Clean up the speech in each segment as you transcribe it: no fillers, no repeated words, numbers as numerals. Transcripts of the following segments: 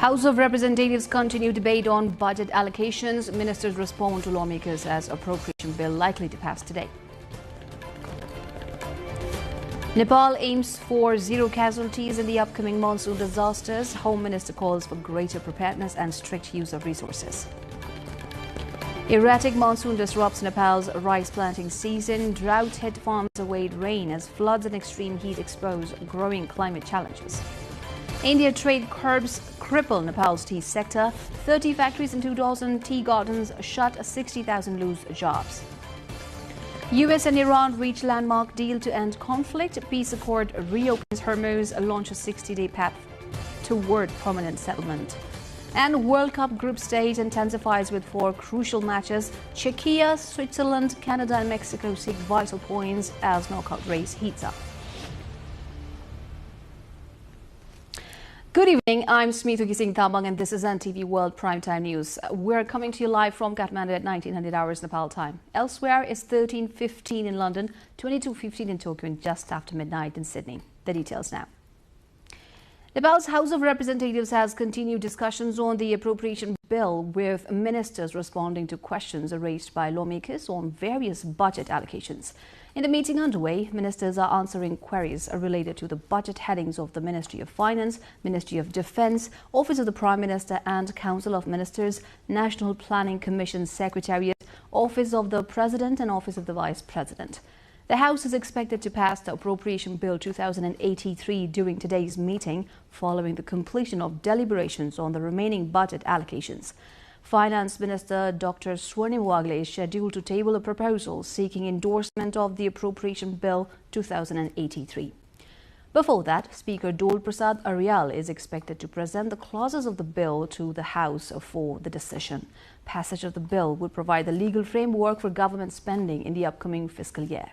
House of Representatives continue debate on budget allocations. Ministers respond to lawmakers as appropriation bill likely to pass today. Nepal aims for zero casualties in the upcoming monsoon disasters. Home Minister calls for greater preparedness and strict use of resources. Erratic monsoon disrupts Nepal's rice planting season. Drought-hit farms await rain as floods and extreme heat expose growing climate challenges. India trade curbs cripple Nepal's tea sector. 30 factories and 2,000 tea gardens shut, 60,000 lose jobs. US and Iran reach landmark deal to end conflict. Peace accord reopens Hormuz, launch a 60-day path toward permanent settlement. And World Cup group stage intensifies with 4 crucial matches. Czechia, Switzerland, Canada and Mexico seek vital points as knockout race heats up. Good evening, I'm Smita Gising Thabang and this is NTV World Primetime News. We're coming to you live from Kathmandu at 1900 hours Nepal time. Elsewhere it's 13:15 in London, 22:15 in Tokyo and just after midnight in Sydney. The details now. Nepal's House of Representatives has continued discussions on the appropriation bill, with ministers responding to questions raised by lawmakers on various budget allocations. In the meeting underway, ministers are answering queries related to the budget headings of the Ministry of Finance, Ministry of Defence, Office of the Prime Minister and Council of Ministers, National Planning Commission Secretariat, Office of the President and Office of the Vice President. The House is expected to pass the Appropriation Bill 2083 during today's meeting, following the completion of deliberations on the remaining budget allocations. Finance Minister Dr. Swarnim Wagle is scheduled to table a proposal seeking endorsement of the Appropriation Bill 2083. Before that, Speaker Dol Prasad Aryal is expected to present the clauses of the bill to the House for the decision. Passage of the bill would provide the legal framework for government spending in the upcoming fiscal year.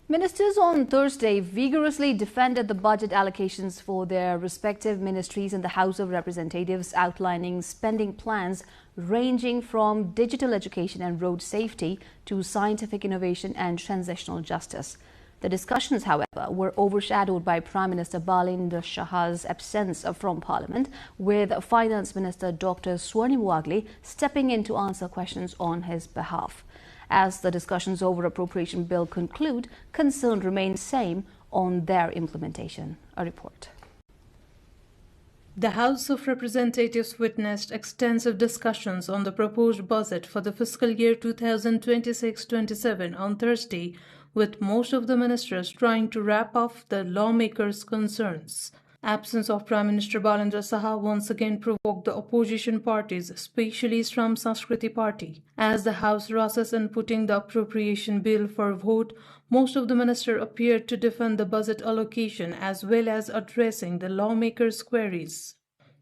Ministers on Thursday vigorously defended the budget allocations for their respective ministries in the House of Representatives, outlining spending plans ranging from digital education and road safety to scientific innovation and transitional justice. The discussions, however, were overshadowed by Prime Minister Balinder Shah's absence from Parliament, with Finance Minister Dr. Swarnim Wagle stepping in to answer questions on his behalf. As the discussions over appropriation bill conclude, concern remains same on their implementation. A report. The House of Representatives witnessed extensive discussions on the proposed budget for the fiscal year 2026-27 on Thursday, with most of the ministers trying to wrap up the lawmakers' concerns. Absence of Prime Minister Balinder Shah once again provoked the opposition parties, especially from Sanskriti Party. As the House rushes in putting the appropriation bill for vote, most of the ministers appeared to defend the budget allocation as well as addressing the lawmakers' queries.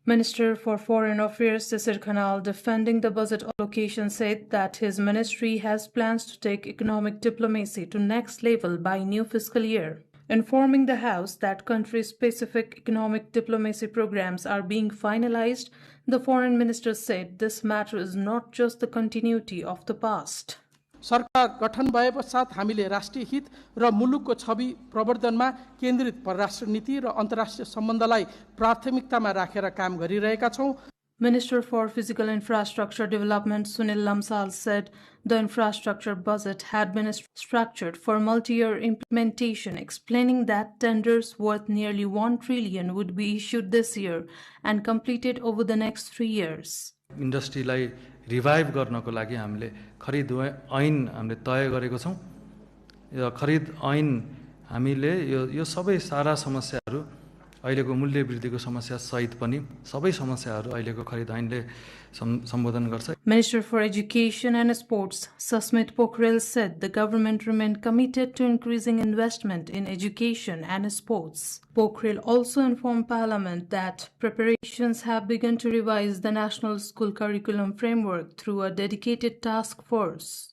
Minister for Foreign Affairs Sisir Khanal, defending the budget allocation, said that his ministry has plans to take economic diplomacy to next level by new fiscal year. Informing the House that country-specific economic diplomacy programs are being finalized, the Foreign Minister said this matter is not just the continuity of the past. सरकार गठन भएपश्चात हामीले राष्ट्रिय हित र मुलुकको छवि प्रवर्धनमा केन्द्रित परराष्ट्र नीति र अन्तर्राष्ट्रिय सम्बन्धलाई प्राथमिकतामा राखेर काम गरिरहेका छौं. Minister for Physical Infrastructure Development Sunil Lamsal said the infrastructure budget had been structured for multi-year implementation, explaining that tenders worth nearly 1 trillion would be issued this year and completed over the next 3 years. Industry lie revive गर्नको लागि हामीले खरिद ऐन हामीले तय गरेको छौं. यो खरिद ऐन हामीले यो सबै सारा समस्याहरू अहिलेको मूल्य वृद्धिको समस्या सहित पनि सबै समस्याहरू अहिलेको खरिद ऐनले सम्बोधन गर्छ. Minister for Education and Sports Sasmit Pokhrel said the government remained committed to increasing investment in education and sports. Pokhrel also informed Parliament that preparations have begun to revise the national school curriculum framework through a dedicated task force.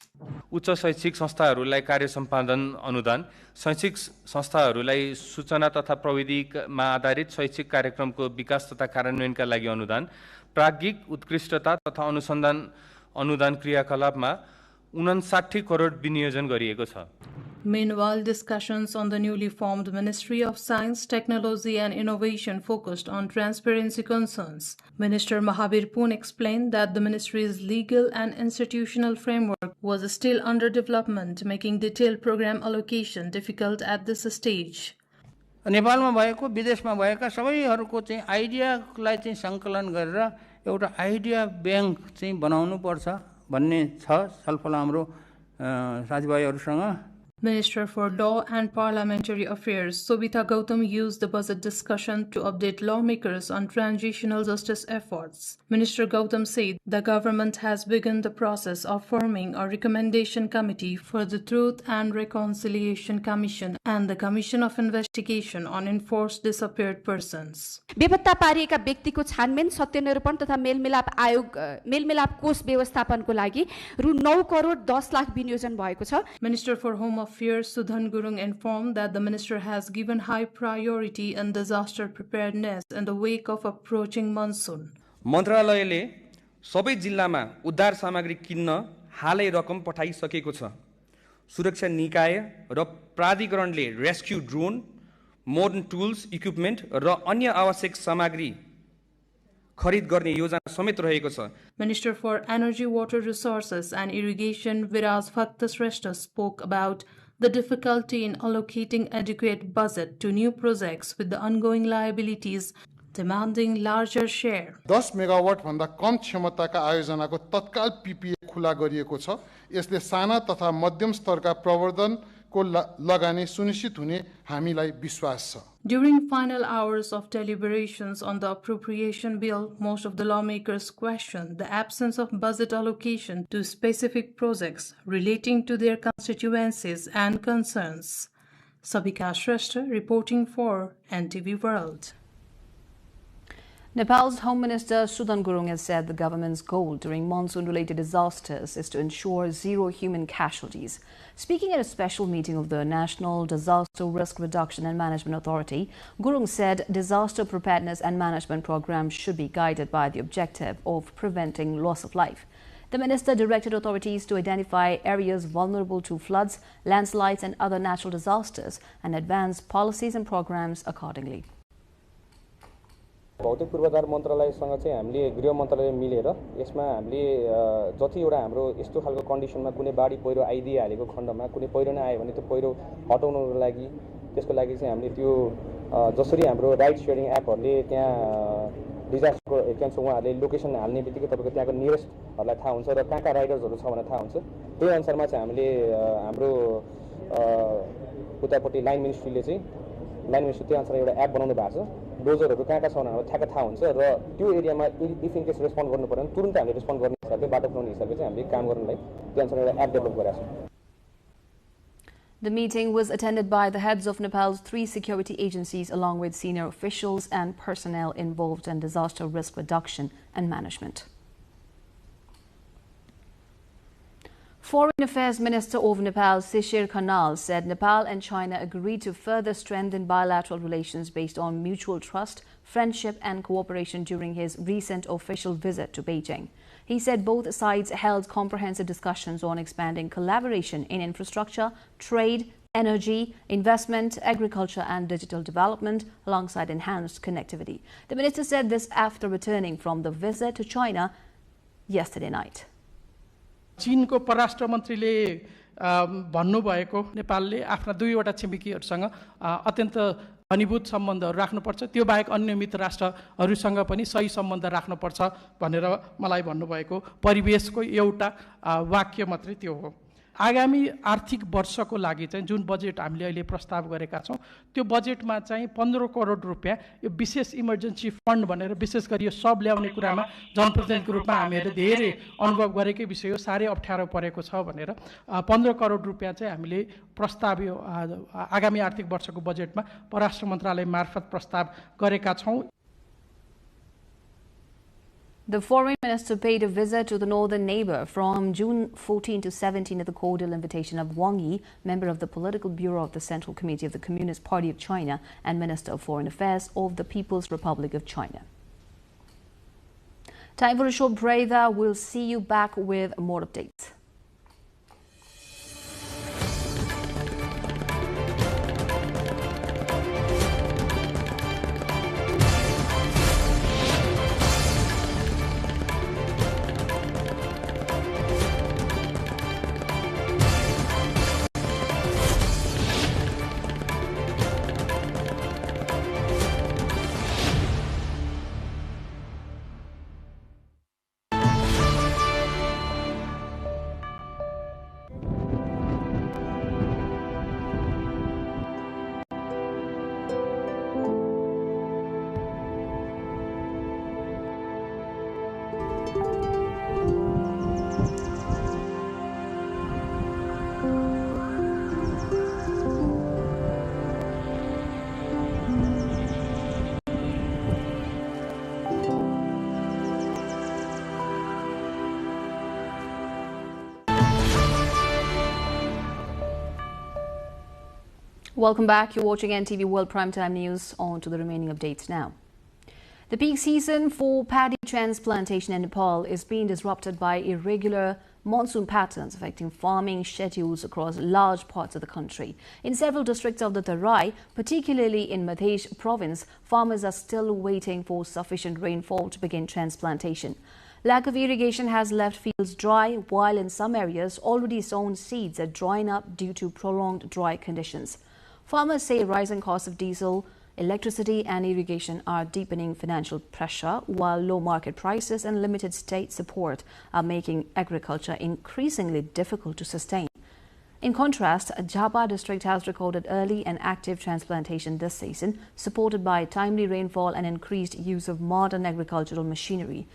उच्च शैक्षिक संस्थाहरूलाई कार्य सम्पादन अनुदान, शैक्षिक संस्थाहरूलाई सूचना तथा प्रविधिमा आधारित शैक्षिक कार्यक्रमको विकास तथा कार्यान्वयनका लागि अनुदान, प्राज्ञिक उत्कृष्टता तथा अनुसन्धान अनुदान क्रियाकलापमा 59 करोड विनियोजन गरिएको छ. Meanwhile, discussions on the newly formed Ministry of Science, Technology and Innovation focused on transparency concerns. Minister Mahavir Pun explained that the ministry's legal and institutional framework was still under development, making detailed program allocation difficult at this stage. नेपालमा भएको विदेशमा भएका सबैहरूको चाहिँ आइडियालाई चाहिँ सङ्कलन गरेर एउटा idea bank चाहिँ बनाउनु पर्छ भन्ने छ छलफल हाम्रो साथीभाइहरूसँग. Minister for Law and Parliamentary Affairs Sobita Gautam used the budget discussion to update lawmakers on transitional justice efforts. Minister Gautam said the government has begun the process of forming a recommendation committee for the Truth and Reconciliation Commission and the Commission of Investigation on Enforced Disappeared Persons. बेपत्ता पारिएका व्यक्तिको छानबिन सत्यनिरूपण तथा मेलमिलाप आयोग मेलमिलाप कोष व्यवस्थापनको लागि रु 9 करोड 10 लाख विनियोजन भएको छ. Minister for Home Affairs Sudhan Gurung informed that the minister has given high priority in disaster preparedness in the wake of approaching monsoon. मन्त्रालयले सबै जिल्लामा उद्धार सामग्री किन्न हालै रकम पठाइसकेको छ. सुरक्षा निकाय र प्राधिकरणले rescue drone, modern tools, equipment र अन्य आवश्यक सामग्री खरिद गर्ने योजना समेत रहेको छ. Minister for Energy, Water Resources and Irrigation Viraj Bhaktashrestha spoke about the difficulty in allocating adequate budget to new projects with the ongoing liabilities demanding larger share. 10 megawatt भन्दा कम क्षमताका आयोजनाको तत्काल पीपीए खुला गरिएको छ. यसले साना तथा मध्यम स्तरका प्रवर्धनको लगानी सुनिश्चित हुने हामीलाई विश्वास छ. During final hours of deliberations on the appropriation bill, most of the lawmakers questioned the absence of budget allocation to specific projects relating to their constituencies and concerns. Sabika Shrestha reporting for NTV World. Nepal's Home Minister Sudhan Gurung has said the government's goal during monsoon-related disasters is to ensure zero human casualties. Speaking at a special meeting of the National Disaster Risk Reduction and Management Authority, Gurung said disaster preparedness and management programs should be guided by the objective of preventing loss of life. The minister directed authorities to identify areas vulnerable to floods, landslides and other natural disasters and advance policies and programs accordingly. भौतिक पूर्वाधार मन्त्रालयसँग चाहिँ हामीले गृह मन्त्रालय मिलेर यसमा हामीले जतिवटा हाम्रो यस्तो खालको कन्डिसनमा कुनै बाढी पहिरो आइदिहालेको खण्डमा कुनै पहिरो नै आयो भने त्यो पहिरो हटाउनको लागि त्यसको लागि चाहिँ हामीले त्यो जसरी हाम्रो राइड शेयरिङ एपहरुले त्यहाँ डिजास्टरको त्यहाँ उहाँहरूले लोकेसन हाल्ने बित्तिकै तपाईको त्यहाँको नियरेस्टहरुलाई थाहा हुन्छ र कहाँ राइडर्सहरु छ भनेर थाहा हुन्छ. त्यही अनुसारमा चाहिँ हामीले हाम्रो उतापट्टि लाइन मिनिस्ट्रीले चाहिँ लाइन मिनिस्ट्री त्यही अनुसार एउटा एप बनाउनु भएको छ. डोजरहरु कहाँ छ भनेर ठ्याक्क थाहा हुन्छ र त्यो एरियामा इफ इन केस रेस्पोन्ड गर्नु पर्यो भने तुरुन्तै हामीले रेस्पोन्ड गर्ने हिसाबले बाटो बनाउने हिसाबले चाहिँ हामीले काम गर्नलाई त्यो अनुसार एउटा एप डेभलप गरेका छौं. The meeting was attended by the heads of Nepal's 3 security agencies along with senior officials and personnel involved in disaster risk reduction and management. Foreign Affairs Minister of Nepal, Shishir Khanal, said Nepal and China agreed to further strengthen bilateral relations based on mutual trust, friendship and cooperation during his recent official visit to Beijing. He said both sides held comprehensive discussions on expanding collaboration in infrastructure, trade, energy, investment, agriculture and digital development alongside enhanced connectivity. The minister said this after returning from the visit to China yesterday night. चीनको परराष्ट्र मन्त्रीले भन्नुभएको नेपालले आफ्ना दुईवटा छिमेकीहरुसँग अत्यन्त घनीभूत सम्बन्धहरु राख्नुपर्छ, त्यो बाहेक अन्य मित्र राष्ट्रहरुसँग पनि सही सम्बन्ध राख्नुपर्छ भनेर मलाई भन्नुभएको परिवेशको एउटा वाक्य मात्रै त्यो हो. आगामी आर्थिक वर्षको लागि चाहिँ जुन बजेट हामीले अहिले प्रस्ताव गरेका छौं त्यो बजेटमा चाहिँ 15 करोड रुपैयाँ यो विशेष इमर्जेन्सी फन्ड भनेर विशेष गरी यो सब ल्याउने कुरामा जनप्रतिनिधिको रूपमा हामीले धेरै अनुभव गरेकै विषय हो, सारै अप्ठ्यारो परेको छ भनेर 15 करोड रुपैयाँ चाहिँ हामीले प्रस्ताव यो आगामी आर्थिक वर्षको बजेटमा परराष्ट्र मन्त्रालय मार्फत प्रस्ताव गरेका छौं. The foreign minister paid a visit to the northern neighbor from June 14 to 17 at the cordial invitation of Wang Yi, member of the Political Bureau of the Central Committee of the Communist Party of China and Minister of Foreign Affairs of the People's Republic of China. Time for a short break. We'll see you back with more updates. Welcome back. You're watching NTV World Primetime News. On to the remaining updates now. The peak season for paddy transplantation in Nepal is being disrupted by irregular monsoon patterns affecting farming schedules across large parts of the country. In several districts of the Tarai, particularly in Madhya province, farmers are still waiting for sufficient rainfall to begin transplantation. Lack of irrigation has left fields dry, while in some areas already sown seeds are drying up due to prolonged dry conditions. Farmers say rising costs of diesel, electricity and irrigation are deepening financial pressure, while low market prices and limited state support are making agriculture increasingly difficult to sustain. In contrast, Jhapa district has recorded early and active transplantation this season, supported by timely rainfall and increased use of modern agricultural machinery.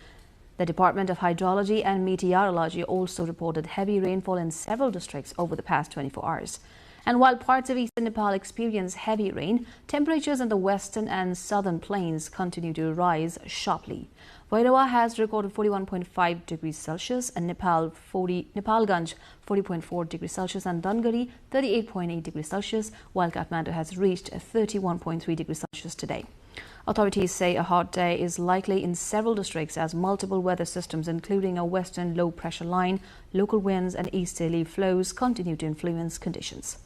The Department of Hydrology and Meteorology also reported heavy rainfall in several districts over the past 24 hours. And while parts of eastern Nepal experience heavy rain, temperatures in the western and southern plains continue to rise sharply. Vairava has recorded 41.5 degrees Celsius, and Nepalganj 40.4 degrees Celsius, and Dangari 38.8 degrees Celsius, while Kathmandu has reached 31.3 degrees Celsius today. Authorities say a hot day is likely in several districts as multiple weather systems, including a western low-pressure line, local winds and easterly flows continue to influence conditions.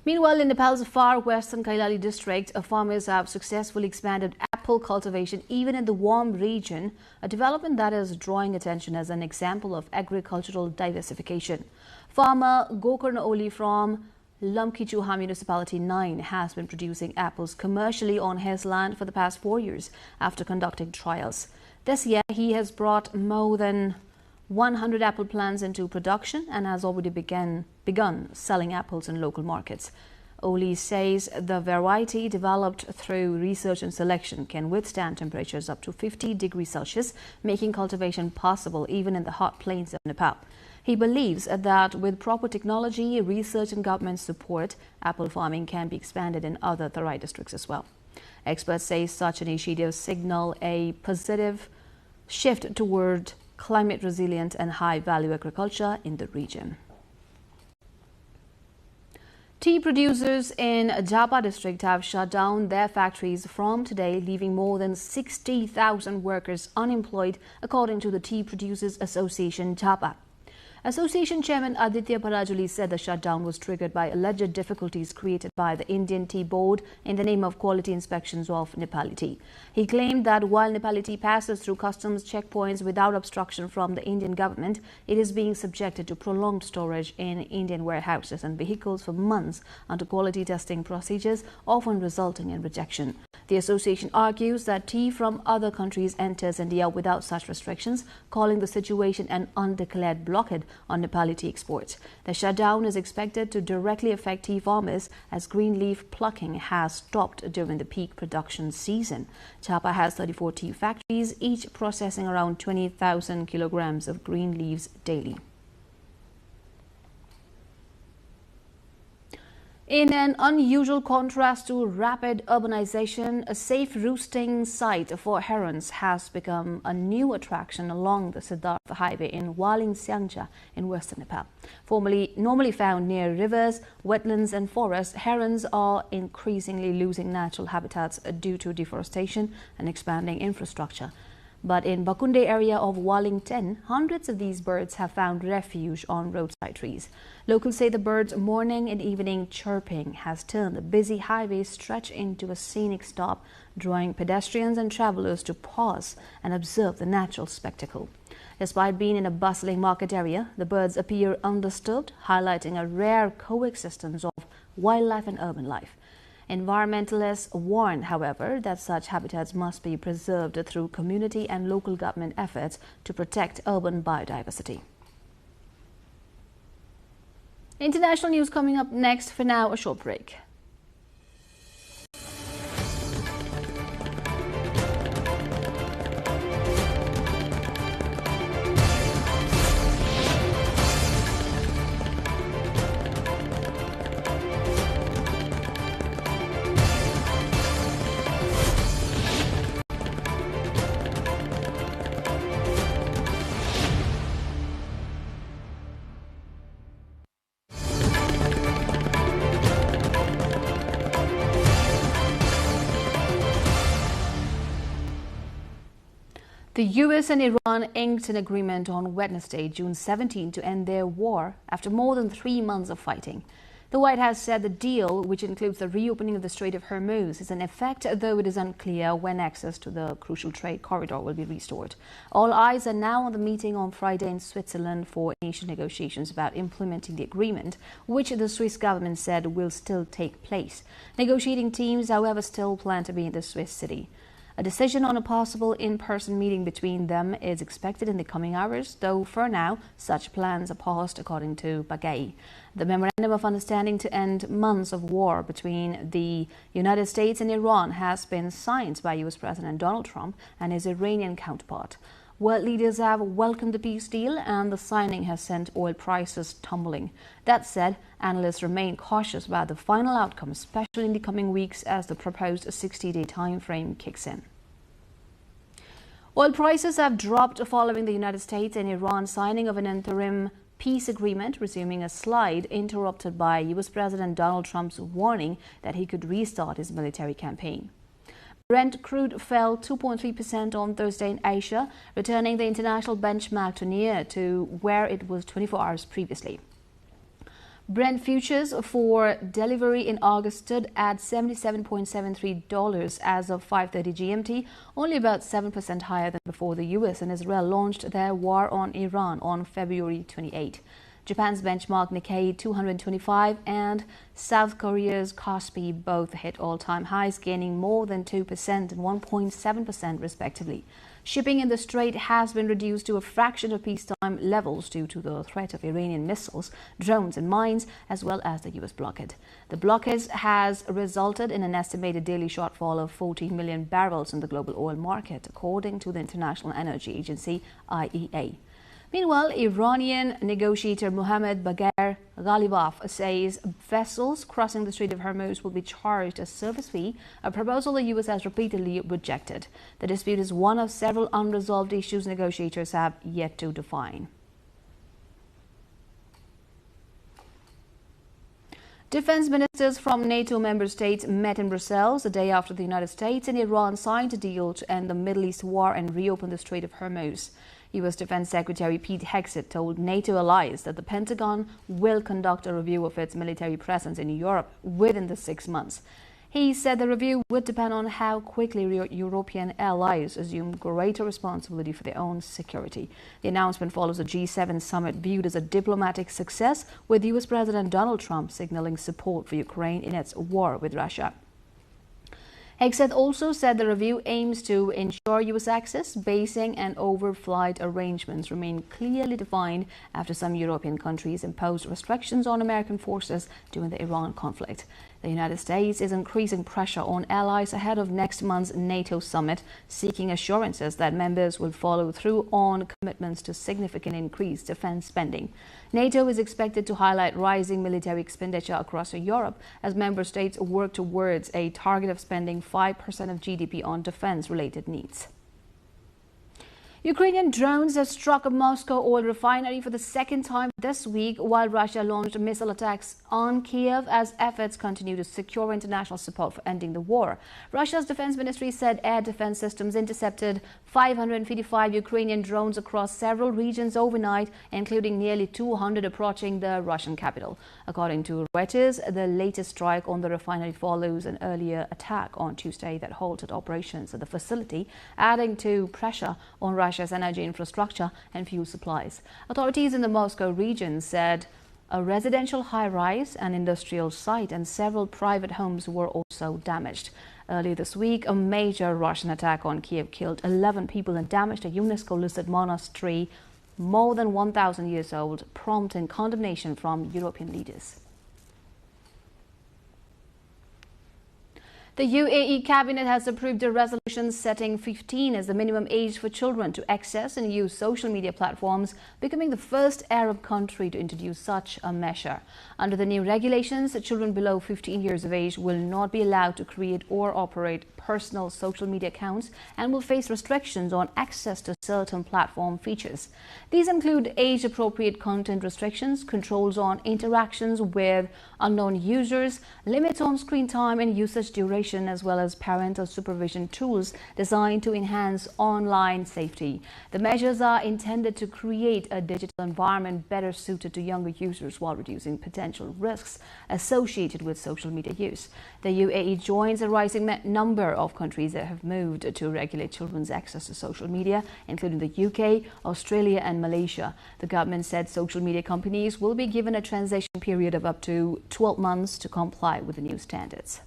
Meanwhile, in Nepal's far western Kailali district, farmers have successfully expanded apple cultivation even in the warm region, a development that is drawing attention as an example of agricultural diversification. Farmer Gokarna Oli from Lamkichuha Municipality 9 has been producing apples commercially on his land for the past 4 years after conducting trials. This year, he has brought more than 100 apple plants into production and has already begun selling apples in local markets. Oli says the variety developed through research and selection can withstand temperatures up to 50 degrees Celsius, making cultivation possible even in the hot plains of Nepal. He believes that with proper technology, research and government support, apple farming can be expanded in other Tarai districts as well. Experts say such initiatives signal a positive shift toward climate resilient and high-value agriculture in the region. Tea producers in Jhapa district have shut down their factories from today, leaving more than 60,000 workers unemployed, according to the Tea Producers Association Jhapa. Association Chairman Aditya Parajuli said the shutdown was triggered by alleged difficulties created by the Indian Tea Board in the name of quality inspections of Nepali tea. He claimed that while Nepali tea passes through customs checkpoints without obstruction from the Indian government, it is being subjected to prolonged storage in Indian warehouses and vehicles for months under quality testing procedures, often resulting in rejection. The association argues that tea from other countries enters India without such restrictions, calling the situation an undeclared blockade on Nepali tea exports. The shutdown is expected to directly affect tea farmers as green leaf plucking has stopped during the peak production season. Jhapa has 34 tea factories, each processing around 20,000 kilograms of green leaves daily. In an unusual contrast to rapid urbanization, a safe roosting site for herons has become a new attraction along the Siddhartha Highway in Walingsiangcha in western Nepal. Normally found near rivers, wetlands and forests, herons are increasingly losing natural habitats due to deforestation and expanding infrastructure. But in Bakunde area of Wallington, hundreds of these birds have found refuge on roadside trees. Locals say the birds' morning and evening chirping has turned the busy highway stretch into a scenic stop, drawing pedestrians and travelers to pause and observe the natural spectacle. Despite being in a bustling market area, the birds appear undisturbed, highlighting a rare coexistence of wildlife and urban life. Environmentalists warn, however, that such habitats must be preserved through community and local government efforts to protect urban biodiversity. International news coming up next. For now, a short break. The US and Iran inked an agreement on Wednesday, June 17, to end their war after more than 3 months of fighting. The White House said the deal, which includes the reopening of the Strait of Hormuz, is in effect, though it is unclear when access to the crucial trade corridor will be restored. All eyes are now on the meeting on Friday in Switzerland for initial negotiations about implementing the agreement, which the Swiss government said will still take place. Negotiating teams, however, still plan to be in the Swiss city. A decision on a possible in-person meeting between them is expected in the coming hours, though for now, such plans are paused, according to Bagay. The Memorandum of Understanding to end months of war between the United States and Iran has been signed by US President Donald Trump and his Iranian counterpart. World leaders have welcomed the peace deal, and the signing has sent oil prices tumbling. That said, analysts remain cautious about the final outcome, especially in the coming weeks as the proposed 60-day time frame kicks in. Oil prices have dropped following the United States and Iran signing of an interim peace agreement, resuming a slide interrupted by US President Donald Trump's warning that he could restart his military campaign. Brent crude fell 2.3% on Thursday in Asia, returning the international benchmark to near to where it was 24 hours previously. Brent futures for delivery in August stood at $77.73 as of 5:30 GMT, only about 7% higher than before the US and Israel launched their war on Iran on February 28. Japan's benchmark Nikkei 225 and South Korea's Kospi both hit all-time highs, gaining more than 2% and 1.7% respectively. Shipping in the Strait has been reduced to a fraction of peacetime levels due to the threat of Iranian missiles, drones and mines, as well as the US blockade. The blockade has resulted in an estimated daily shortfall of 14 million barrels in the global oil market, according to the International Energy Agency, IEA. Meanwhile, Iranian negotiator Mohammad Bagher Ghalibaf says vessels crossing the Strait of Hormuz will be charged a service fee, a proposal the U.S. has repeatedly rejected. The dispute is one of several unresolved issues negotiators have yet to define. Defense ministers from NATO member states met in Brussels the day after the United States and Iran signed a deal to end the Middle East war and reopen the Strait of Hormuz. U.S. Defense Secretary Pete Hegseth told NATO allies that the Pentagon will conduct a review of its military presence in Europe within the 6 months. He said the review would depend on how quickly European allies assume greater responsibility for their own security. The announcement follows a G7 summit viewed as a diplomatic success, with U.S. President Donald Trump signaling support for Ukraine in its war with Russia. Hegseth also said the review aims to ensure U.S. access, basing and overflight arrangements remain clearly defined after some European countries imposed restrictions on American forces during the Iran conflict. The United States is increasing pressure on allies ahead of next month's NATO summit, seeking assurances that members will follow through on commitments to significantly increase defense spending. NATO is expected to highlight rising military expenditure across Europe as member states work towards a target of spending 5% of GDP on defense-related needs. Ukrainian drones have struck a Moscow oil refinery for the second time this week, while Russia launched missile attacks on Kiev as efforts continue to secure international support for ending the war. Russia's defense ministry said air defense systems intercepted 555 Ukrainian drones across several regions overnight, including nearly 200 approaching the Russian capital. According to Reuters, the latest strike on the refinery follows an earlier attack on Tuesday that halted operations at the facility, adding to pressure on Russia's energy infrastructure and fuel supplies. Authorities in the Moscow region said a residential high-rise, an industrial site, and several private homes were also damaged. Earlier this week, a major Russian attack on Kiev killed 11 people and damaged a UNESCO-listed monastery more than 1,000 years old, prompting condemnation from European leaders. The UAE cabinet has approved a resolution setting 15 as the minimum age for children to access and use social media platforms, becoming the first Arab country to introduce such a measure. Under the new regulations, children below 15 years of age will not be allowed to create or operate personal social media accounts and will face restrictions on access to certain platform features. These include age-appropriate content restrictions, controls on interactions with unknown users, limits on screen time and usage duration, cooperation as well as parental supervision tools designed to enhance online safety. The measures are intended to create a digital environment better suited to younger users while reducing potential risks associated with social media use. The UAE joins a rising number of countries that have moved to regulate children's access to social media, including the UK, Australia and Malaysia. The government said social media companies will be given a transition period of up to 12 months to comply with the new standards.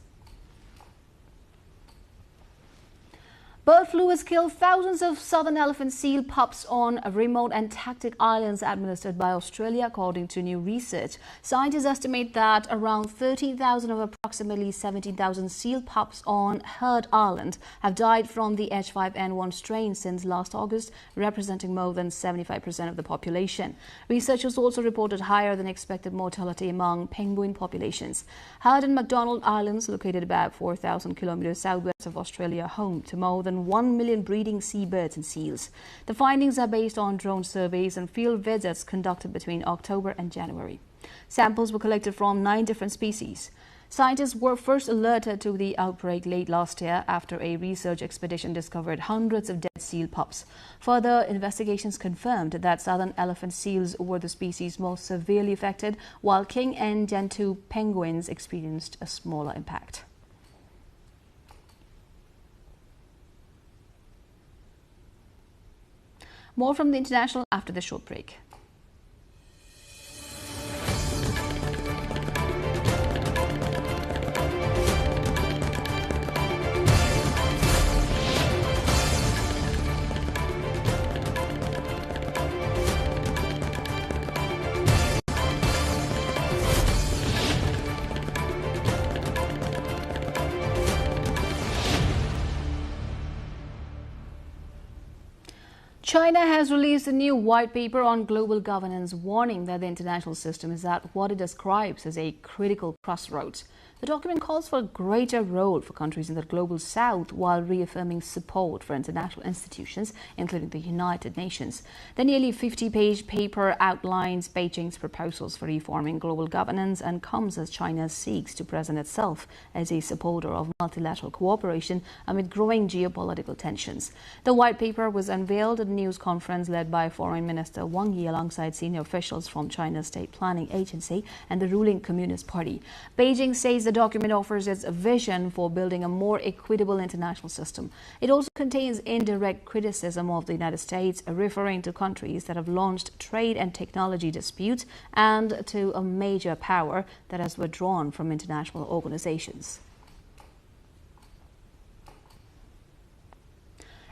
Bird flu has killed thousands of southern elephant seal pups on remote Antarctic islands administered by Australia, according to new research. Scientists estimate that around 13,000 of approximately 17,000 seal pups on Heard Island have died from the H5N1 strain since last August, representing more than 75% of the population. Researchers also reported higher than expected mortality among penguin populations. Heard and McDonald Islands, located about 4,000 kilometers southwest of Australia, home to more than 1 million breeding seabirds and seals. The findings are based on drone surveys and field visits conducted between October and January. Samples were collected from 9 different species. Scientists were first alerted to the outbreak late last year after a research expedition discovered hundreds of dead seal pups. Further investigations confirmed that southern elephant seals were the species most severely affected, while king and gentoo penguins experienced a smaller impact. More from the international after the short break. China has released a new white paper on global governance, warning that the international system is at what it describes as a critical crossroads. The document calls for a greater role for countries in the global south while reaffirming support for international institutions, including the United Nations. The nearly 50-page paper outlines Beijing's proposals for reforming global governance and comes as China seeks to present itself as a supporter of multilateral cooperation amid growing geopolitical tensions. The white paper was unveiled at a news conference led by Foreign Minister Wang Yi alongside senior officials from China's State Planning Agency and the ruling Communist Party. Beijing says the document offers its vision for building a more equitable international system. It also contains indirect criticism of the United States, referring to countries that have launched trade and technology disputes and to a major power that has withdrawn from international organizations.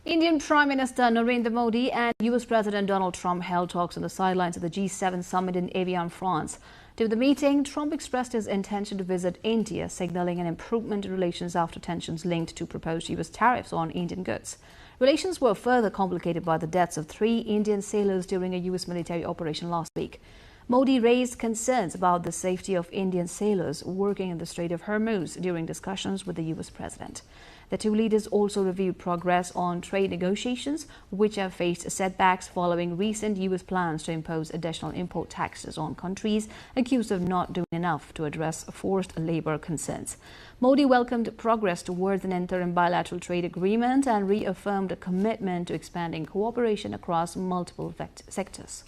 Indian Prime Minister Narendra Modi and US President Donald Trump held talks on the sidelines of the G7 summit in Evian, France. During the meeting, Trump expressed his intention to visit India, signaling an improvement in relations after tensions linked to proposed US tariffs on Indian goods. Relations were further complicated by the deaths of 3 Indian sailors during a US military operation last week. Modi raised concerns about the safety of Indian sailors working in the Strait of Hormuz during discussions with the US president. The two leaders also reviewed progress on trade negotiations, which have faced setbacks following recent US plans to impose additional import taxes on countries accused of not doing enough to address forced labor concerns. Modi welcomed progress towards an interim bilateral trade agreement and reaffirmed a commitment to expanding cooperation across multiple sectors.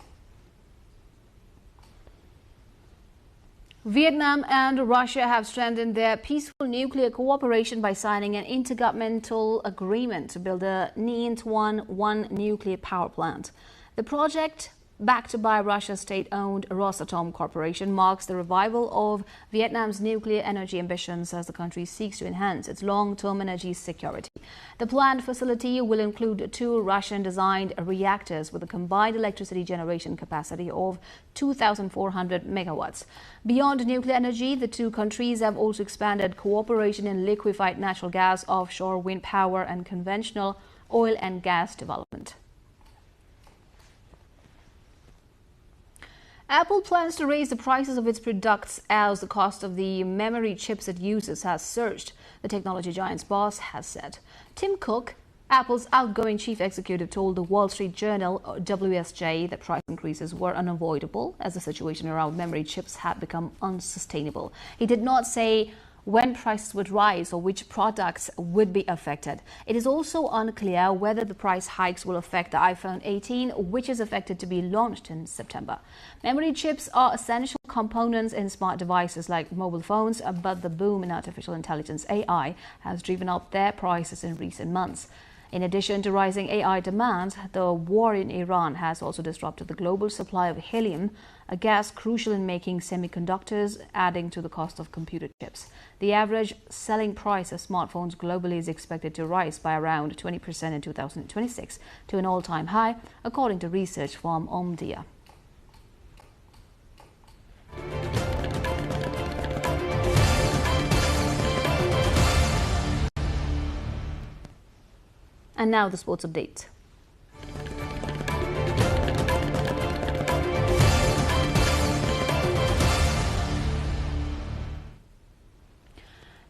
Vietnam and Russia have strengthened their peaceful nuclear cooperation by signing an intergovernmental agreement to build a Nient 1 nuclear power plant. The project, backed by Russia's state-owned Rosatom Corporation, marks the revival of Vietnam's nuclear energy ambitions as the country seeks to enhance its long-term energy security. The planned facility will include 2 Russian-designed reactors with a combined electricity generation capacity of 2,400 megawatts. Beyond nuclear energy, the 2 countries have also expanded cooperation in liquefied natural gas, offshore wind power, and conventional oil and gas development. Apple plans to raise the prices of its products as the cost of the memory chips it uses has surged, the technology giant's boss has said. Tim Cook, Apple's outgoing chief executive, told the Wall Street Journal WSJ that price increases were unavoidable as the situation around memory chips had become unsustainable. He did not say when prices would rise or which products would be affected. It is also unclear whether the price hikes will affect the iPhone 18, which is expected to be launched in September. Memory chips are essential components in smart devices like mobile phones, but the boom in artificial intelligence (AI) has driven up their prices in recent months. In addition to rising AI demand, the war in Iran has also disrupted the global supply of helium, a gas crucial in making semiconductors, adding to the cost of computer chips. The average selling price of smartphones globally is expected to rise by around 20% in 2026 to an all-time high, according to research firm Omdia. And now the sports update.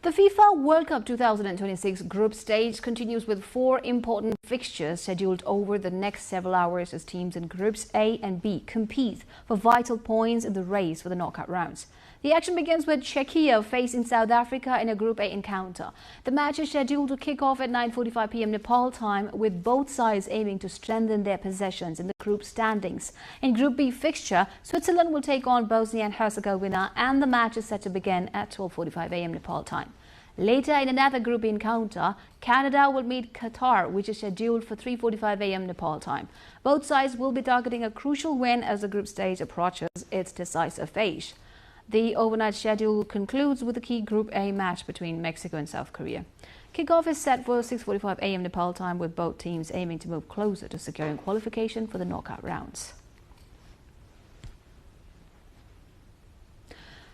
The FIFA World Cup 2026 group stage continues with 4 important fixtures scheduled over the next several hours as teams in Groups A and B compete for vital points in the race for the knockout rounds. The action begins with Czechia facing South Africa in a Group A encounter. The match is scheduled to kick off at 9:45 p.m. Nepal time, with both sides aiming to strengthen their possessions in the group standings. In Group B fixture, Switzerland will take on Bosnia and Herzegovina, and the match is set to begin at 12:45 a.m. Nepal time. Later, in another Group B encounter, Canada will meet Qatar, which is scheduled for 3:45 a.m. Nepal time. Both sides will be targeting a crucial win as the group stage approaches its decisive phase. The overnight schedule concludes with a key Group A match between Mexico and South Korea. Kickoff is set for 6:45 a.m. Nepal time, with both teams aiming to move closer to securing qualification for the knockout rounds.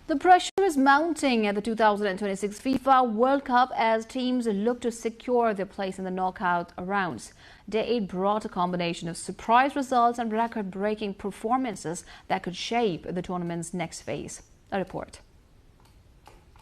The pressure is mounting at the 2026 FIFA World Cup as teams look to secure their place in the knockout rounds. Day 8 brought a combination of surprise results and record-breaking performances that could shape the tournament's next phase. A report.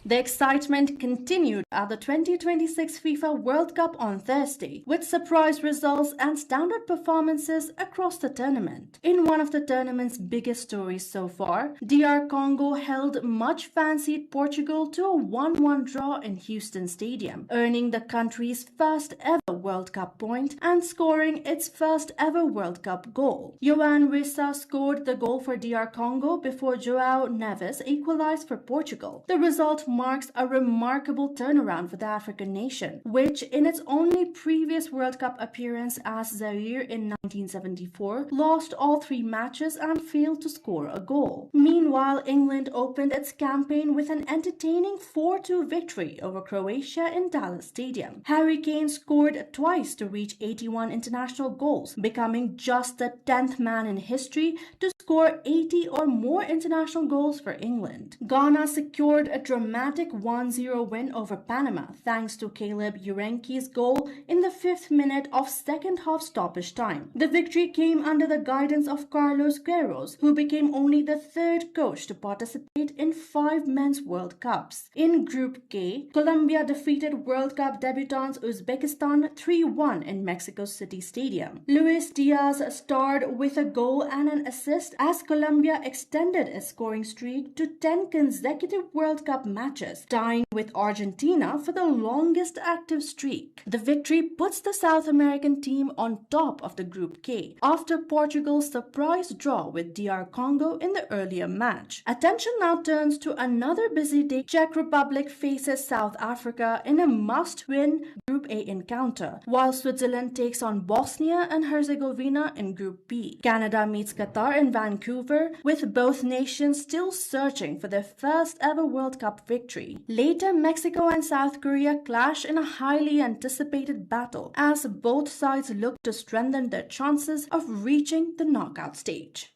The excitement continued at the 2026 FIFA World Cup on Thursday, with surprise results and standout performances across the tournament. In one of the tournament's biggest stories so far, DR Congo held much-fancied Portugal to a 1-1 draw in Houston Stadium, earning the country's first ever World Cup point and scoring its first ever World Cup goal. Yohan Wissa scored the goal for DR Congo before João Neves equalized for Portugal. The result marks a remarkable turnaround for the African nation, which in its only previous World Cup appearance as Zaire in 1974 lost all 3 matches and failed to score a goal. Meanwhile, England opened its campaign with an entertaining 4-2 victory over Croatia in Dallas Stadium. Harry Kane scored twice to reach 81 international goals, becoming just the 10th man in history to score 80 or more international goals for England. Ghana secured a dramatic 1-0 win over Panama thanks to Caleb Urenki's goal in the 5th minute of second half stoppage time. The victory came under the guidance of Carlos Queiroz, who became only the 3rd coach to participate in 5 men's World Cups. In Group K, Colombia defeated World Cup debutants Uzbekistan 3-1 in Mexico City Stadium. Luis Diaz starred with a goal and an assist as Colombia extended its scoring streak to 10 consecutive World Cup matches, tying with Argentina for the longest active streak. The victory puts the South American team on top of the Group K after Portugal's surprise draw with DR Congo in the earlier match. Attention now turns to another busy day. Czech Republic faces South Africa in a must-win Group A encounter, while Switzerland takes on Bosnia and Herzegovina in Group B. Canada meets Qatar in Vancouver, with both nations still searching for their first ever World Cup victory. Later, Mexico and South Korea clash in a highly anticipated battle as both sides look to strengthen their chances of reaching the knockout stage.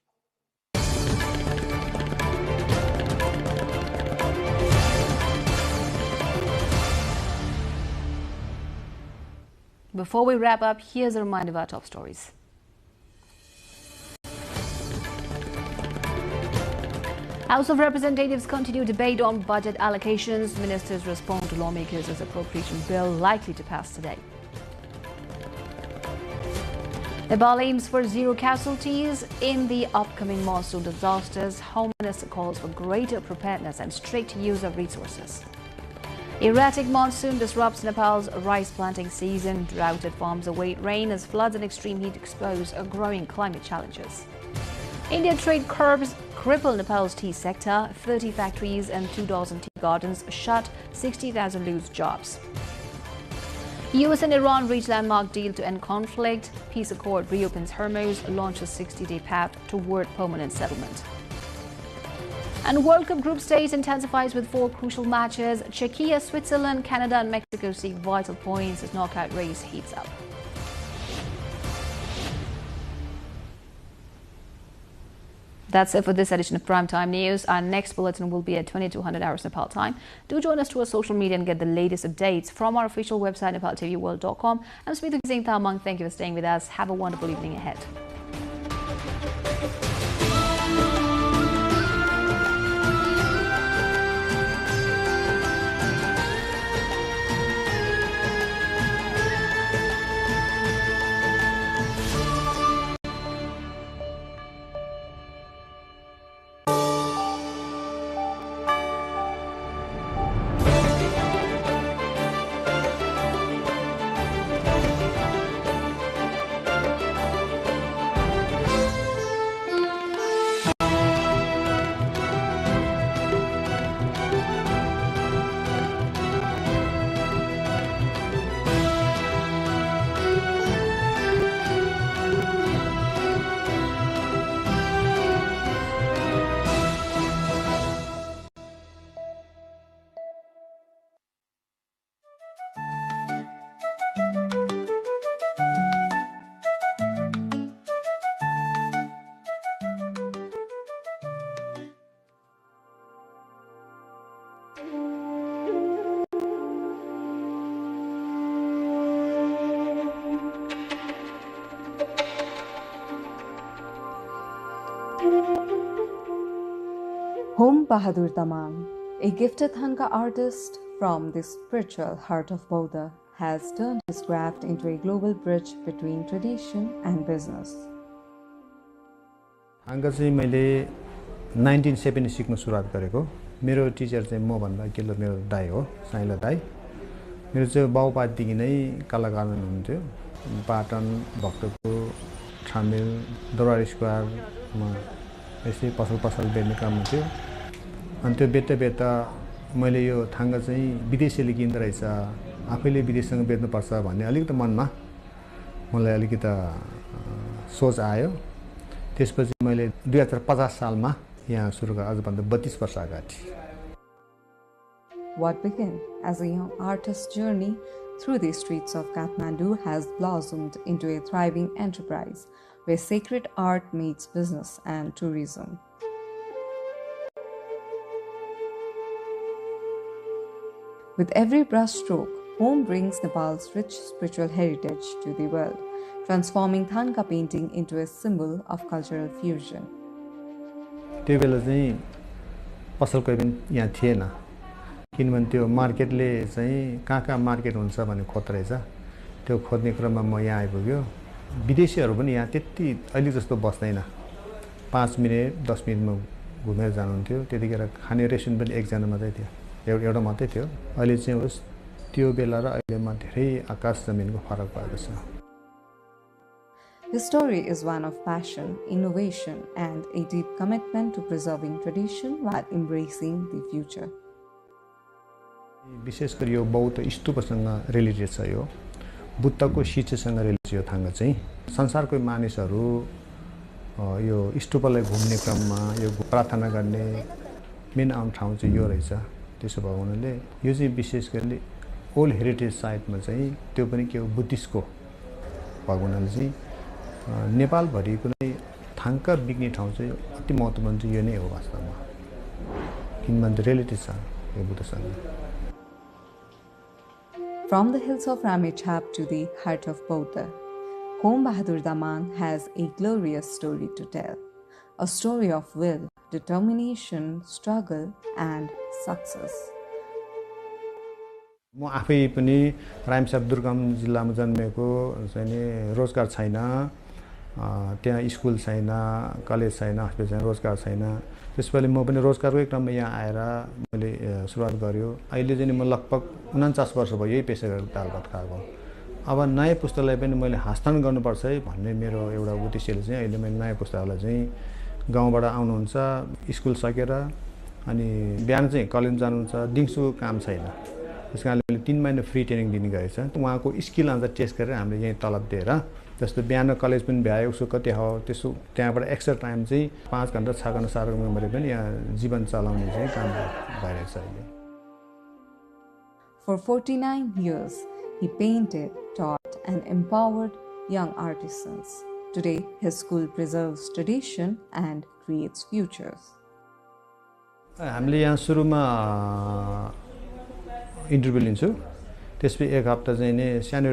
Before we wrap up, here's a reminder of our top stories. House of Representatives continue debate on budget allocations. Ministers respond to lawmakers' appropriation bill likely to pass today. Nepal aims for 0 casualties in the upcoming monsoon disasters. Home Minister calls for greater preparedness and strict use of resources. Erratic monsoon disrupts Nepal's rice planting season. Droughted farms await rain as floods and extreme heat expose growing climate challenges. Indian trade curbs cripple Nepal's tea sector. 30 factories and 2 dozen tea gardens shut, 60,000 lose jobs. US and Iran reach landmark deal to end conflict. Peace accord reopens Hormuz, launches 60-day path toward permanent settlement. And World Cup group stage intensifies with 4 crucial matches. Czechia, Switzerland, Canada and Mexico seek vital points as knockout race heats up. That's it for this edition of Primetime News. Our next bulletin will be at 2200 hours Nepal time. Do join us to our social media and get the latest updates from our official website, nepaltelevision.com. I'm Smita Gising. Thank you for staying with us. Have a wonderful evening ahead. Home Bahadur Tamang, a gifted Thanka artist from the spiritual heart of Bodha, has turned his craft into a global bridge between tradition and business. Thanka चाहिँ मैले 1976 मा सुरुवात गरेको. मेरो Stitcher चाहिँ म भन्दा अघिल्लो मेरो दाइ हो, साइला दाइ. मेरो चाहिँ बाउपादेखि नै कलाकार हुनुहुन्थ्यो. पाटन, भक्तपुर, छामेल, दरबार स्क्वायरमा यसै पसल बेच्ने काम हुन्थ्यो. अनि त्यो बेच्दा मैले यो थाङ्गा चाहिँ विदेशीले किन्दै रहेछ, आफैले विदेशसँग बेच्नुपर्छ भन्ने अलिकति मनमा मलाई अलिकति सोच आयो. त्यसपछि मैले 2050 सालमा यहाँ सुरु गरेँ, आजभन्दा 32 वर्ष अगाडि. What began as a young artist's journey through the streets of Kathmandu has blossomed into a thriving enterprise where sacred art meets business and tourism. With every brushstroke, home brings Nepal's rich spiritual heritage to the world, transforming Thanka painting into a symbol of cultural fusion. त्यो बेला चाहिँ पसल कोही पनि यहाँ थिएन, किनभने त्यो मार्केटले चाहिँ कहाँ मार्केट हुन्छ भन्ने खोज्दै रहेछ. त्यो खोज्ने क्रममा म यहाँ आइपुग्यो. विदेशीहरू पनि यहाँ त्यति अहिले जस्तो बस्दैन. 5 मिनेट 10 मिनेटमा घुमेर जानुहुन्थ्यो. त्यतिखेर खाने रेस्टुरेन्ट पनि एकजना मात्रै थियो, एउटा मात्रै थियो. अहिले चाहिँ उस त्यो बेला र अहिलेमा धेरै आकाश जमिनको फरक भएको छ. The story is one of passion, innovation, and a deep commitment to preserving tradition while embracing the future. विशेष गरी यो बौद्ध स्तूपसँग रिलेटेड छ. यो बुद्धको शिक्षासँग रिलेटेड यो थाङ्गा चाहिँ संसारको मानिसहरू यो स्तूपलाई घुम्ने क्रममा यो प्रार्थना गर्ने मेन आम ठाउँ चाहिँ यो रहेछ. त्यसो भएको हुनाले यो चाहिँ विशेष गरी ओल्ड हेरिटेज साइटमा चाहिँ त्यो पनि के हो बुद्धिस्टको भएको हुनाले चाहिँ नेपालभरि कुनै थाङ्का बिक्ने ठाउँ चाहिँ अति महत्त्वपूर्ण चाहिँ यो नै हो वास्तवमा, किनभने रिलेटेड छ यो बुद्धसँग. From the hills of Ramechhap to the heart of Bodha, Home Bahadur Daman has a glorious story to tell. A story of will, determination, struggle, and success. म आफै पनि रामछाप दुर्गम जिल्लामा जन्मेको चाहिँ रोजगार छैन, त्यहाँ स्कुल छैन, कलेज छैन, हस्पिटल छैन, रोजगार छैन. त्यसपछि म पनि रोजगारकै क्रममा यहाँ आएर मैले सुरुवात गर्यो. अहिले चाहिँ म लगभग 49 वर्ष भयो यही पेसा गरेर दाल भात खाएको। अब नयाँ पुस्तालाई पनि मैले हस्तान्तरण गर्नुपर्छ है भन्ने मेरो एउटा उद्देश्यले चाहिँ अहिले मैले नयाँ पुस्तालाई चाहिँ गाउँबाट आउनुहुन्छ स्कुल सकेर अनि बिहान चाहिँ कलेज जानुहुन्छ, दिउँसो काम छैन, त्यस कारणले मैले 3 महिना फ्री ट्रेनिङ दिने गरेको छ। उहाँको स्किल अनुसार टेस्ट गरेर हामीले यहीँ तलब दिएर जस्तो बिहान कलेज पनि भ्यायो उसको कति हो त्यसो त्यहाँबाट एक्स्ट्रा टाइम चाहिँ 5 घन्टा 6 घन्टा 7 घन्टा पनि यहाँ जीवन चलाउने चाहिँ काम भइरहेको छ अहिले। For 49 years, he painted, taught, and empowered young artisans. Today, his school preserves tradition and creates futures. हामीले यहाँ सुरुमा इन्टरभ्यू लिन्छु, त्यसपछि 1 हप्ता चाहिँ नि सानो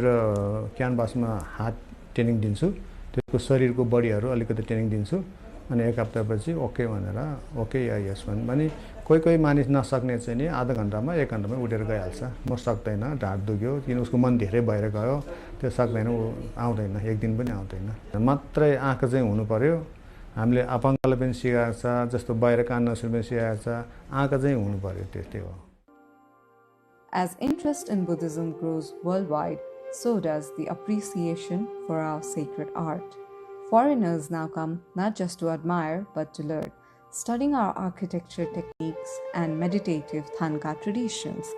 क्यानभासमा हात ट्रेनिङ दिन्छु, त्यसको शरीरको बडीहरू अलिकति ट्रेनिङ दिन्छु अनि 1 हप्तापछि ओके भनेर ओके या यस भने कोही मानिस नसक्ने चाहिँ नि आधा घन्टामा 1 घन्टामा उठेर गइहाल्छ। म सक्दैन, ढाड दुख्यो, किन उसको मन धेरै भएर गयो, त्यो सक्दैन, ऊ आउँदैन, 1 दिन पनि आउँदैन। मात्रै आँखा चाहिँ हुनु पर्यो, हामीले अपाङ्गलाई पनि सिकाएको छ, जस्तो बाहिर कान नसुन्ने पनि सिकाएको छ, आँखा चाहिँ हुनु पर्यो, त्यस्तै हो। As interest in Buddhism grows worldwide, so does the appreciation for our sacred art. Foreigners now come not just to admire but to learn, studying our architecture techniques and meditative Thanka traditions,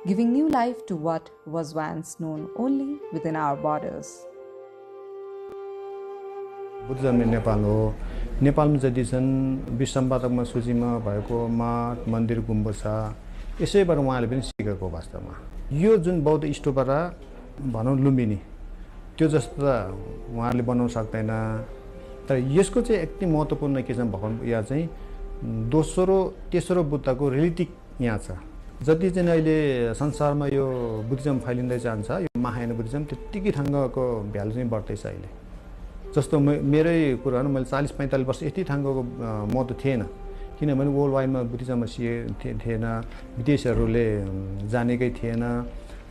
giving new life to what was once known only within our borders. Buddhism Nepal हो। नेपालमा जति छन् विश्वसम्पादकमा सूचीमा भएको मठ मन्दिर गुम्बद छ, यसैबाट उहाँले पनि सिकेको वास्तवमा। यो जुन बौद्ध स्तूपरा भनौँ लुम्बिनी त्यो जस्तो त उहाँहरूले बनाउन सक्दैन, तर यसको चाहिँ एकदम महत्त्वपूर्ण के छ भगवान या चाहिँ दोस्रो तेस्रो बुद्धको रिलेटिक यहाँ छ। जति चाहिँ अहिले संसारमा यो बुद्धिज्म फैलिँदै जान्छ, यो महायान बुद्धिज्म त्यत्तिकै ठाउँको भ्यालु चाहिँ बढ्दैछ अहिले। जस्तो मेरै कुरा हो, मैले 40-45 वर्ष यति ठाउँको महत्त्व थिएन, किनभने वर्ल्ड वाइडमा बुद्धिज्ममा थिएन, विदेशहरूले जानेकै थिएन।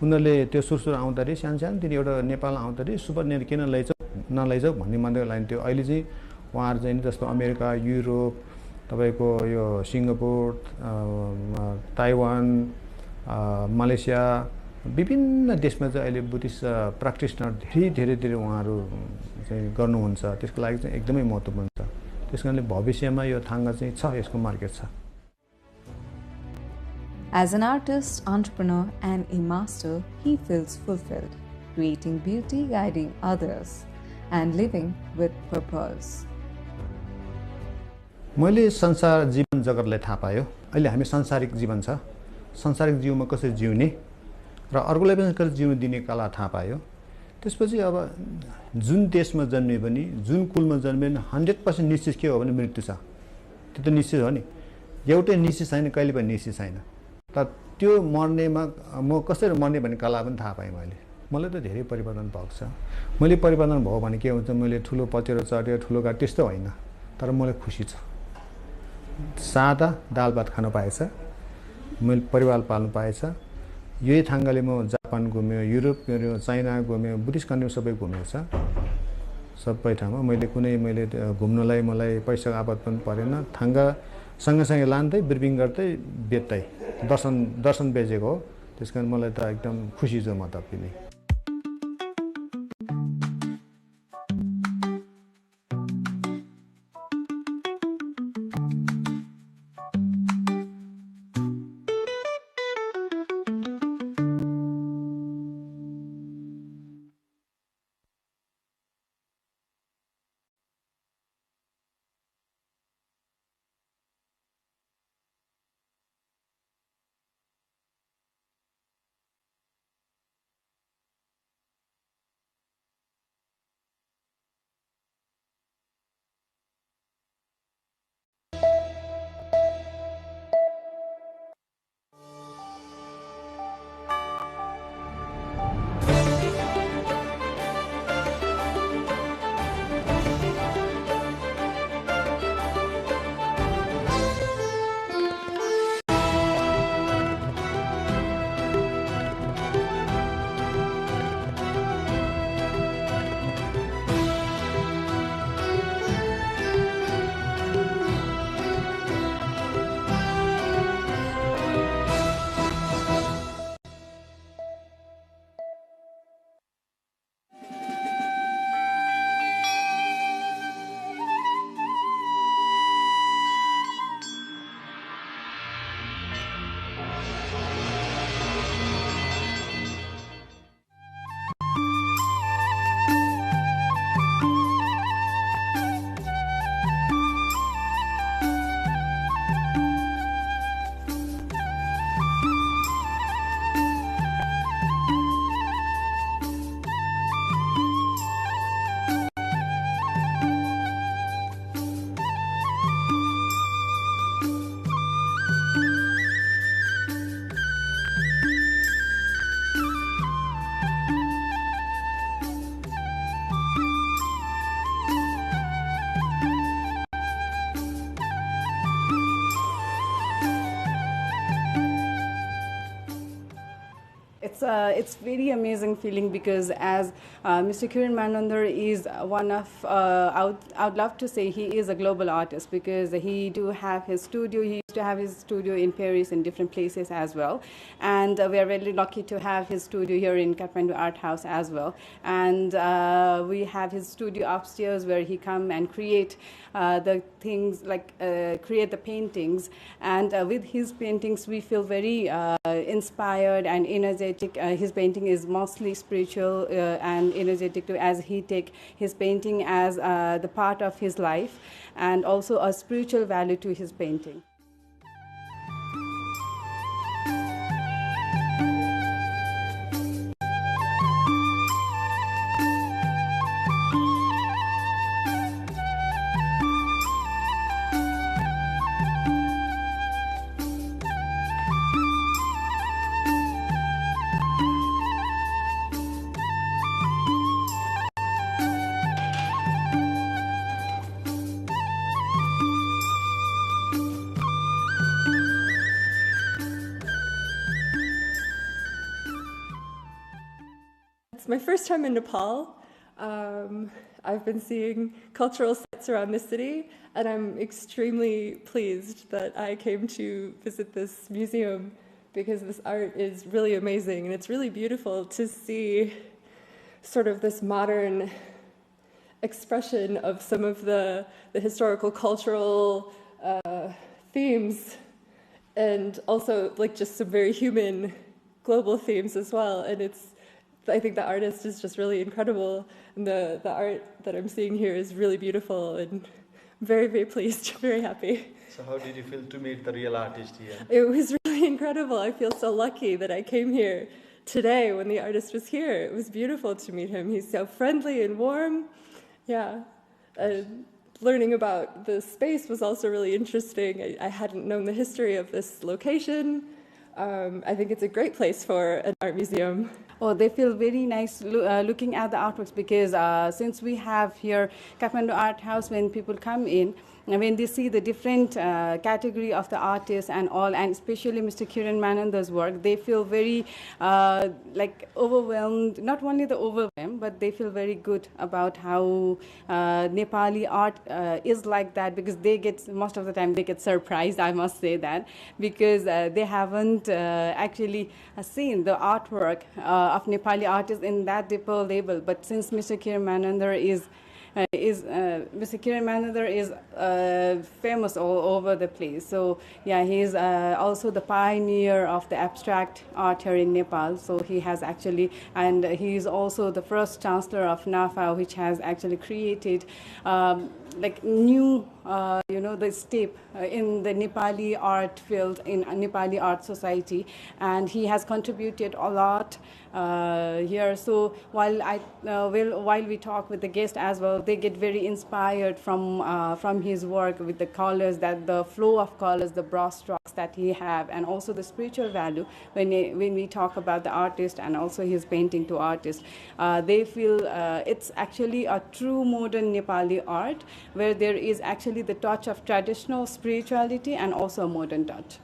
उनीहरूले त्यो सुरु आउँदाखेरि सानो तिनी एउटा नेपाल आउँदाखेरि सुपर नेट किन नलैजाऊ भन्ने मान्दै लाइन थियो। अहिले चाहिँ उहाँहरू चाहिँ जस्तो अमेरिका, युरोप, तपाईँको यो सिङ्गापुर, ताइवान, मलेसिया विभिन्न देशमा चाहिँ अहिले बुद्धिस्ट प्र्याक्टिसनर धेरै उहाँहरू चाहिँ गर्नुहुन्छ। त्यसको लागि चाहिँ एकदमै महत्त्वपूर्ण छ। त्यस कारणले भविष्यमा यो थाङ्गा चाहिँ छ, यसको मार्केट छ। As an artist, entrepreneur, and a master, he feels fulfilled, creating beauty, guiding others, and living with purpose. मैले संसार जीवन जगतलाई थाहा पायो। अहिले हामी सांसारिक जीवन छ, सांसारिक जीवनमा कसरी जिउने र अर्कोलाई पनि कसरी जिउन दिने कला थाहा पायो। त्यसपछि अब जुन देशमा जन्मे पनि जुन कुलमा जन्मे पनि 100% निश्चित के हो भने मृत्यु छ। त्यो त निश्चित हो नि, एउटै निश्चित छैन, कहिले पनि निश्चित छैन। तर त्यो मर्नेमा म कसरी मर्ने भन्ने कला पनि थाहा पाएँ मैले। मलाई त धेरै परिवर्तन भएको छ। मैले परिवर्तन भयो भने के हुन्छ, मैले ठुलो पत्यारो चढ्यो, ठुलो गाडी त्यस्तो होइन, तर मलाई खुसी छ। सादा दाल भात खान पाएछ, मैले परिवार पाल्नु पाएछ। यही थाङ्गाले म जापान घुम्यो, युरोप गयो, चाइना घुम्यो, बुद्धिस्ट कन्ट्री सबै घुमेको छ। सबै ठाउँमा मैले घुम्नलाई मलाई पैसाको आपत पनि परेन। थाङ्गा सँगसँगै लान्दै ब्रिफिङ गर्दै बेच्दै दर्शन बेचेको हो। त्यस कारण मलाई त एकदम खुसी छु म त पनि। it's very amazing feeling because as Mr. Kiran Manandar is one of, I'd love to say he is a global artist because he do have his studio. He used to have his studio in Paris and different places as well. And we are really lucky to have his studio here in Kathmandu Art House as well. And we have his studio upstairs where he come and create the things like create the paintings. And with his paintings, we feel very inspired and energetic. His painting is mostly spiritual and energetic too, as he take his painting as the part of his life and also a spiritual value to his painting. It's my first time in Nepal. I've been seeing cultural sites around the city, and I'm extremely pleased that I came to visit this museum because this art is really amazing, and it's really beautiful to see sort of this modern expression of some of the historical cultural themes, and also like just some very human global themes as well. And I think the artist is just really incredible, and the art that I'm seeing here is really beautiful, and I'm very, very pleased, very happy. So how did you feel to meet the real artist here? It was really incredible. I feel so lucky that I came here today when the artist was here. It was beautiful to meet him. He's so friendly and warm. Yeah. Learning about the space was also really interesting. I hadn't known the history of this location. I think it's a great place for an art museum. Oh, they feel very nice looking at the artworks because since we have here Kathmandu Art House, when people come in, and when they see the different category of the artists and all, and especially Mr. Kiran Manandar's work, they feel very like overwhelmed, not only the overwhelmed, but they feel very good about how Nepali art is like that, because they get, most of the time they get surprised, I must say that, because they haven't actually seen the artwork of Nepali artists in that deeper level. But since Mr. Kiran Manandar is famous all over the place. So yeah, he's also the pioneer of the abstract art here in Nepal. So he has actually, and he's also the first chancellor of NAFA, which has actually created like new, the step in the Nepali art field, in Nepali art society, and he has contributed a lot here. So while we talk with the guest as well, they get very inspired from his work with the colors, that the flow of colors, the brush strokes that he have, and also the spiritual value when we talk about the artist and also his painting to artists. They feel it's actually a true modern Nepali art where there is actually the touch of traditional spirituality and also a modern touch.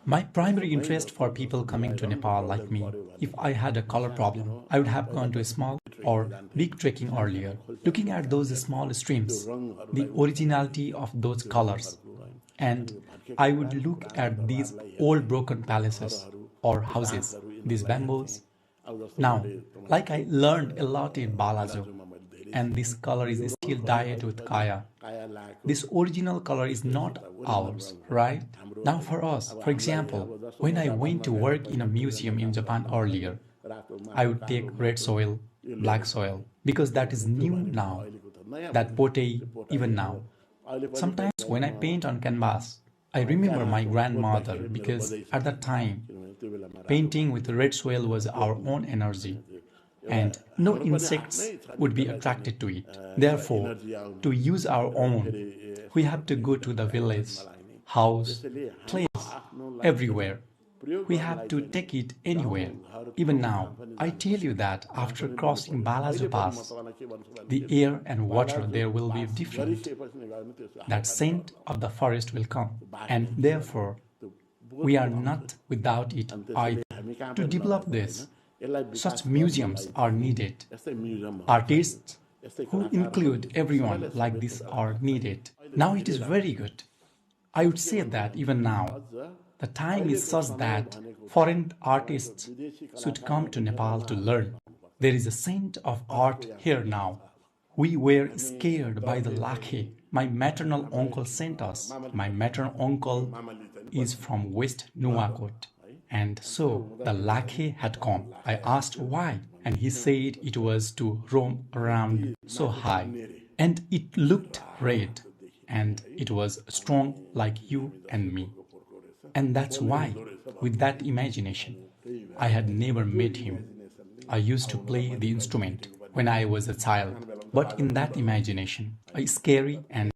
My primary interest for people coming to Nepal like me, if I had a color problem, I would have gone to a small or big trekking earlier, looking at those small streams, the originality of those colors. And I would look at these old broken palaces or houses, these bamboos. Now, like I learned a lot in Balajo, and this color is still dyed with kaya. This original color is not ours, right? Now for us, for example, when I went to work in a museum in Japan earlier, I would take red soil, black soil, because that is new now, that potae even now. Sometimes when I paint on canvas, I remember my grandmother because at that time, painting with red soil was our own energy and no insects would be attracted to it. Therefore, to use our own, we have to go to the village, house, place, everywhere. We have to take it anywhere. Even now, I tell you that after crossing Balaju Pass, the air and water there will be different. That scent of the forest will come, and therefore, we are not without it either. To develop this, such museums are needed. Artists who include everyone like this are needed. Now it is very good. I would say that even now, the time is such that foreign artists should come to Nepal to learn. There is a scent of art here now. We were scared by the lakhe my maternal uncle sent us. My maternal uncle is from West Nuwakot. And so the lakhe had come. I asked why, and he said it was to roam around so high. And it looked red, and it was strong like you and me. And that's why, with that imagination, I had never met him. I used to play the instrument when I was a child, but in that imagination, scary and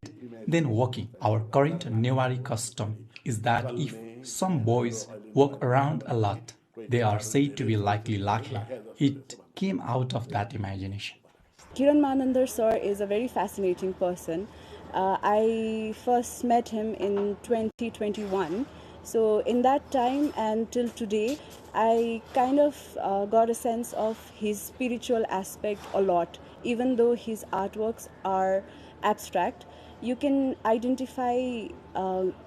then walking. Our current Newari custom is that if some boys walk around a lot, they are said to be likely lucky. It came out of that imagination. Kiran Manandar sir is a very fascinating person. I first met him in 2021. So in that time and till today, I kind of got a sense of his spiritual aspect a lot. Even though his artworks are abstract, you can identify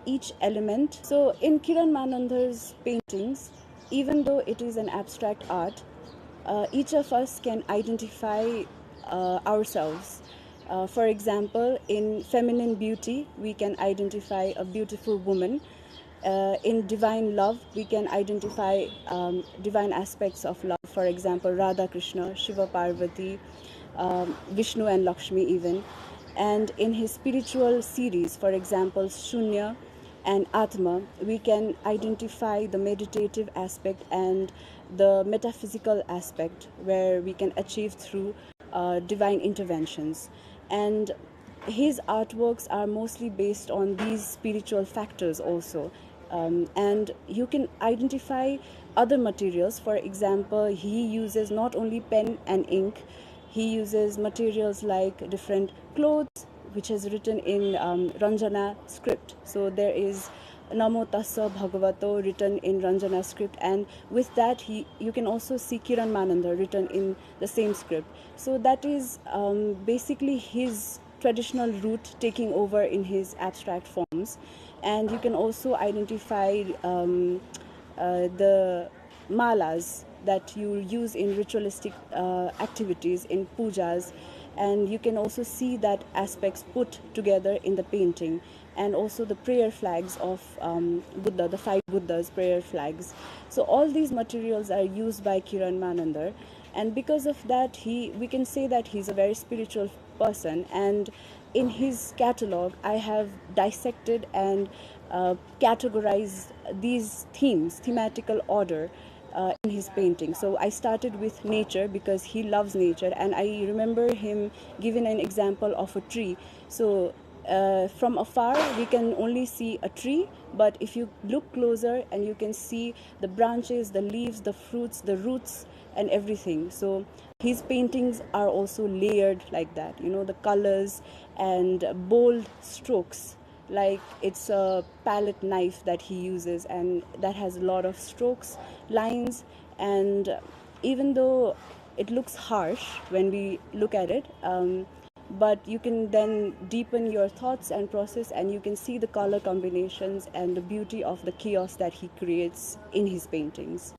each element. So in Kiran Manandar's paintings, even though it is an abstract art, each of us can identify ourselves. For example, in feminine beauty, we can identify a beautiful woman. In divine love, we can identify divine aspects of love. For example, Radha Krishna, Shiva Parvati, Vishnu and Lakshmi even. And in his spiritual series, for example, Shunya and Atma, we can identify the meditative aspect and the metaphysical aspect where we can achieve through divine interventions. And his artworks are mostly based on these spiritual factors also. And you can identify other materials. For example, he uses not only pen and ink, he uses materials like different clothes, which is written in Ranjana script. So there is Namo Tassa Bhagavato written in Ranjana script, and with that you can also see Kiran Manandar written in the same script. So that is basically his traditional route taking over in his abstract forms. And you can also identify the malas that you use in ritualistic activities, in pujas, and you can also see that aspects put together in the painting, and also the prayer flags of Buddha, the 5 Buddhas prayer flags. So all these materials are used by Kiran Manandar, and because of that we can say that he's a very spiritual person. And in his catalog, I have dissected and categorized these themes, thematical order in his painting. So I started with nature because he loves nature, and I remember him giving an example of a tree. So from afar we can only see a tree, but if you look closer and you can see the branches, the leaves, the fruits, the roots and everything. So his paintings are also layered like that, you know, the colors and bold strokes, like it's a palette knife that he uses, and that has a lot of strokes, lines, and even though it looks harsh when we look at it, but you can then deepen your thoughts and process, and you can see the color combinations and the beauty of the chaos that he creates in his paintings.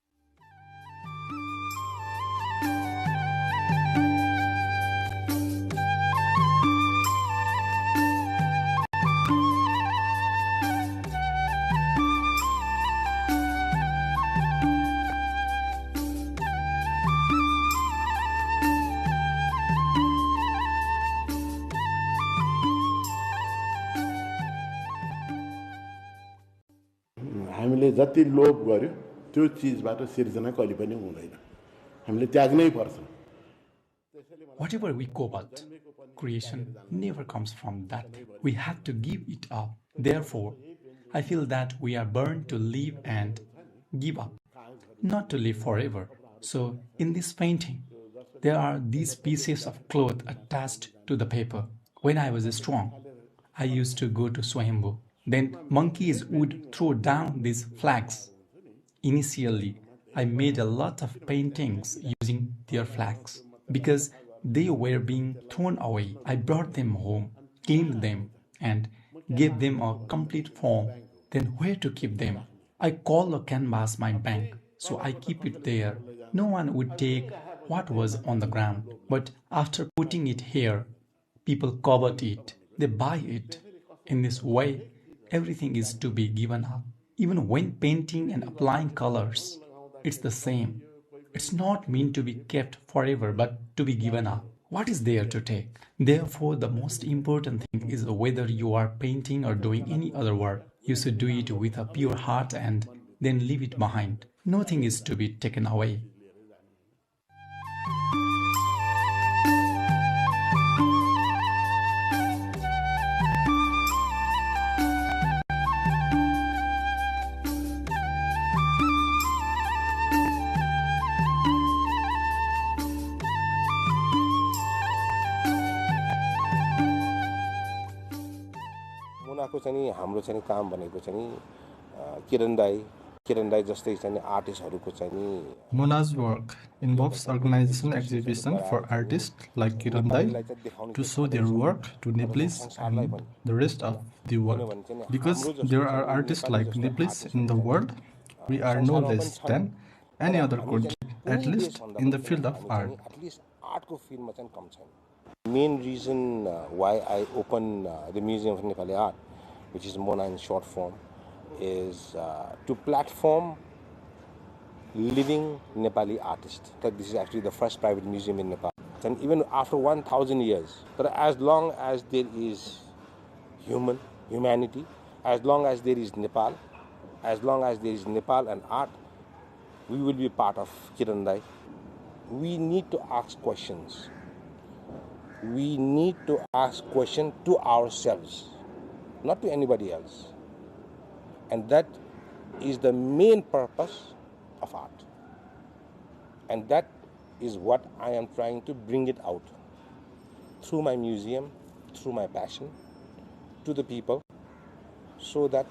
हामीले जति लोभ गर्यो त्यो चिजबाट सिर्जना कहिले पनि हुँदैन, हामीले त्याग्नै पर्छ। Whatever we cobalt, creation never comes from that. We have to give it up. Therefore, I feel that we are born to live and give up, not to live forever. So, in this painting, there are these pieces of cloth attached to the paper. When I was strong, I used to go to Swayambhu. Then monkeys would throw down these flags. Initially, I made a lot of paintings using their flags because they were being thrown away. I brought them home, cleaned them, and gave them a complete form. Then where to keep them? I call the canvas my bank, so I keep it there. No one would take what was on the ground. But after putting it here, people covet it. They buy it. In this way, everything is to be given up. Even when painting and applying colors, it's the same. It's not meant to be kept forever, but to be given up. What is there to take? Therefore, the most important thing is whether you are painting or doing any other work. You should do it with a pure heart and then leave it behind. Nothing is to be taken away. हाम्रो चाहिँ काम भनेको चाहिँ किरण दाई जस्तै चाहिँ आर्टिस्टहरुको चाहिँ Mona's work involves organizing exhibition for artists like Kiran Dai to show their work to Nepalese and the rest of the world. Because there are artists like Nepalese in the world, we are no less than any other country, at least in the field of art. Main reason why I opened the Museum of Nepali Art, which is Mona in short form, is to platform living Nepali artists. That this is actually the first private museum in Nepal. And even after 1,000 years, but as long as there is humanity, as long as there is Nepal, as long as there is Nepal and art, we will be part of Kiran Dai. We need to ask questions. We need to ask questions to ourselves, not to anybody else. And that is the main purpose of art. And that is what I am trying to bring it out through my museum, through my passion, to the people, so that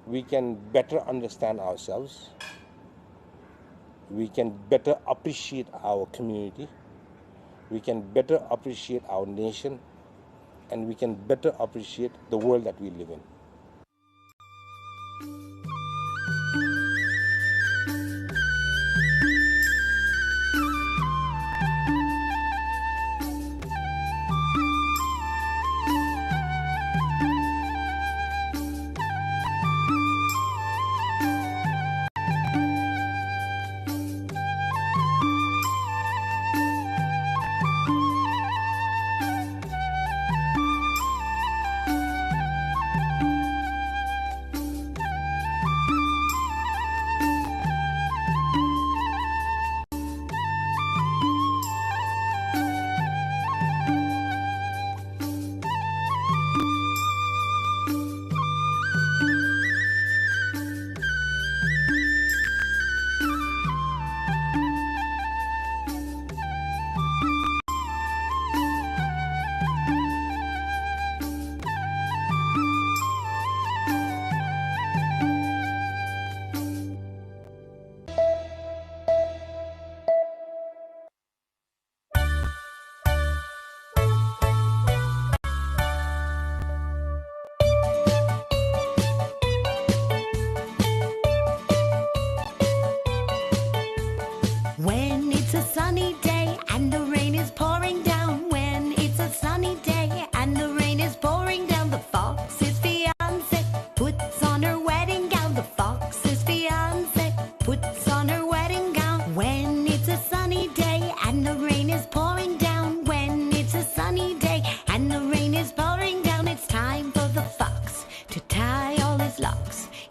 we can better understand ourselves, we can better appreciate our community, we can better appreciate our nation, and we can better appreciate the world that we live in.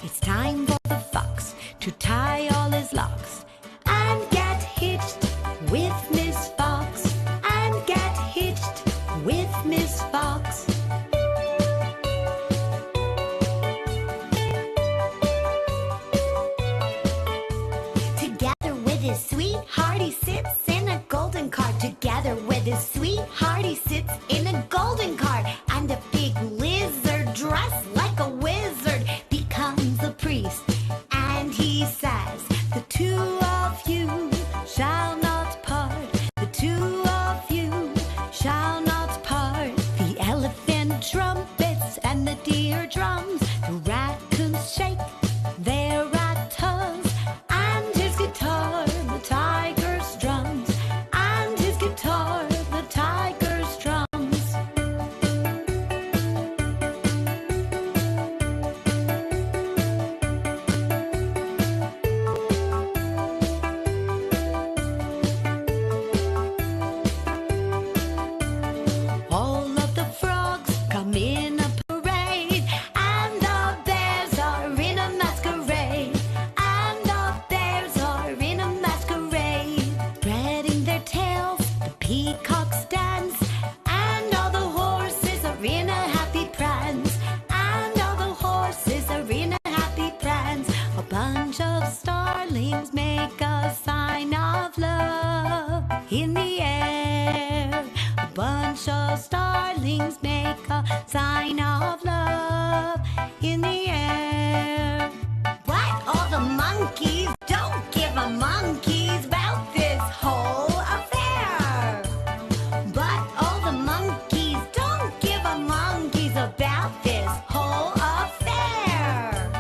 It's time for the fox to tie all his locks and get hitched with Miss Fox. And get hitched with Miss Fox. Together with his sweetheart, he sits in a golden cart. Together with his sweetheart, he sits in a golden cart. And a big lizard dressed like a wizard becomes a priest. And he says, the two of you shall not part. The two of you shall not part. The elephant trumpets and the deer drums. The raccoons shake their rat tongues. And his guitar, the tiger's drums. And his guitar, the tiger's drums. All of the frogs come in a parade, and the bears are in a masquerade. And the bears are in a masquerade, spreading their tails, the peacocks dance, and all the horses are in a happy prance. And all the horses are in a happy prance. A bunch of starlings make a sign of love in the air. A bunch of starlings make a sign of love in the air. But all the monkeys don't give a monkey's about this whole affair. But all the monkeys don't give a monkey's about this whole affair.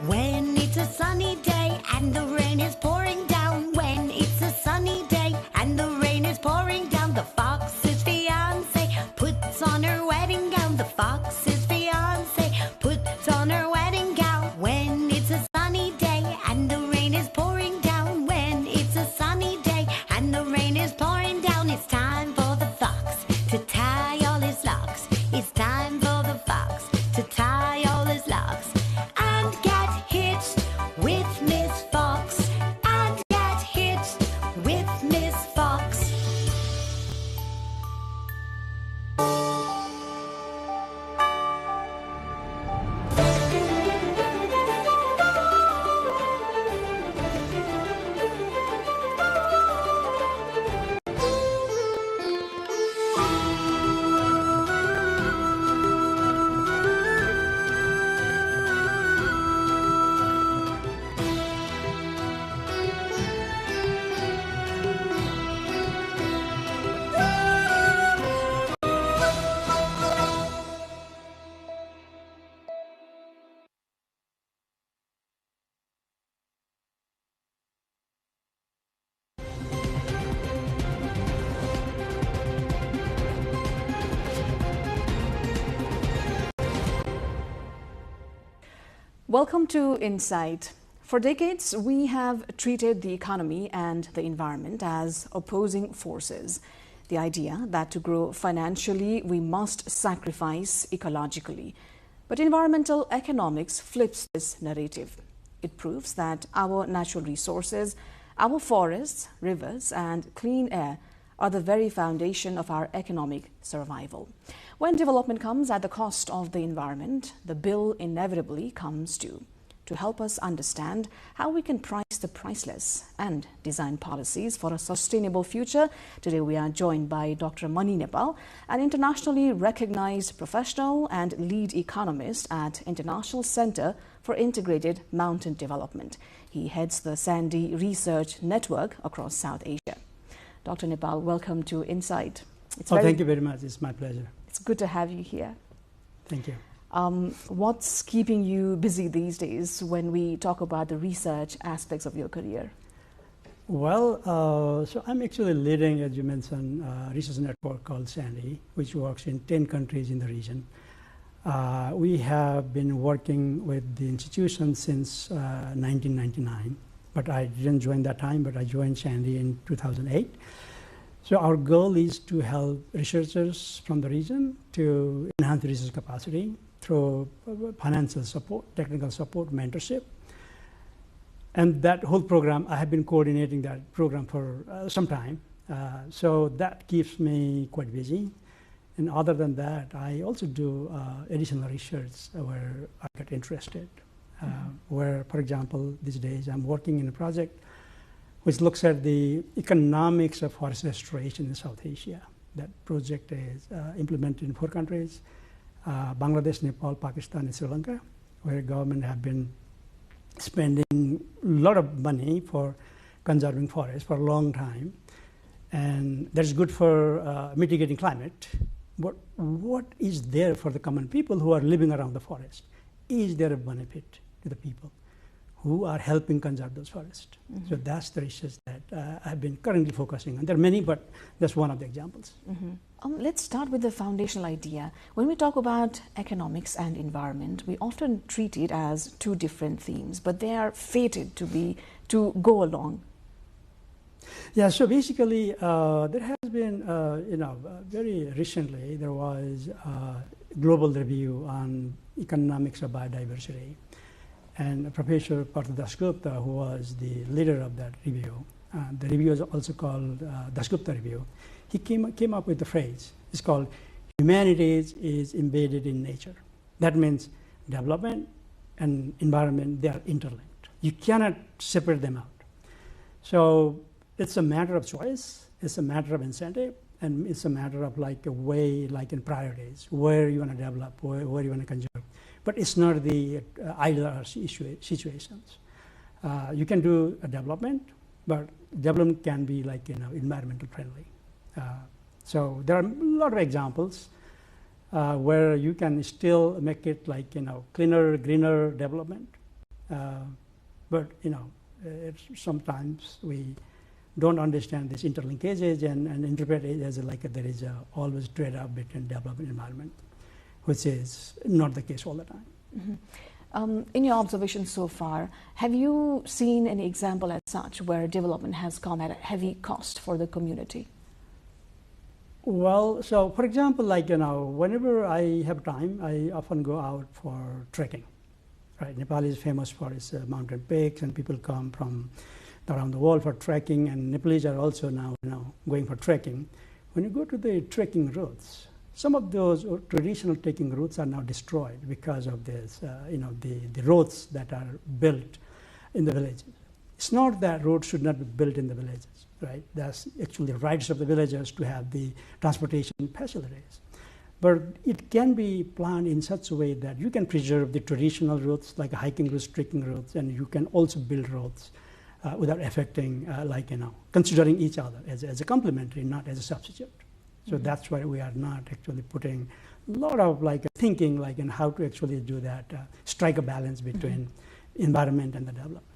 When it's a sunny day and the rain is pouring down. When it's a sunny day and the rain is pouring down. The fox's fiance puts on her wedding gown. The fox's fiance puts on her wedding gown. When it's a sunny day and the rain is pouring down. When it's a sunny day and the rain is pouring down. It's time for the fox to tie all his locks. It's time for the fox to tie all his locks and get hitched with Miss Fox. And get hitched with Miss Fox. Welcome to Insight. For decades, we have treated the economy and the environment as opposing forces. The idea that to grow financially, we must sacrifice ecologically. But environmental economics flips this narrative. It proves that our natural resources, our forests, rivers, and clean air are the very foundation of our economic survival. When development comes at the cost of the environment, the bill inevitably comes due. To help us understand how we can price the priceless and design policies for a sustainable future, today we are joined by Dr. Mani Nepal, an internationally recognized professional and lead economist at International Center for Integrated Mountain Development. He heads the Sandy Research Network across South Asia. Dr. Nepal, welcome to Insight. Thank you very much. It's my pleasure. It's good to have you here. Thank you. What's keeping you busy these days when we talk about the research aspects of your career? Well, so I'm actually leading, as you mentioned, a research network called Sandy, which works in 10 countries in the region. We have been working with the institution since 1999, but I didn't join that time, but I joined Sandy in 2008. So our goal is to help researchers from the region to enhance research capacity through financial support, technical support, mentorship. And that whole program, I have been coordinating that program for some time. So that keeps me quite busy. And other than that, I also do additional research where I get interested. Where, for example, these days I'm working in a project which looks at the economics of forest restoration in South Asia. That project is implemented in 4 countries, Bangladesh, Nepal, Pakistan, and Sri Lanka, where government have been spending a lot of money for conserving forests for a long time. And that's good for mitigating climate. But what is there for the common people who are living around the forest? Is there a benefit to the people who are helping conserve those forests? So that's the research that I've been currently focusing on. There are many, but that's one of the examples. Let's start with the foundational idea. When we talk about economics and environment, we often treat it as 2 different themes, but they are fated to go along. Yeah, so basically, there has been, very recently, there was a global review on economics of biodiversity. And Professor Partha Dasgupta, who was the leader of that review, the review is also called Dasgupta Review, he came up with the phrase, it's called humanity is embedded in nature. That means development and environment, they are interlinked. You cannot separate them out. So it's a matter of choice, it's a matter of incentive, and it's a matter of like a way, like in priorities, where you want to develop, where you want to conserve. But it's not the ideal situations. You can do a development, but development can be like, environmental friendly. So there are a lot of examples where you can still make it like, cleaner, greener development. But, sometimes we don't understand these interlinkages and interpret it as like there is always trade-off between development and environment, which is not the case all the time. In your observations so far, have you seen any example as such where development has come at a heavy cost for the community? Well, so for example, like, whenever I have time, I often go out for trekking. Right, Nepal is famous for its mountain peaks, and people come from around the world for trekking, and Nepalese are also now going for trekking. When you go to the trekking routes, some of those traditional trekking routes are now destroyed because of this, the roads that are built in the villages. It's not that roads should not be built in the villages, right? That's actually the rights of the villagers to have the transportation facilities. But it can be planned in such a way that you can preserve the traditional routes, like hiking routes, trekking routes, and you can also build roads without affecting, considering each other as a complementary, not as a substitute. So that's why we are not actually putting a lot of thinking in how to actually do that, strike a balance between environment and the development.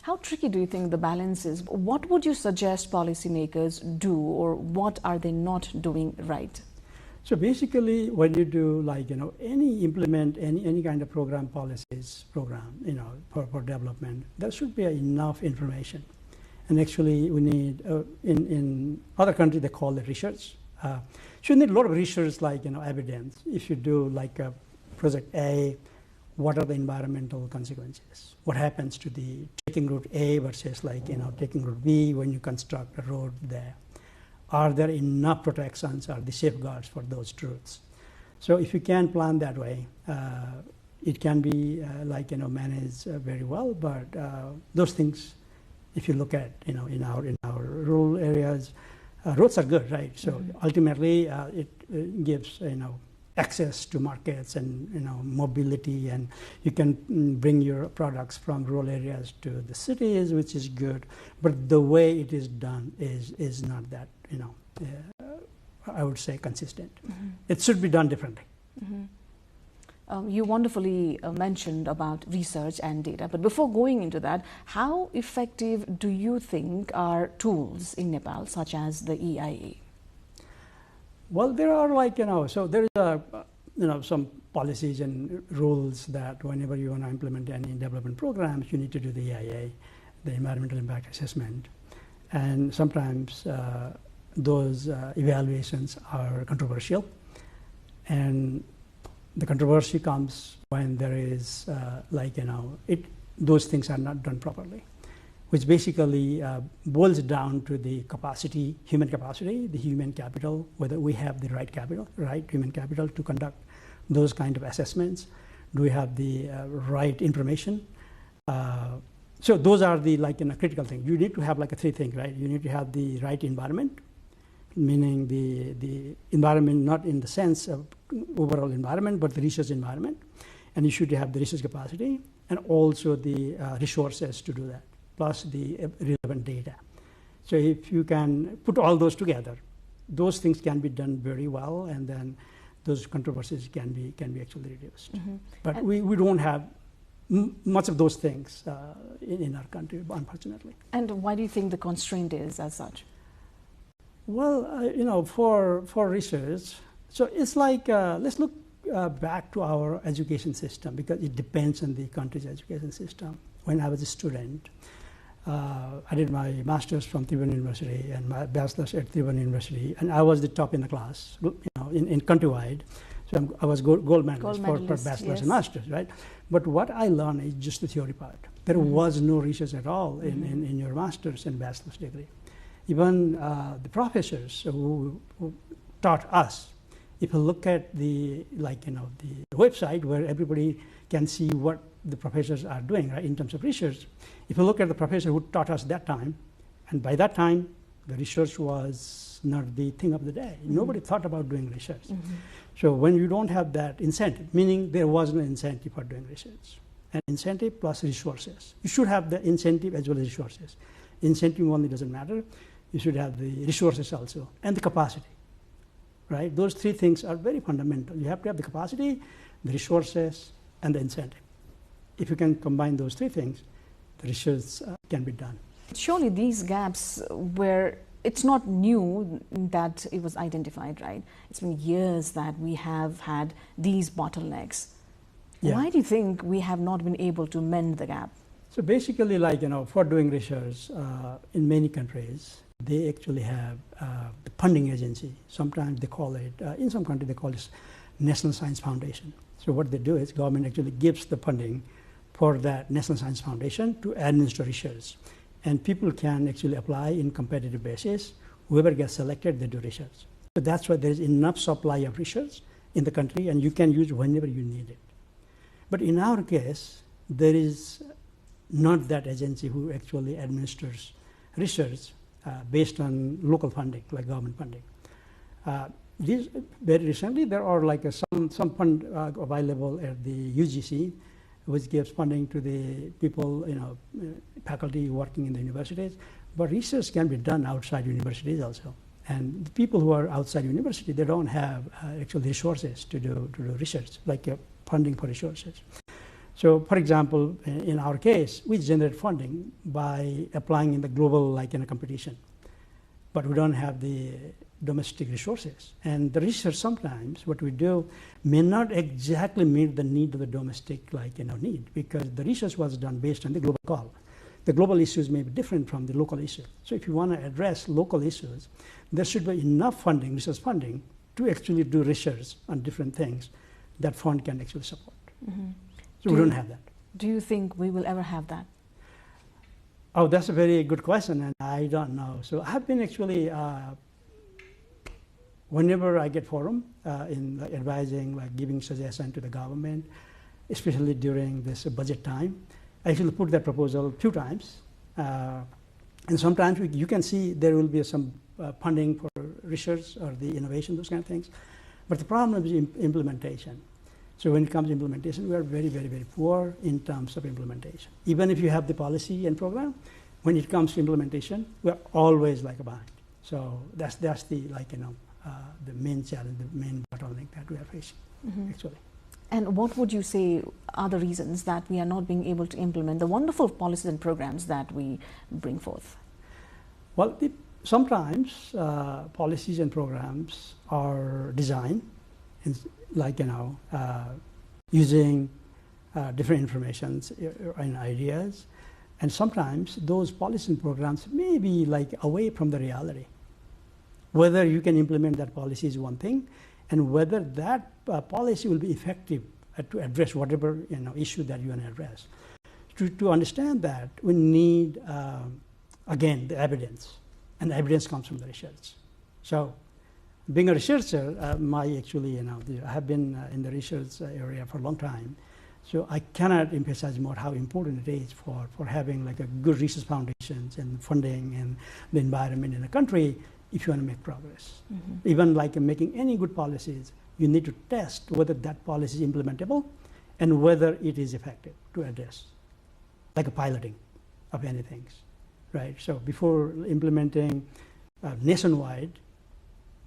How tricky do you think the balance is? What would you suggest policymakers do, or what are they not doing right? So basically, when you do implement any kind of program, for development, there should be enough information. And actually, we need in other countries they call it research. So you need a lot of research, evidence. If you do a project A, what are the environmental consequences? What happens to the taking route A versus taking route B when you construct a road there? Are there enough protections or the safeguards for those routes? So if you can plan that way, it can be managed very well. But those things, if you look at in our rural areas, roads are good, right? So ultimately, it gives access to markets and mobility, and you can bring your products from rural areas to the cities, which is good. But the way it is done is not that I would say consistent. It should be done differently. You wonderfully mentioned about research and data, but before going into that, how effective do you think are tools in Nepal, such as the EIA? Well, there are so there is some policies and rules that whenever you want to implement any development programs, you need to do the EIA, the environmental impact assessment, and sometimes those evaluations are controversial, and the controversy comes when there is those things are not done properly, which basically boils down to the capacity, human capacity, the human capital, whether we have the right human capital to conduct those kind of assessments. Do we have the right information? So those are the critical things. You need to have three things, right? You need to have the right environment, meaning the environment not in the sense of overall environment, but the research environment. And you should have the research capacity and also the resources to do that, plus the relevant data. So if you can put all those together, those things can be done very well, and then those controversies can be actually reduced. Mm-hmm. But we don't have much of those things in our country, unfortunately. And why do you think the constraint is as such? Well, for research, so it's let's look back to our education system, because it depends on the country's education system. When I was a student, I did my master's from Tribhuvan University and my bachelor's at Tribhuvan University, and I was the top in the class, in countrywide. So I was gold medalist for bachelor's and master's, right? But what I learned is just the theory part. There was no research at all in your master's and bachelor's degree. Even the professors who taught us, if you look at the website where everybody can see what the professors are doing, right, in terms of research. If you look at the professor who taught us that time, and by that time, the research was not the thing of the day. Nobody thought about doing research. So when you don't have that incentive, meaning there was no incentive for doing research, and incentive plus resources. You should have the incentive as well as resources. Incentive only doesn't matter. You should have the resources also, and the capacity, right? Those three things are very fundamental. You have to have the capacity, the resources, and the incentive. If you can combine those three things, the research can be done. Surely these gaps it's not new that it was identified, right? It's been years that we have had these bottlenecks. Yeah. Why do you think we have not been able to mend the gap? So basically, for doing research in many countries, they actually have the funding agency. Sometimes they call it, in some countries they call it National Science Foundation. So what they do is government actually gives the funding for that National Science Foundation to administer research. And people can actually apply in competitive basis. Whoever gets selected, they do research. So that's why there is enough supply of research in the country, and you can use whenever you need it. But in our case, there is not that agency who actually administers research based on local funding, like government funding. Very recently, there are some fund available at the UGC, which gives funding to the people, faculty working in the universities. But research can be done outside universities also. And the people who are outside university, they don't have actual resources to do research, funding for resources. So, for example, in our case, we generate funding by applying in the global, in a competition. But we don't have the domestic resources. And the research sometimes, what we do, may not exactly meet the need of the domestic need, because the research was done based on the global call. The global issues may be different from the local issues. So if you want to address local issues, there should be enough funding, research funding, to actually do research on different things that fund can actually support. So we don't have that. Do you think we will ever have that? Oh, that's a very good question, and I don't know. So I've been actually, whenever I get forum in advising, giving suggestion to the government, especially during this budget time, I actually put that proposal a few times. And sometimes you can see there will be some funding for research or the innovation, those kind of things. But the problem is implementation. So when it comes to implementation, we are very, very, very poor in terms of implementation. Even if you have the policy and program, when it comes to implementation, we are always behind. So that's the the main challenge, the main bottleneck that we are facing, actually. And what would you say are the reasons that we are not being able to implement the wonderful policies and programs that we bring forth? Well, sometimes policies and programs are designed using different informations and ideas, and sometimes those policies and programs may be away from the reality. Whether you can implement that policy is one thing, and whether that policy will be effective to address whatever issue that you want to address. To understand that, we need, again, the evidence, and the evidence comes from the research. So, being a researcher, I have been in the research area for a long time, so I cannot emphasize more how important it is for having like a good research foundations and funding and the environment in the country if you want to make progress. Mm-hmm. Even like making any good policies, you need to test whether that policy is implementable and whether it is effective to address, like a piloting of anything, right? So before implementing nationwide,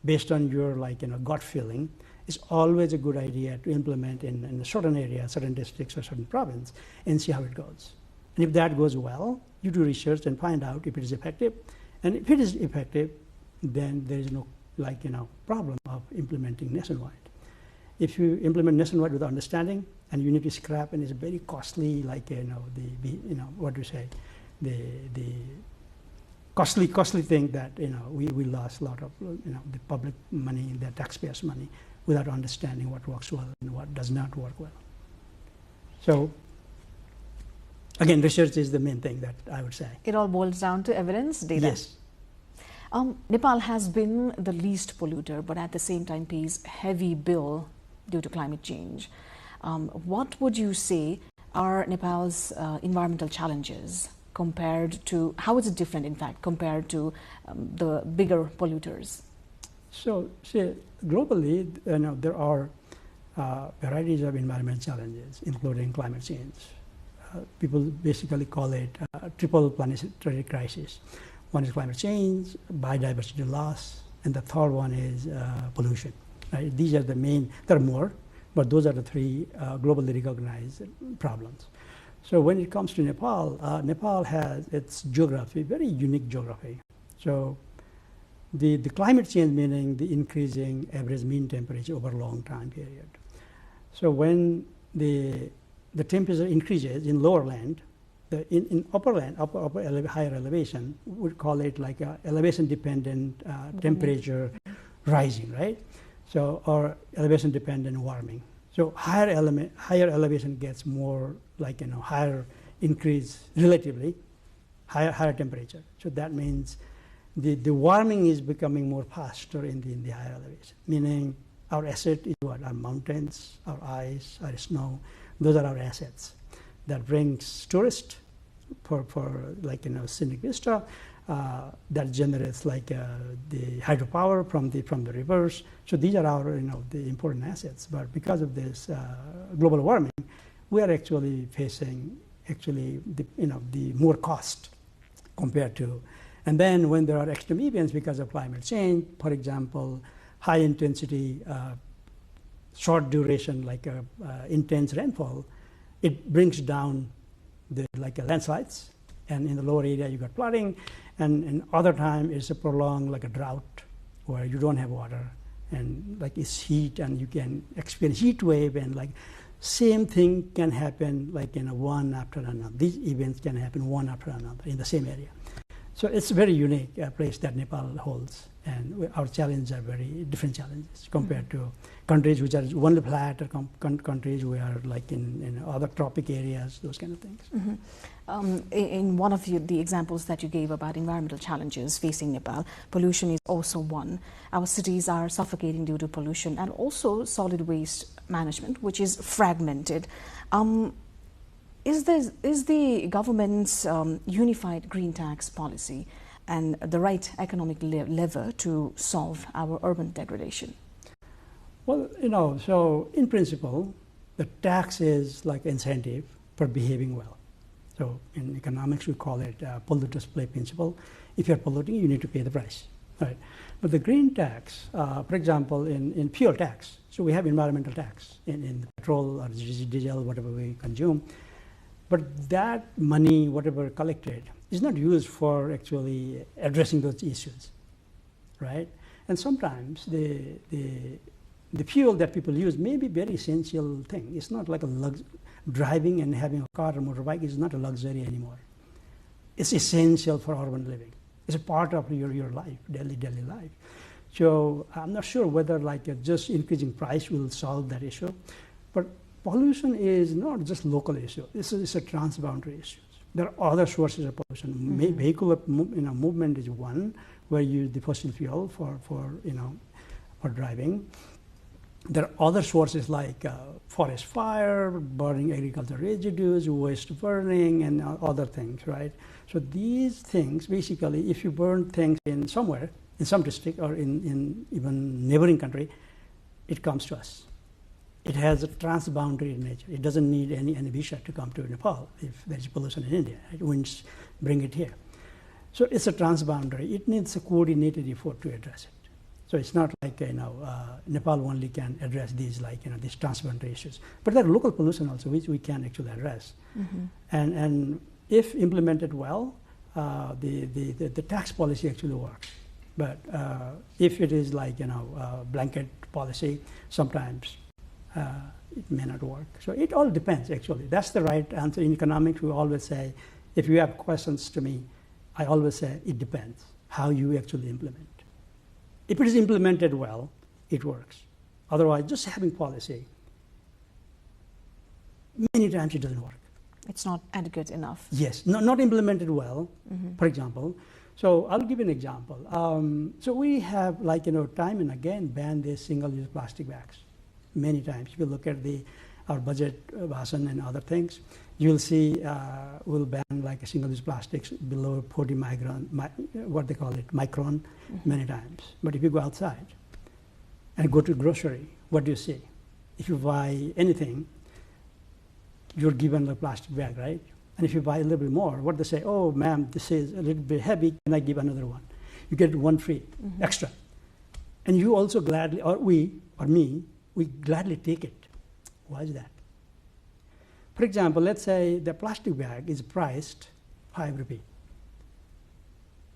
based on your gut feeling, it's always a good idea to implement in a certain area, certain districts or certain province, and see how it goes. And if that goes well, you do research and find out if it is effective. And if it is effective, then there is no problem of implementing nationwide. If you implement nationwide without understanding, and you need to scrap, and it's very costly, the costly thing that we lost a lot of the public money, the taxpayers' money, without understanding what works well and what does not work well. So again, research is the main thing that I would say. It all boils down to evidence, data. Yes. Nepal has been the least polluter, but at the same time pays heavy bill due to climate change. What would you say are Nepal's environmental challenges compared to, how is it different in fact compared to the bigger polluters? So globally, there are varieties of environmental challenges, including climate change. People basically call it triple planetary crisis. One is climate change, biodiversity loss, and the third one is pollution. Right? These are the main, there are more, but those are the three globally recognized problems. So when it comes to Nepal, Nepal has its geography, very unique geography. So the climate change, meaning the increasing average mean temperature over a long time period. So when the temperature increases in lower land, in upper land, higher elevation, we would call it like a elevation-dependent temperature rising, right? So, or elevation-dependent warming. So higher elevation gets more higher increase relatively, higher temperature. So that means the warming is becoming more faster in the higher elevation, meaning our asset is what? Our mountains, our ice, our snow, those are our assets. That brings tourists for scenic vista, that generates the hydropower from the rivers. So these are our the important assets. But because of this global warming, we are actually facing the more cost compared to. And then when there are extreme events because of climate change, for example, high intensity, short duration intense rainfall, it brings down the landslides, and in the lower area you got flooding, and in other time it's a prolonged a drought where you don't have water, and it's heat, and you can experience heat wave, and same thing can happen one after another. These events can happen one after another in the same area. So it's a very unique place that Nepal holds, and our challenges are very different challenges compared to countries which are only flat, or countries who are in other tropic areas, those kind of things. Mm-hmm. In one of the examples that you gave about environmental challenges facing Nepal, pollution is also one. Our cities are suffocating due to pollution, and also solid waste management, which is fragmented. Is the government's unified green tax policy and the right economic lever to solve our urban degradation? Well, so in principle, the tax is like incentive for behaving well. So in economics, we call it polluters pay principle. If you're polluting, you need to pay the price, right? But the green tax, for example, in fuel tax, so we have environmental tax in petrol or diesel, whatever we consume. But that money, whatever collected, is not used for actually addressing those issues, right? And sometimes the fuel that people use may be very essential thing. It's not like driving and having a car or motorbike is not a luxury anymore. It's essential for urban living. It's a part of your life, daily life. So I'm not sure whether like just increasing price will solve that issue. But pollution is not just local issue. It's a transboundary issue. There are other sources of pollution. Vehicular movement is one, where you use the fossil fuel for driving. There are other sources like forest fire, burning agricultural residues, waste burning, and other things, right? So these things, basically, if you burn things in somewhere, in some district or in even neighboring country, it comes to us. It has a transboundary nature. It doesn't need any visa to come to Nepal if there's pollution in India. It wouldn't bring it here. So it's a transboundary. It needs a coordinated effort to address it. So it's not like Nepal only can address these these transboundary issues, but there are local pollution also which we can actually address. And if implemented well, the tax policy actually works. But if it is like blanket policy, sometimes it may not work. So it all depends actually. That's the right answer. In economics, we always say, if you have questions to me, I always say it depends how you actually implement. If it is implemented well, it works. Otherwise, just having policy, many times it doesn't work. It's not adequate enough. Yes, not implemented well, for example. So I'll give you an example. So we have time and again banned these single-use plastic bags many times. If you look at our budget bhasan and other things, you'll see we'll ban like single-use plastics below 40 micron, what they call it, micron, many times. But if you go outside and go to grocery, what do you see? If you buy anything, you're given a plastic bag, right? And if you buy a little bit more, what they say, oh, ma'am, this is a little bit heavy, can I give another one? You get one free, extra. And you also gladly, or we gladly take it. Why is that? For example, let's say the plastic bag is priced 5 rupees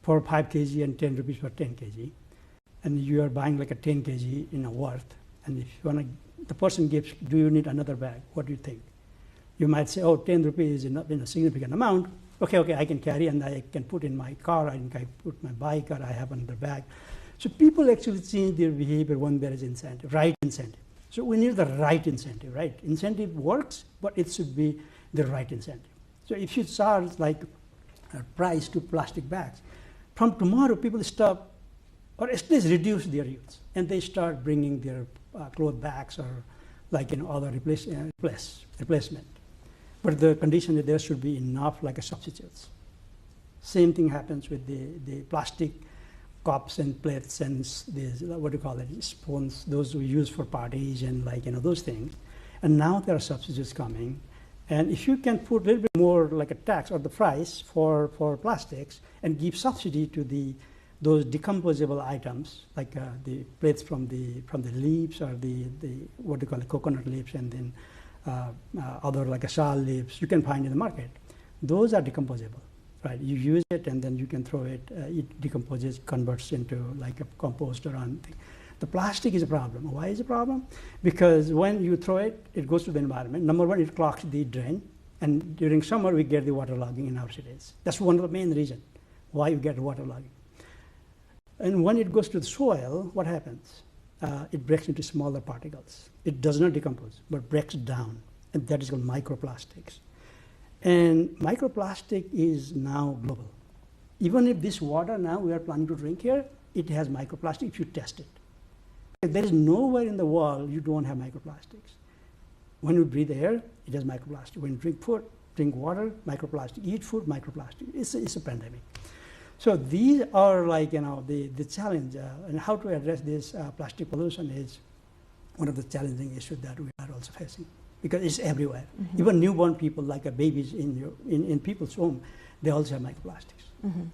for 5 kg and 10 rupees for 10 kg. And you are buying like a 10 kg worth. And if you want the person gives, do you need another bag? What do you think? You might say, oh, 10 rupees is not a significant amount. Okay, I can carry and I can put in my car, I can put my bike, or I have another bag. So people actually change their behavior when there is incentive, right incentive. So we need the right incentive, right? Incentive works, but it should be the right incentive. So if you charge like a price to plastic bags, from tomorrow people stop, or at least reduce their use, and they start bringing their cloth bags or other replacement. But the condition that there should be enough substitutes. Same thing happens with the plastic cups and plates and these, what do you call it, spoons, those we use for parties and those things. And now there are substitutes coming. And if you can put a little bit more like a tax or the price for plastics and give subsidy to those decomposable items, like the plates from the leaves or the what do you call it, coconut leaves, and then other like a shal leaves you can find in the market. Those are decomposable, right? You use it and then you can throw it. It decomposes, converts into like a compost or anything. The plastic is a problem. Why is it a problem? Because when you throw it, it goes to the environment. Number one, it clogs the drain, and during summer we get the waterlogging in our cities. That's one of the main reasons why you get waterlogging. And when it goes to the soil, what happens? It breaks into smaller particles. It does not decompose, but breaks down, and that is called microplastics. And microplastic is now global. Even if this water now we are planning to drink here, it has microplastic if you test it. There is nowhere in the world you don't have microplastics. When you breathe air, it has microplastic. When you drink food, drink water, microplastic. Eat food, microplastic. It's a pandemic. So these are the challenge, and how to address this plastic pollution is one of the challenging issues that we are also facing, because it's everywhere. Even newborn people, like babies in people's home, they also have microplastics.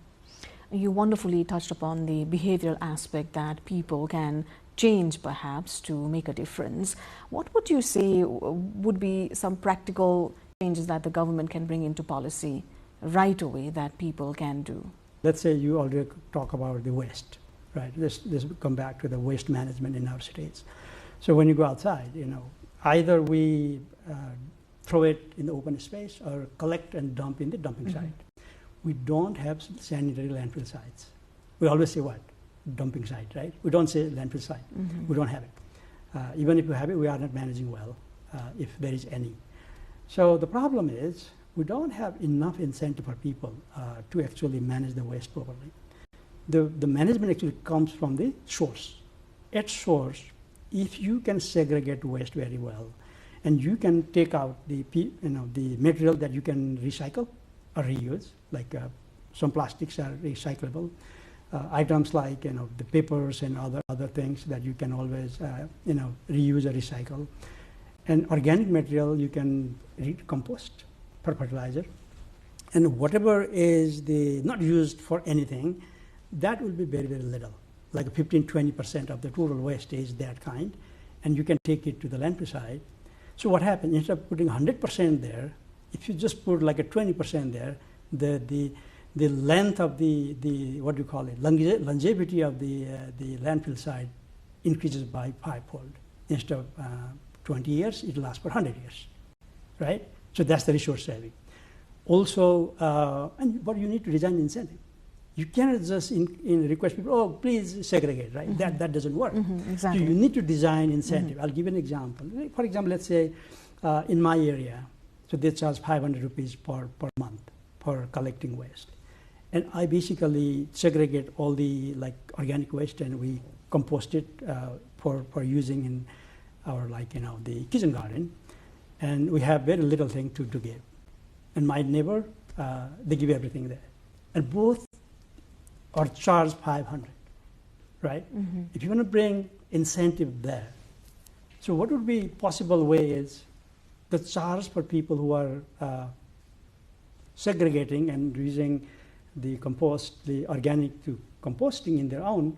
You wonderfully touched upon the behavioral aspect that people can change perhaps to make a difference. What would you say would be some practical changes that the government can bring into policy right away that people can do? Let's say you already talk about the waste, right? Let's come back to the waste management in our cities. So when you go outside, either we throw it in the open space or collect and dump in the dumping site. We don't have sanitary landfill sites. We always say what? dumping site, right? We don't say landfill site. We don't have it. Even if we have it, we are not managing well, if there is any. So the problem is we don't have enough incentive for people to actually manage the waste properly. The management actually comes from the source. At source, if you can segregate waste very well, and you can take out the material that you can recycle or reuse, like some plastics are recyclable, items like the papers and other things that you can always reuse or recycle, and organic material you can compost for fertilizer, and whatever is not used for anything, that will be very, very little, like 15-20% of the total waste is that kind, and you can take it to the landfill site. So what happens, instead of putting 100% there, if you just put like a 20% there, the length of the what do you call it, longevity of the landfill site increases by 5-fold. Instead of 20 years, it lasts for 100 years, right? So that's the resource saving. Also, but you need to design the incentive. You cannot just request people, oh, please segregate, right? That doesn't work. Exactly. So you need to design incentive. I'll give you an example. For example, let's say in my area, so they charge 500 rupees per month for collecting waste. And I basically segregate all the organic waste and we compost it for using in our the kitchen garden. And we have very little thing to give. And my neighbor, they give everything there. And both are charged 500, right? If you want to bring incentive there, so what would be possible way is the charge for people who are segregating and using the organic to composting in their own,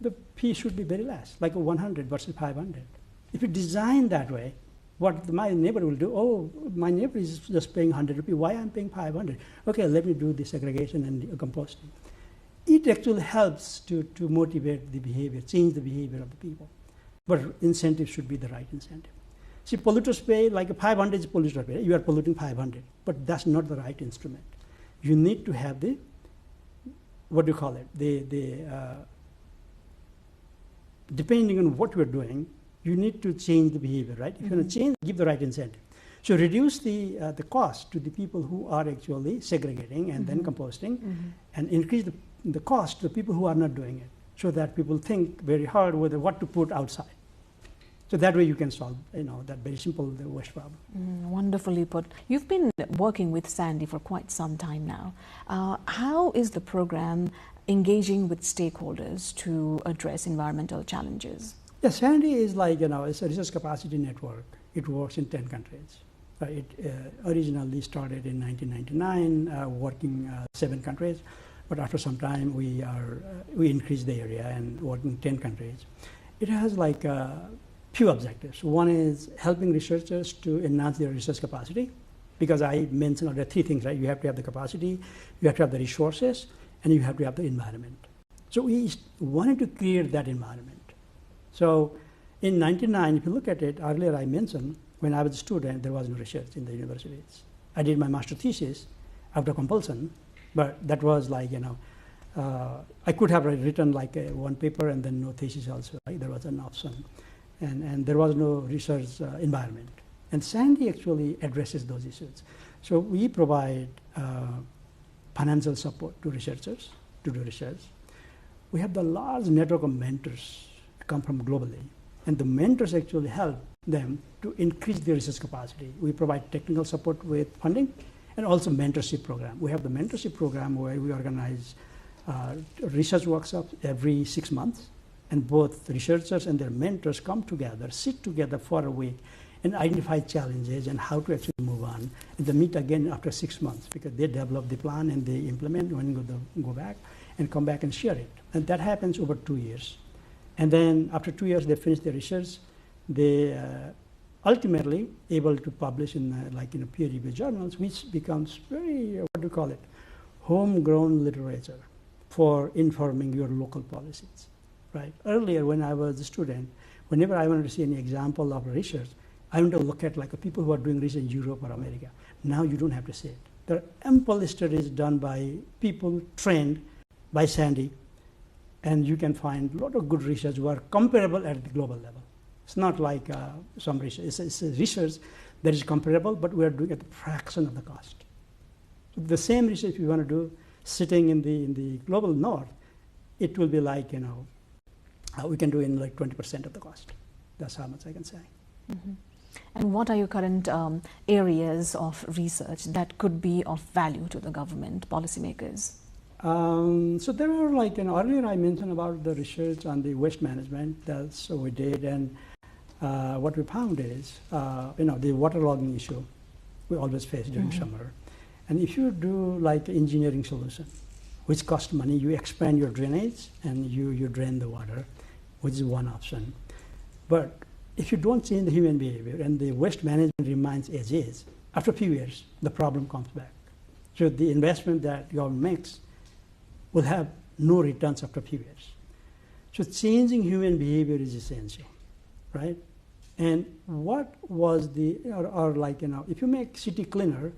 the fee should be very less, like 100 versus 500. If you design that way, what my neighbor will do, oh, my neighbor is just paying 100 rupees, why I'm paying 500? Okay, let me do the segregation and the composting. It actually helps to motivate the behavior, change the behavior of the people. But incentive should be the right incentive. See, polluters pay, like 500 is polluter pay, you are polluting 500, but that's not the right instrument. You need to have the, what do you call it, depending on what you're doing, you need to change the behavior, right? If you want to change, give the right incentive. So reduce the cost to the people who are actually segregating and then composting, and increase the cost to the people who are not doing it, so that people think very hard whether what to put outside. So that way you can solve, that very simple the waste problem. Wonderfully put. You've been working with Sandy for quite some time now. How is the program engaging with stakeholders to address environmental challenges? Yeah, Sandy is it's a research capacity network. It works in 10 countries. It originally started in 1999, working 7 countries, but after some time we increased the area and working 10 countries. It has few objectives. One is helping researchers to enhance their research capacity, because I mentioned there are 3 things, right? You have to have the capacity, you have to have the resources, and you have to have the environment. So we wanted to create that environment. So in 1999, if you look at it, earlier I mentioned when I was a student, there was no research in the universities. I did my master thesis after compulsion, but that was I could have written one paper and then no thesis also, right? There was an option. And there was no research environment. And Sandy actually addresses those issues. So we provide financial support to researchers to do research. We have the large network of mentors come from globally. And the mentors actually help them to increase their research capacity. We provide technical support with funding and also mentorship program. We have the mentorship program where we organize research workshops every 6 months. And both researchers and their mentors come together, sit together for a week, and identify challenges and how to actually move on. And they meet again after 6 months, because they develop the plan and they implement when they go back and come back and share it. And that happens over 2 years. And then after 2 years, they finish their research. They ultimately able to publish in peer-reviewed journals, which becomes very, homegrown literature for informing your local policies. Right. Earlier, when I was a student, whenever I wanted to see any example of research, I wanted to look at people who are doing research in Europe or America. Now you don't have to say it. There are ample studies done by people trained by Sandy And you can find a lot of good research who are comparable at the global level. It's not like some research. It's a research that is comparable, but we are doing at a fraction of the cost. So the same research we want to do sitting in the global north, it will be like, we can do in like 20% of the cost. That's how much I can say. Mm-hmm. And what are your current areas of research that could be of value to the government, policymakers? So there are like, earlier I mentioned about the research on the waste management. That's what we did. And what we found is, the waterlogging issue we always face during summer. And if you do like engineering solution, which costs money, you expand your drainage and you drain the water, which is one option. But if you don't change the human behavior and the waste management remains as is, after a few years, the problem comes back. So the investment that government makes will have no returns after a few years. So changing human behavior is essential, right? And what was if you make city cleaner,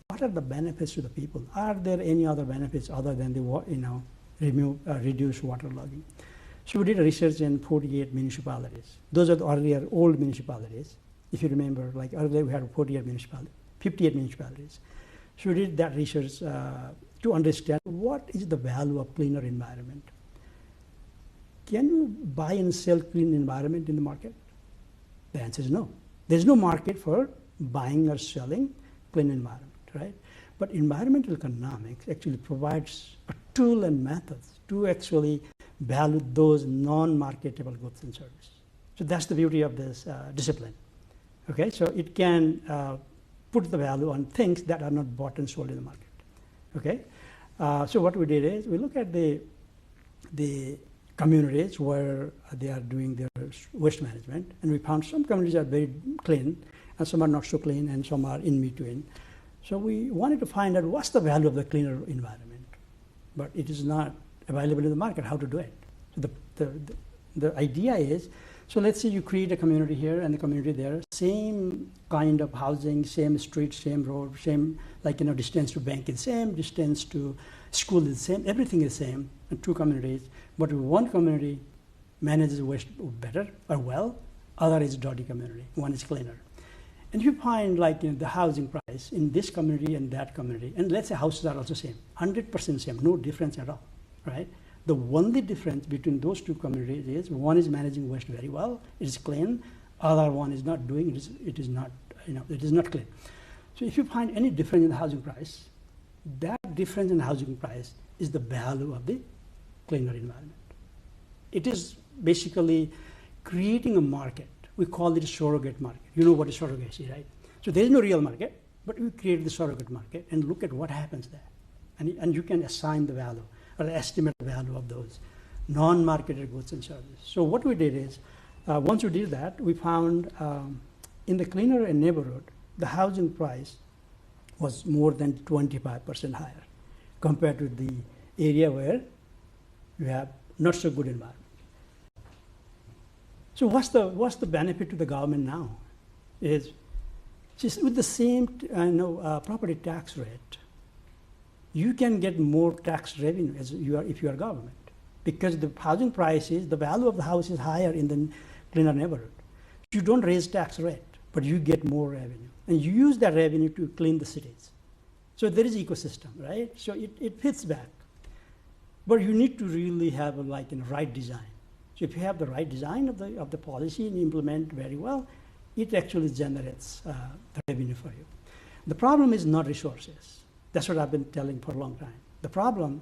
what are the benefits to the people? Are there any other benefits other than reduce waterlogging? So we did a research in 48 municipalities. Those are the earlier old municipalities. If you remember, like earlier we had 58 municipalities. So we did that research to understand what is the value of cleaner environment. Can you buy and sell clean environment in the market? The answer is no. There's no market for buying or selling clean environment, right? But environmental economics actually provides a tool and methods to actually value those non-marketable goods and services. So that's the beauty of this discipline. Okay, so it can put the value on things that are not bought and sold in the market. Okay, so what we did is we look at the communities where they are doing their waste management, and we found some communities are very clean, and some are not so clean, and some are in between. So we wanted to find out what's the value of the cleaner environment, but it is not available in the market. How to do it? So the idea is, so let's say you create a community here and a community there, same kind of housing, same street, same road, same distance to bank is same, distance to school is same, everything is same in two communities. But one community manages waste better or well, other is dirty community, one is cleaner. And you find the housing price in this community and that community, and let's say houses are also same, 100% same, no difference at all, right? The only difference between those two communities is one is managing waste very well, it is clean, other one is not doing it, it is not clean. So if you find any difference in the housing price, that difference in housing price is the value of the cleaner environment. It is basically creating a market. We call it a surrogate market. You know what is surrogacy, right? So there is no real market, but we create the surrogate market and look at what happens there. And you can assign the value or estimate the value of those non-marketed goods and services. So what we did is, once we did that, we found in the cleaner neighborhood, the housing price was more than 25% higher compared to the area where you have not so good environment. So what's the benefit to the government now? Is just with the same property tax rate, you can get more tax revenue as if you are government, because the housing prices, the value of the house is higher in the cleaner neighborhood. You don't raise tax rate, but you get more revenue, and you use that revenue to clean the cities. So there is ecosystem, right? So it fits back, but you need to really have a right design. So if you have the right design of the policy and implement very well, it actually generates the revenue for you. The problem is not resources. That's what I've been telling for a long time. The problem,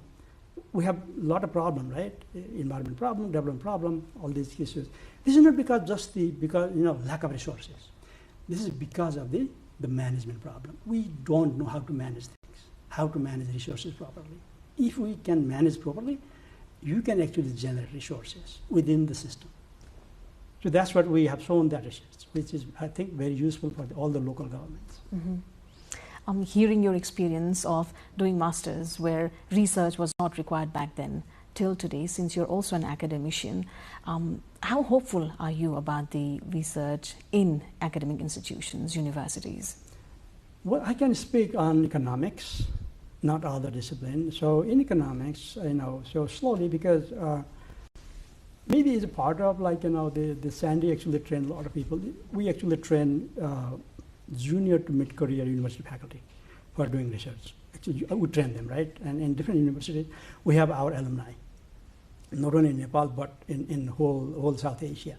we have a lot of problem, right? Environment problem, development problem, all these issues. This is not because lack of resources. This is because of the management problem. We don't know how to manage things, how to manage resources properly. If we can manage properly, you can actually generate resources within the system. So that's what we have shown that research, which is, I think, very useful for all the local governments. Mm-hmm. I'm hearing your experience of doing masters where research was not required back then till today, since you're also an academician. How hopeful are you about the research in academic institutions, universities? Well, I can speak on economics, not other disciplines. So in economics, so slowly, because maybe it's a part of like, the Sandy actually trained a lot of people. We actually train junior to mid-career university faculty for doing research. Actually, we train them, right? And in different universities, we have our alumni, not only in Nepal, but in whole South Asia.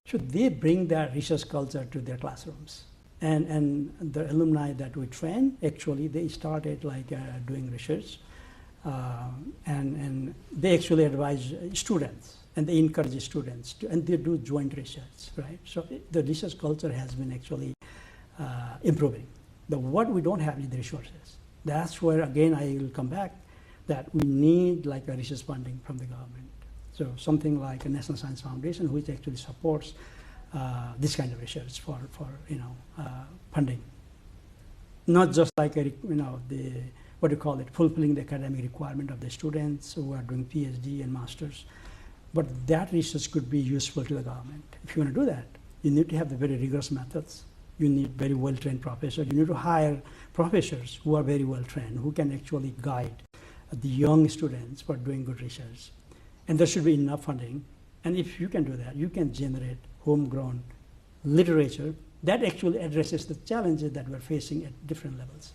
So they bring that research culture to their classrooms. And the alumni that we train, actually, they started like doing research. And they actually advise students, and they encourage students to, and they do joint research, right? So the research culture has been actually improving. What we don't have is the resources. That's where, again, I will come back, that we need like a research funding from the government. So something like a National Science Foundation, which actually supports this kind of research for funding. Not just like what do you call it, fulfilling the academic requirement of the students who are doing PhD and masters, but that research could be useful to the government. If you want to do that, you need to have the very rigorous methods. You need very well-trained professors. You need to hire professors who are very well-trained, who can actually guide the young students for doing good research. And there should be enough funding. And if you can do that, you can generate homegrown literature that actually addresses the challenges that we're facing at different levels.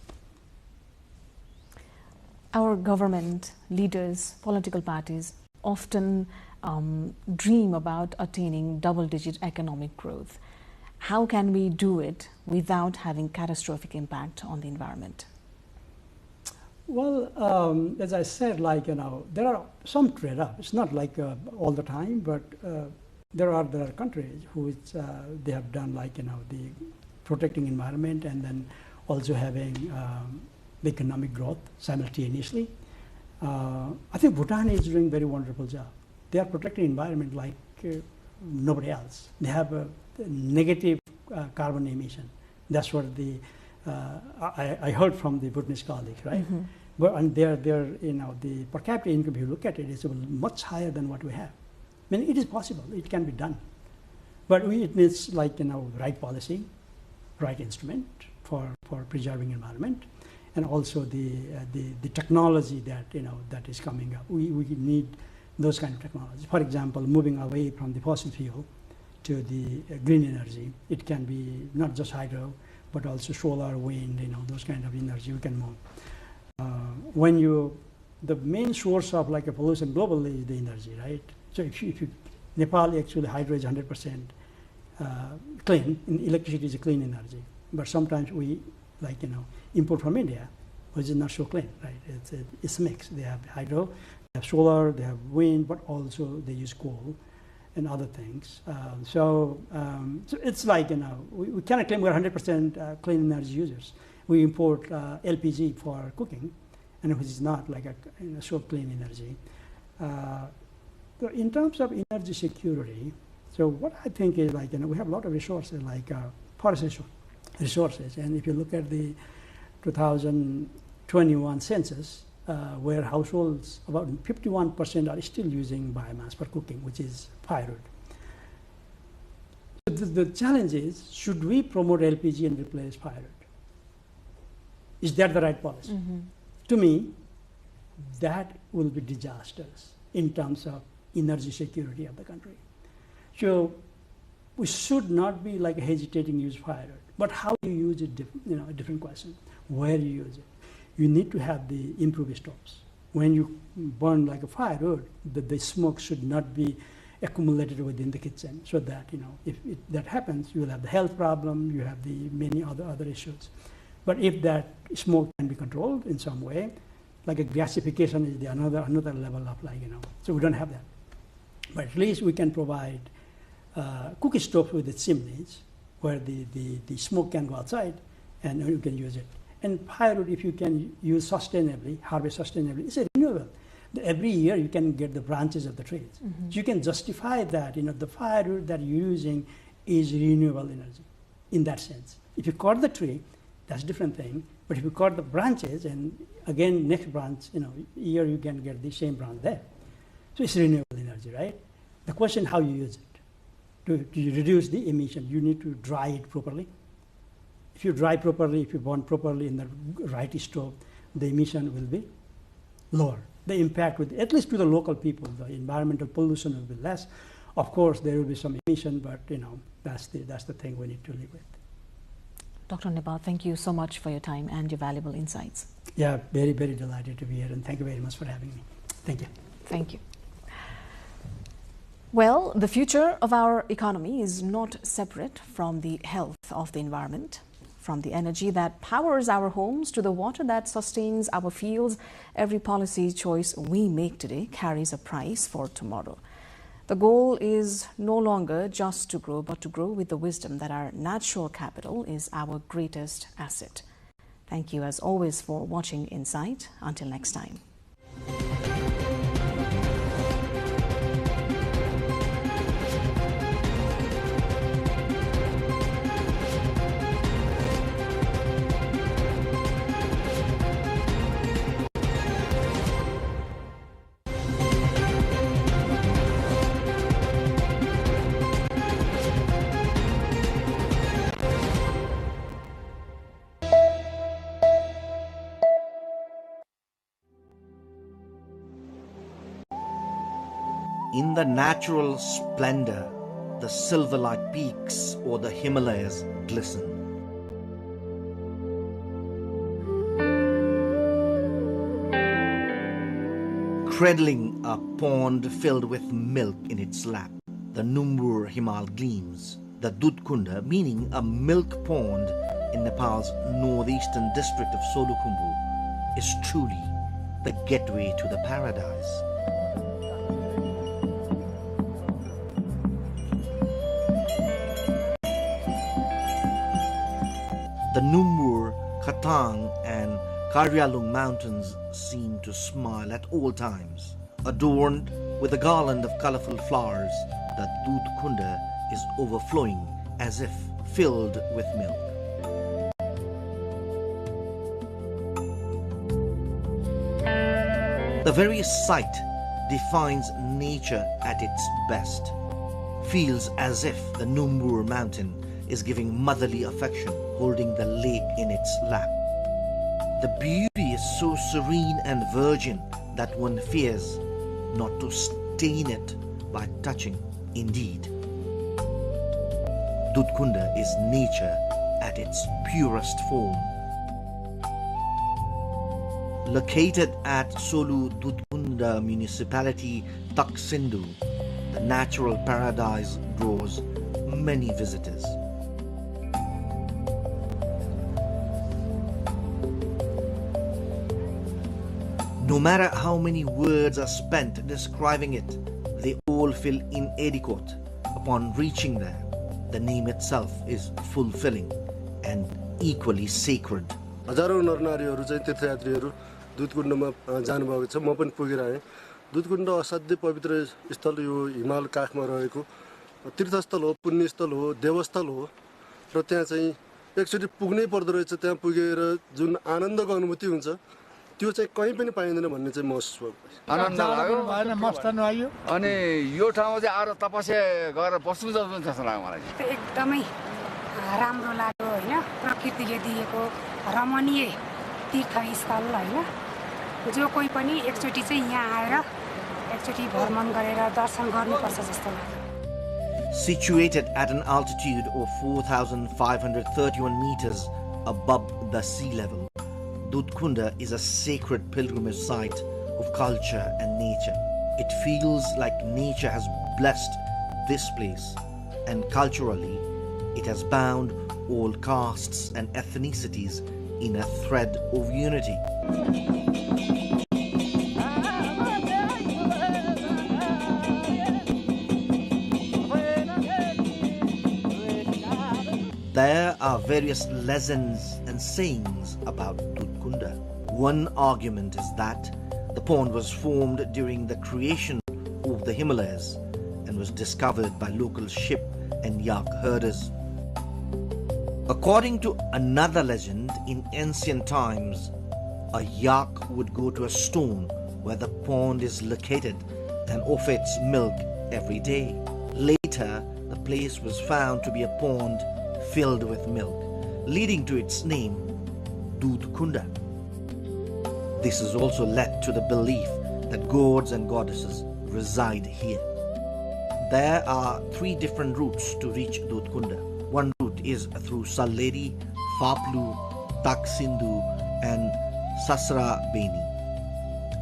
Our government leaders, political parties, often dream about attaining double-digit economic growth. How can we do it without having catastrophic impact on the environment? Well, as I said, like, there are some trade-offs. It's not like all the time, but there are countries which they have done like, the protecting environment and then also having the economic growth simultaneously. I think Bhutan is doing a very wonderful job. They are protecting environment like nobody else. They have a negative carbon emission. That's what I heard from the Bhutanese colleagues, right? Mm-hmm. But and they're the per capita income, if you look at it, is much higher than what we have. I mean, it is possible. It can be done, but it needs like right policy, right instrument for preserving environment, and also the technology that that is coming up. We need those kind of technology. For example, moving away from the fossil fuel to the green energy. It can be not just hydro, but also solar, wind, those kind of energy we can move. The main source of like a pollution globally is the energy, right? So if Nepal actually hydro is 100% clean, and electricity is a clean energy. But sometimes we import from India, which is not so clean, right? It's mixed. They have hydro, they have solar, they have wind, but also they use coal and other things. So it's like, we cannot claim we're 100% clean energy users. We import LPG for cooking, and which is not like so clean energy. In terms of energy security, so what I think is like, we have a lot of resources like forest resources. And if you look at the 2021 census, where households, about 51% are still using biomass for cooking, which is firewood. So the challenge is, should we promote LPG and replace firewood? Is that the right policy? Mm-hmm. To me, that will be disastrous in terms of energy security of the country. So we should not be like hesitating to use firewood. But how you use it, a different question. Where you use it. You need to have the improved stoves. When you burn like a firewood, the smoke should not be accumulated within the kitchen, so that if that happens, you will have the health problem, you have the many other issues. But if that smoke can be controlled in some way, like a gasification is another level of so we don't have that. But at least we can provide cooking stoves with the chimneys, where the smoke can go outside and you can use it. And firewood, if you can use sustainably, harvest sustainably, it's a renewable. Every year you can get the branches of the trees. Mm-hmm. So you can justify that, the firewood that you're using is renewable energy in that sense. If you cut the tree, that's a different thing. But if you cut the branches, and again, next branch, year you can get the same branch there. So it's renewable energy, right? The question, how you use it. To reduce the emission, you need to dry it properly. If you dry properly, if you burn properly in the right stove, the emission will be lower. The impact, at least to the local people, the environmental pollution will be less. Of course, there will be some emission, but that's the thing we need to live with. Dr. Nepal, thank you so much for your time and your valuable insights. Yeah, very, very delighted to be here, and thank you very much for having me. Thank you. Thank you. Well, the future of our economy is not separate from the health of the environment. From the energy that powers our homes to the water that sustains our fields, every policy choice we make today carries a price for tomorrow. The goal is no longer just to grow, but to grow with the wisdom that our natural capital is our greatest asset. Thank you as always for watching Insight. Until next time. In the natural splendor, the silver-like peaks or the Himalayas glisten. Cradling a pond filled with milk in its lap, the Numbur Himal gleams. The Dudkunda, meaning a milk pond in Nepal's northeastern district of Solukhumbu, is truly the gateway to the paradise. The Numbur, Khatang and Karyalung mountains seem to smile at all times. Adorned with a garland of colorful flowers, the Dudkunda is overflowing as if filled with milk. The very sight defines nature at its best. Feels as if the Numbur mountain is giving motherly affection, holding the lake in its lap. The beauty is so serene and virgin that one fears not to stain it by touching. Indeed, Dudkunda is nature at its purest form. Located at Solu Dudkunda municipality, Taksindu, the natural paradise draws many visitors. No matter how many words are spent describing it, they all feel inadequate upon reaching there. The name itself is fulfilling and equally sacred. हजारौं नरनारीहरू चाहिँ तीर्थयात्रीहरू दुधकुण्डमा जानुभएको छ। म पनि पुगिरहेँ। दुधकुण्ड असाध्यै पवित्र स्थल, यो हिमाल काखमा रहेको तीर्थस्थल हो, पुण्यस्थल हो, देवस्थल हो र त्यहाँ चाहिँ एकचोटि पुग्नै पर्दो रहेछ। त्यहाँ पुगेर जुन आनन्दको अनुभूति हुन्छ त्यो चाहिँ कहीँ पनि पाइँदैन भन्ने चाहिँ महसुस भयो। आनन्द लाग्यो, भएन मस्त लाग्यो। अनि यो ठाउँमा चाहिँ आएर तपस्या गरेर बस्नु जस्तो लाग्यो मलाई। एकदमै राम्रो लाग्यो हैन, प्रकृतिले दिएको रमणीय तीर्थस्थल हैन, जो कोही पनि एकचोटि चाहिँ यहाँ आएर एकचोटि भ्रमण गरेर दर्शन गर्नुपर्छ जस्तो लाग्यो। Situated at an altitude of 4,531 meters above the sea level, Dudkunda is a sacred pilgrimage site of culture and nature. It feels like nature has blessed this place, and culturally, it has bound all castes and ethnicities in a thread of unity. There are various legends and sayings about Dudkunda. One argument is that the pond was formed during the creation of the Himalayas and was discovered by local sheep and yak herders. According to another legend, in ancient times, a yak would go to a stone where the pond is located and offer its milk every day. Later, the place was found to be a pond filled with milk, leading to its name, Dudkunda. This has also led to the belief that gods and goddesses reside here. There are 3 different routes to reach Dudkunda. One route is through Salleri, Faplu, Taksindu and Sasra Beni.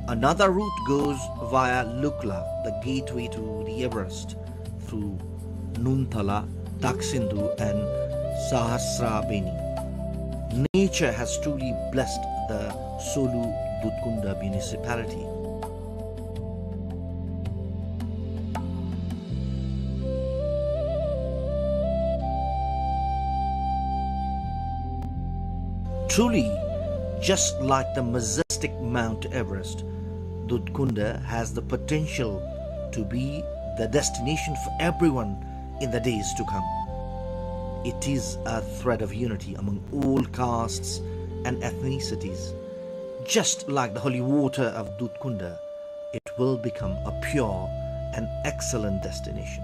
Another route goes via Lukla, the gateway to the Everest, through Nunthala, Taksindu and Sahasra Beni. Nature has truly blessed the Solu Dudkunda municipality. Truly, just like the majestic Mount Everest, Dudkunda has the potential to be the destination for everyone in the days to come. It is a thread of unity among all castes and ethnicities. Just like the holy water of Dudkunda, it will become a pure and excellent destination.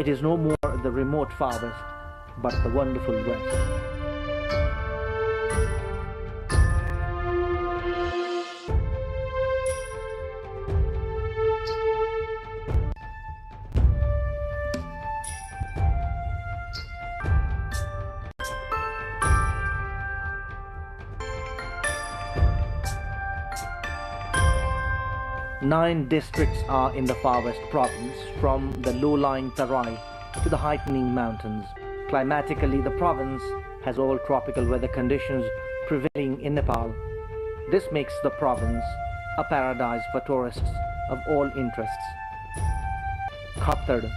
It is no more the remote far west, but the wonderful west. 9 districts are in the far west province, from the low-lying Tarai to the heightening mountains. Climatically, the province has all tropical weather conditions prevailing in Nepal. This makes the province a paradise for tourists of all interests. Khattad,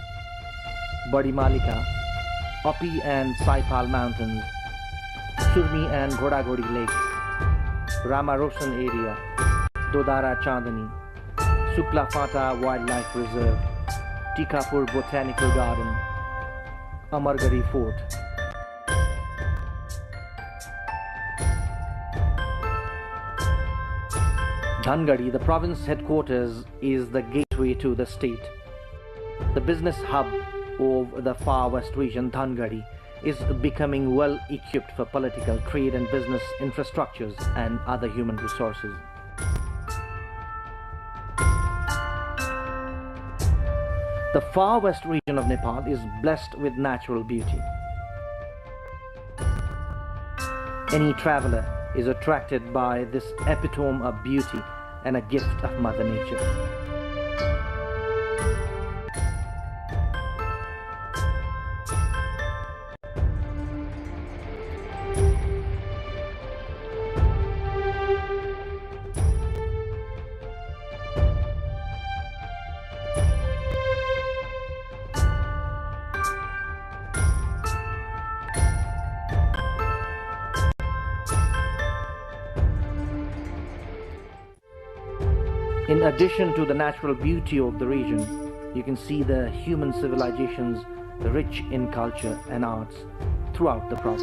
Badimalika, Api and Saipal mountains, Surmi and Ghodagodi lakes, Ramarosan area, Dodara Chandani, Sukla Fata Wildlife Reserve, Tikapur Botanical Garden, Amargari Fort. Dhangadi, the province headquarters, is the gateway to the state. The business hub of the far west region, Dhangadi, is becoming well equipped for political, trade and business infrastructures and other human resources. The far west region of Nepal is blessed with natural beauty. Any traveler is attracted by this epitome of beauty and a gift of Mother Nature. In addition to the natural beauty of the region, you can see the human civilizations rich in culture and arts throughout the province.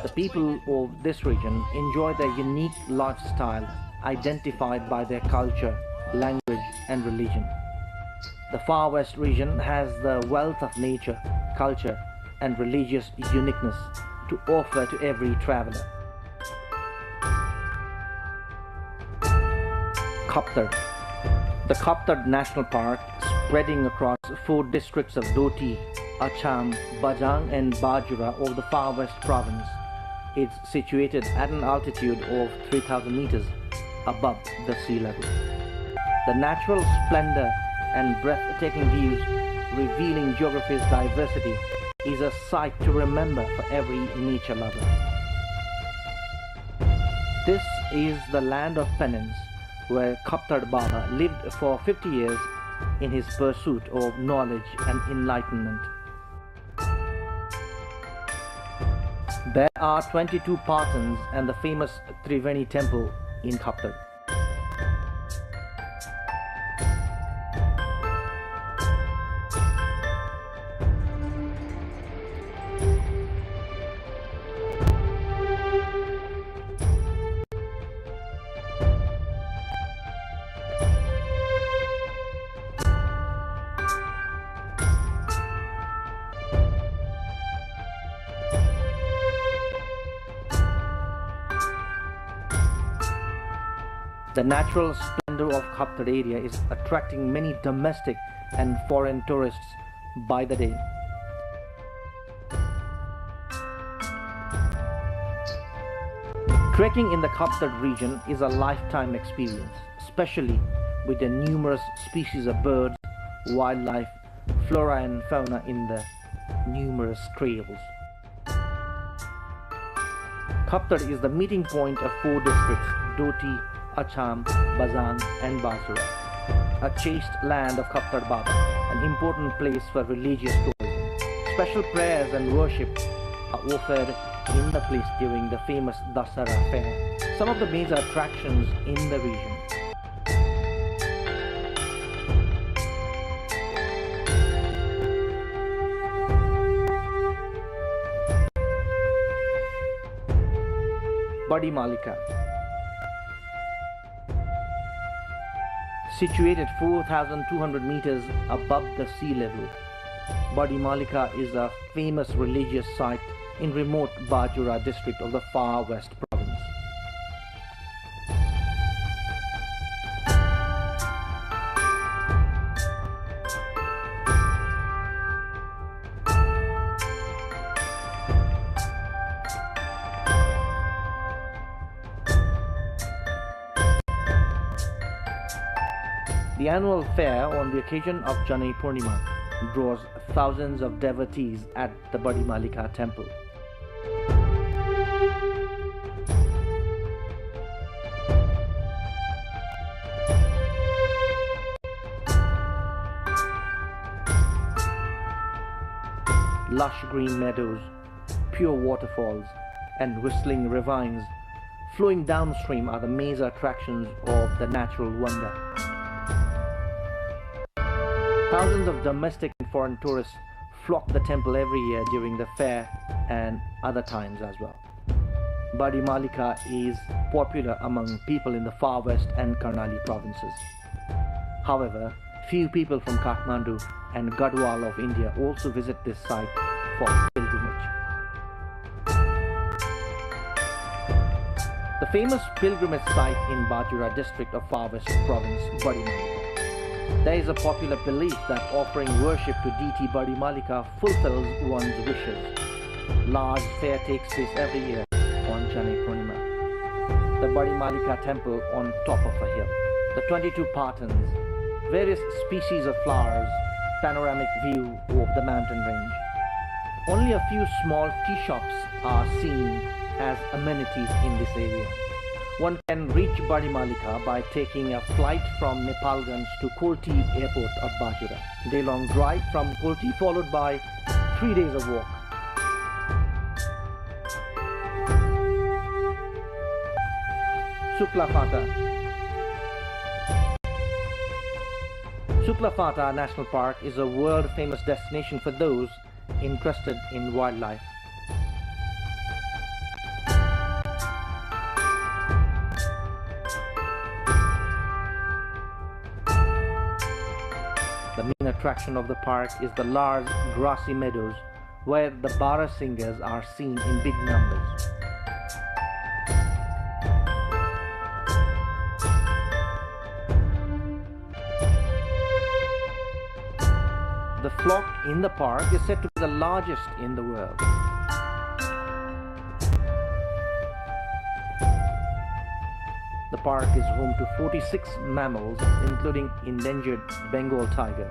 The people of this region enjoy their unique lifestyle identified by their culture, language and religion. The far west region has the wealth of nature, culture and religious uniqueness to offer to every traveler. Khattad. The Khattad National Park, spreading across 4 districts of Doti, Acham, Bajang and Bajura of the far west province, is situated at an altitude of 3,000 meters above the sea level. The natural splendor and breathtaking views revealing geography's diversity is a sight to remember for every nature lover. This is the land of penance, where Khattad Baba lived for 50 years in his pursuit of knowledge and enlightenment. There are 22 Patans and the famous Triveni temple in Khaptar. The natural splendor of Khaptar area is attracting many domestic and foreign tourists by the day. Trekking in the Khaptar region is a lifetime experience, especially with the numerous species of birds, wildlife, flora and fauna in the numerous trails. Khaptar is the meeting point of 4 districts: Doti, Acham, Bazan and Basura. A chaste land of Khaptar Baba, an important place for religious tourism. Special prayers and worship are offered in the place during the famous Dasara fair. Some of the major attractions in the region: Badi Malika. Situated 4,200 meters above the sea level, Badi Malika is a famous religious site in remote Bajura district of the far west province. The annual fair on the occasion of Janai Purnima draws thousands of devotees at the Badi Malika temple. Lush green meadows, pure waterfalls, and whistling ravines flowing downstream are the major attractions of the natural wonder. Thousands of domestic and foreign tourists flock the temple every year during the fair and other times as well. Badi Malika is popular among people in the far west and Karnali provinces. However, few people from Kathmandu and Gadwal of India also visit this site for pilgrimage. The famous pilgrimage site in Bajura district of far west province, Badi Malika. There is a popular belief that offering worship to deity Badi Malika fulfills one's wishes. Large fair takes place every year on Janai Purnima. The Badi Malika temple on top of a hill. The 22 Patans, various species of flowers, panoramic view of the mountain range. Only a few small tea shops are seen as amenities in this area. One can reach Badi Malika by taking a flight from Nepalganj to Kolti airport of Bajura. Day-long drive from Kolti followed by 3 days of walk. Suklafata. Suklafata National Park is a world-famous destination for those interested in wildlife. The main attraction of the park is the large grassy meadows where the bara singers are seen in big numbers. The flock in the park is said to be the largest in the world. The park is home to 46 mammals, including endangered Bengal tiger,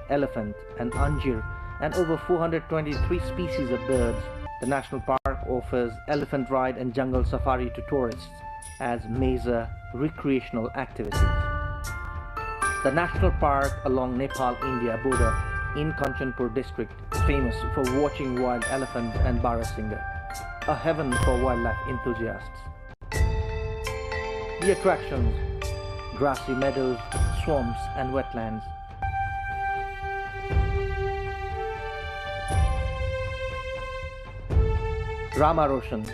elephant and anjir, and over 423 species of birds. The national park offers elephant ride and jungle safari to tourists as major recreational activities. The national park along Nepal-India border in Kanchanpur district is famous for watching wild elephants and barasingha, a heaven for wildlife enthusiasts. The attractions: grassy meadows, swamps and wetlands. Ramaroshan,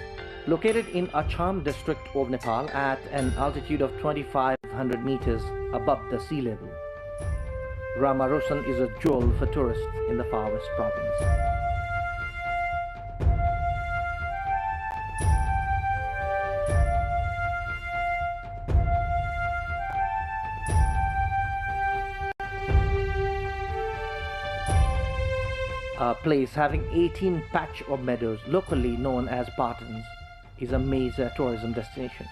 located in Acham district of Nepal at an altitude of 2500 meters above the sea level. Ramaroshan is a jewel for tourists in the Far West province. A place having 18 patch of meadows, locally known as Patans, is a major tourism destination.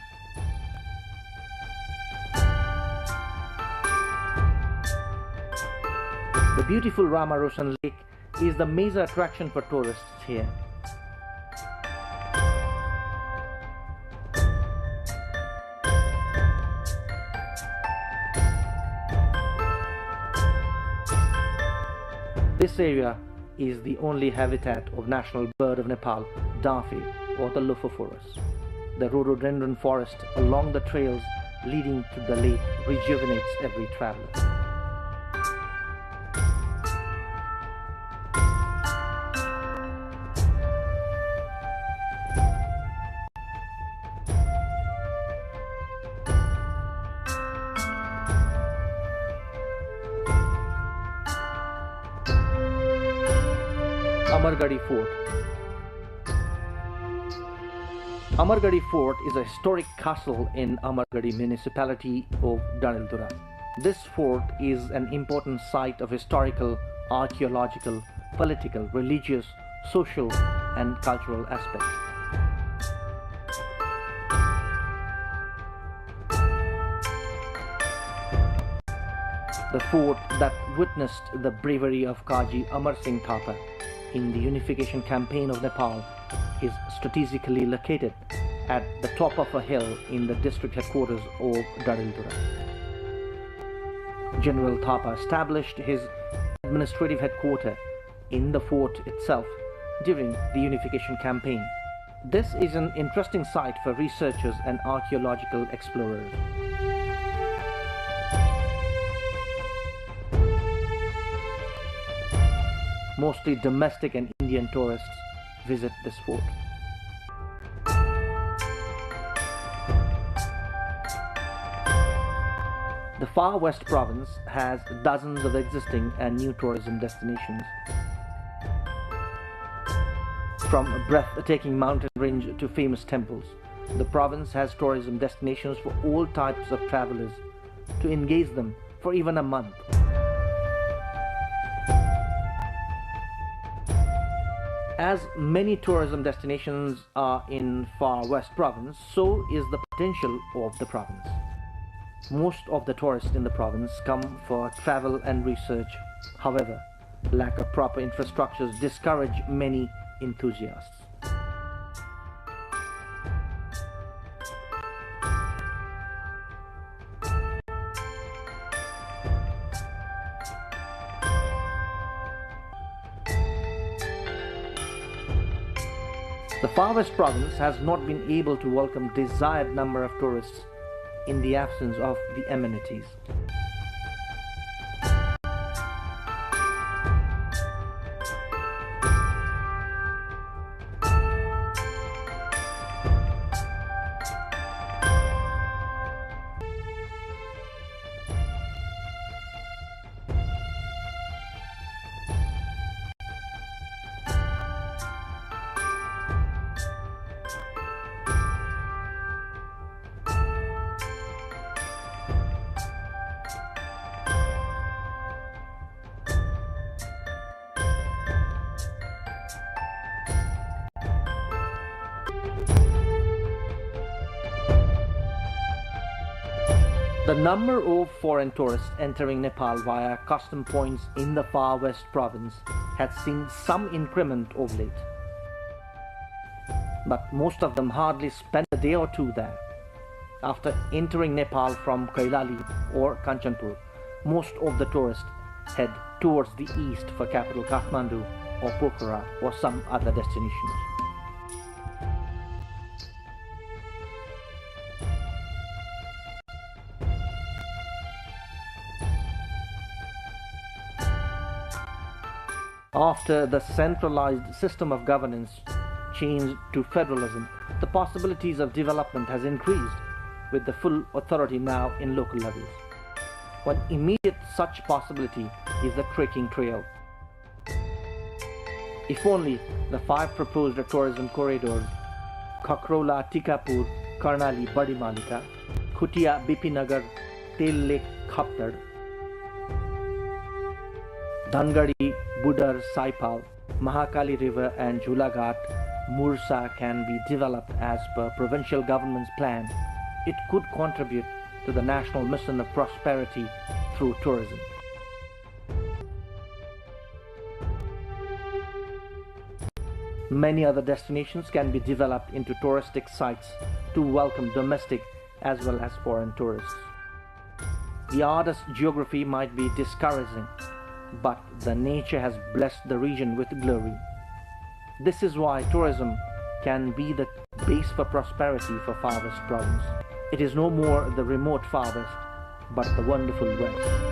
The beautiful Ramaroshan Lake is the major attraction for tourists here. This area is the only habitat of national bird of Nepal, Daffy, or the Lophophorus. The rhododendron forest along the trails leading to the lake rejuvenates every traveler. Amargadi Fort. Amargadi Fort is a historic castle in Amargadi municipality of Danildura. This fort is an important site of historical, archaeological, political, religious, social and cultural aspects. The fort that witnessed the bravery of Kaji Amar Singh Thapa in the unification campaign of Nepal is strategically located at the top of a hill in the district headquarters of Darildura. General Thapa established his administrative headquarters in the fort itself during the unification campaign. This is an interesting site for researchers and archaeological explorers. Mostly domestic and Indian tourists visit this fort. The Far West province has dozens of existing and new tourism destinations. From a breathtaking mountain range to famous temples, the province has tourism destinations for all types of travelers to engage them for even a month. As many tourism destinations are in Far West province, so is the potential of the province. Most of the tourists in the province come for travel and research. However, lack of proper infrastructures discourage many enthusiasts. The Far West province has not been able to welcome desired number of tourists in the absence of the amenities. The number of foreign tourists entering Nepal via custom points in the Far West province has seen some increment of late. But most of them hardly spend a day or two there. After entering Nepal from Kailali or Kanchanpur, Most of the tourists head towards the east for capital Kathmandu or Pokhara or some other destinations. After the centralized system of governance changed to federalism, the possibilities of development has increased with the full authority now in local levels. One immediate such possibility is the trekking trail. If only the 5 proposed tourism corridors, Khakrola, Tikapur, Karnali, Badimalika, Khutia, Bipinagar, Tel Lake, Khaptar, Dhangadi, Budar, Saipal, Mahakali River and Jhulaghat, Mursa can be developed as per provincial government's plan. It could contribute to the national mission of prosperity through tourism. Many other destinations can be developed into touristic sites to welcome domestic as well as foreign tourists. The artist's geography might be discouraging, but the nature has blessed the region with glory. This is why tourism can be the base for prosperity for Far West Province. It is no more the remote Far West, but the wonderful West.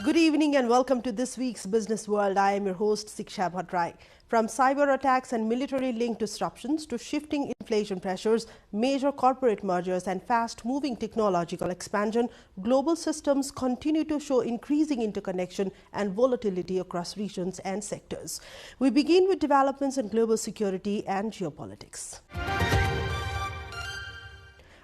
Good evening and welcome to this week's Business World. I am your host Siksha Bhattrai. From cyber attacks and military-linked disruptions to shifting inflation pressures, major corporate mergers and fast-moving technological expansion, global systems continue to show increasing interconnection and volatility across regions and sectors. We begin with developments in global security and geopolitics.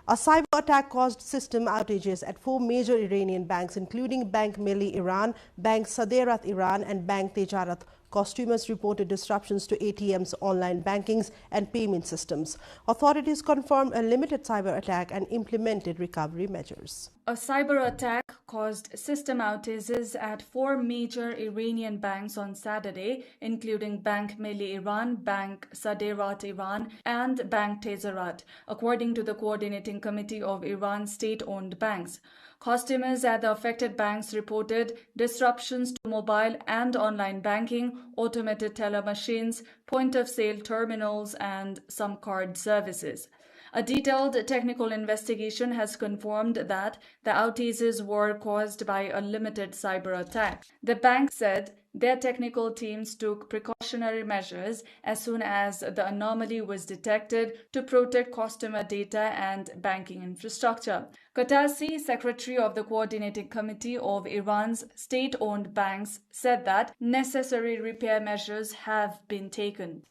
A cyber attack caused system outages at 4 major Iranian banks, including Bank Milli Iran, Bank Saderat Iran, and Bank Tijarat. Customers reported disruptions to ATMs, online bankings, and payment systems. Authorities confirmed a limited cyber attack and implemented recovery measures. A cyber attack caused system outages at 4 major Iranian banks on Saturday, including Bank Milli Iran, Bank Saderat Iran, and Bank Tijarat, according to the Coordinating Committee of Iran's state-owned banks. Customers at the affected banks reported disruptions to mobile and online banking, automated teller machines, point-of-sale terminals, and some card services. A detailed technical investigation has confirmed that the outages were caused by a limited cyber attack. The bank said their technical teams took precautionary measures as soon as the anomaly was detected to protect customer data and banking infrastructure. Qatasi, secretary of the Coordinating Committee of Iran's state-owned banks, said that necessary repair measures have been taken.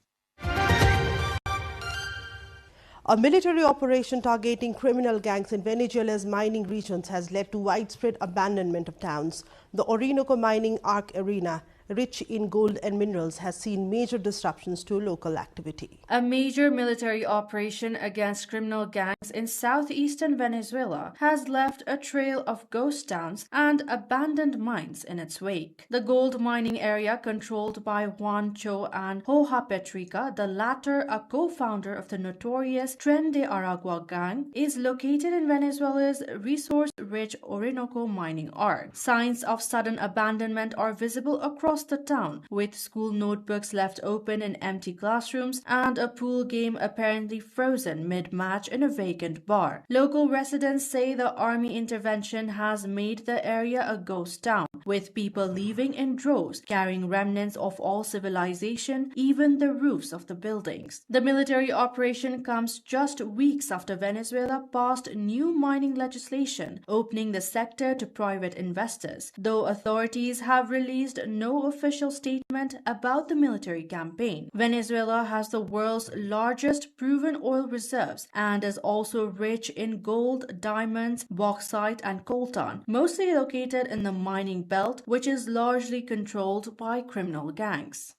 A military operation targeting criminal gangs in Venezuela's mining regions has led to widespread abandonment of towns. The Orinoco mining arc arena, rich in gold and minerals, has seen major disruptions to local activity. A major military operation against criminal gangs in southeastern Venezuela has left a trail of ghost towns and abandoned mines in its wake. The gold mining area, controlled by Juan Cho and Hoja Petrica, the latter a co-founder of the notorious Tren de Aragua gang, is located in Venezuela's resource-rich Orinoco mining arc. Signs of sudden abandonment are visible across the town, with school notebooks left open in empty classrooms and a pool game apparently frozen mid-match in a vacant bar. Local residents say the army intervention has made the area a ghost town. with people leaving in droves, carrying remnants of all civilization, even the roofs of the buildings. The military operation comes just weeks after Venezuela passed new mining legislation, opening the sector to private investors, though authorities have released no official statement about the military campaign. Venezuela has the world's largest proven oil reserves and is also rich in gold, diamonds, bauxite, and coltan, mostly located in the mining belt, which is largely controlled by criminal gangs.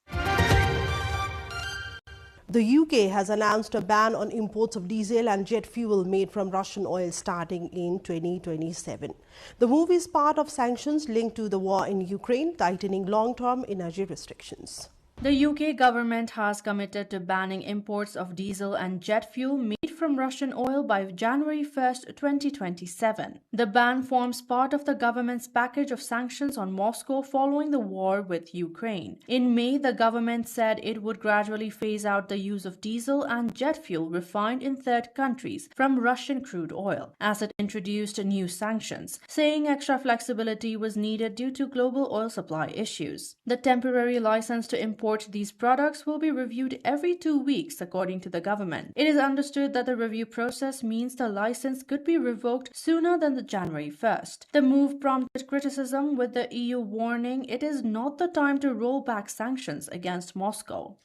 The UK has announced a ban on imports of diesel and jet fuel made from Russian oil starting in 2027. The move is part of sanctions linked to the war in Ukraine, tightening long-term energy restrictions. The UK government has committed to banning imports of diesel and jet fuel made from Russian oil by January 1, 2027. The ban forms part of the government's package of sanctions on Moscow following the war with Ukraine. In May, the government said it would gradually phase out the use of diesel and jet fuel refined in third countries from Russian crude oil, as it introduced new sanctions, saying extra flexibility was needed due to global oil supply issues. The temporary license to import these products will be reviewed every 2 weeks, according to the government. It is understood that the review process means the license could be revoked sooner than the January 1st. The move prompted criticism, with the EU warning it is not the time to roll back sanctions against Moscow.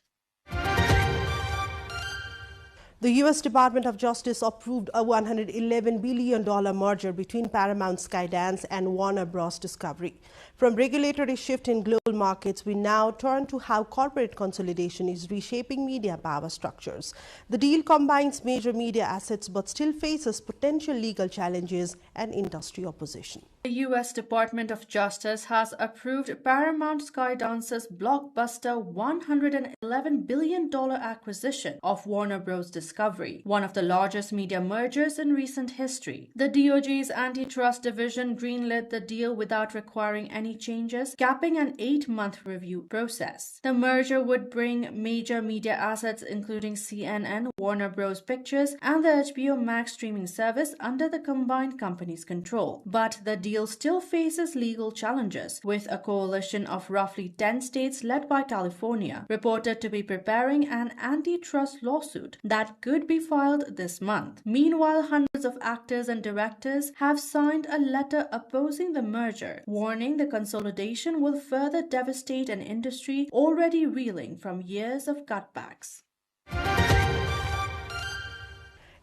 The U.S. Department of Justice approved a $111 billion merger between Paramount Skydance and Warner Bros. Discovery. From regulatory shift in global markets, we now turn to how corporate consolidation is reshaping media power structures. The deal combines major media assets but still faces potential legal challenges and industry opposition. The U.S. Department of Justice has approved Paramount Skydance's blockbuster $111 billion acquisition of Warner Bros. Discovery, one of the largest media mergers in recent history. The DOJ's antitrust division greenlit the deal without requiring any changes, capping an 8-month review process. The merger would bring major media assets including CNN, Warner Bros. Pictures, and the HBO Max streaming service under the combined company's control. But the deal still faces legal challenges, with a coalition of roughly 10 states led by California reported to be preparing an antitrust lawsuit that could be filed this month. Meanwhile, hundreds of actors and directors have signed a letter opposing the merger, warning the consolidation will further devastate an industry already reeling from years of cutbacks.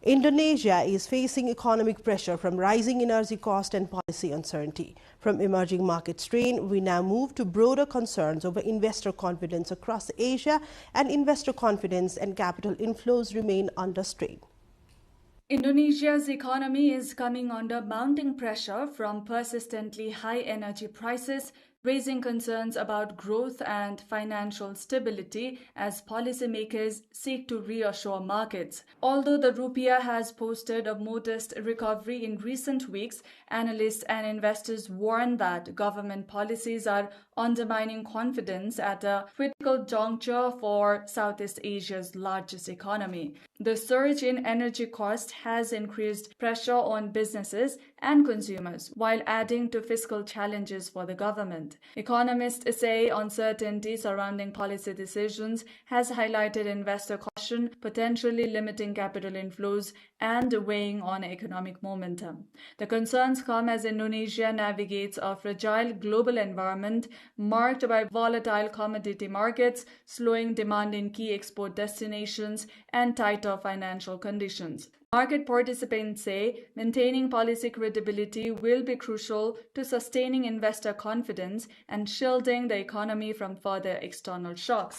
Indonesia is facing economic pressure from rising energy cost and policy uncertainty. From emerging market strain, we now move to broader concerns over investor confidence across Asia, and investor confidence and capital inflows remain under strain. Indonesia's economy is coming under mounting pressure from persistently high energy prices, raising concerns about growth and financial stability as policymakers seek to reassure markets. Although the rupiah has posted a modest recovery in recent weeks, analysts and investors warn that government policies are undermining confidence at a critical juncture for Southeast Asia's largest economy. The surge in energy costs has increased pressure on businesses and consumers, while adding to fiscal challenges for the government. Economists say uncertainty surrounding policy decisions has highlighted investor caution, potentially limiting capital inflows and weighing on economic momentum. The concerns come as Indonesia navigates a fragile global environment marked by volatile commodity markets, slowing demand in key export destinations, and tighter financial conditions. Market participants say maintaining policy credibility will be crucial to sustaining investor confidence and shielding the economy from further external shocks.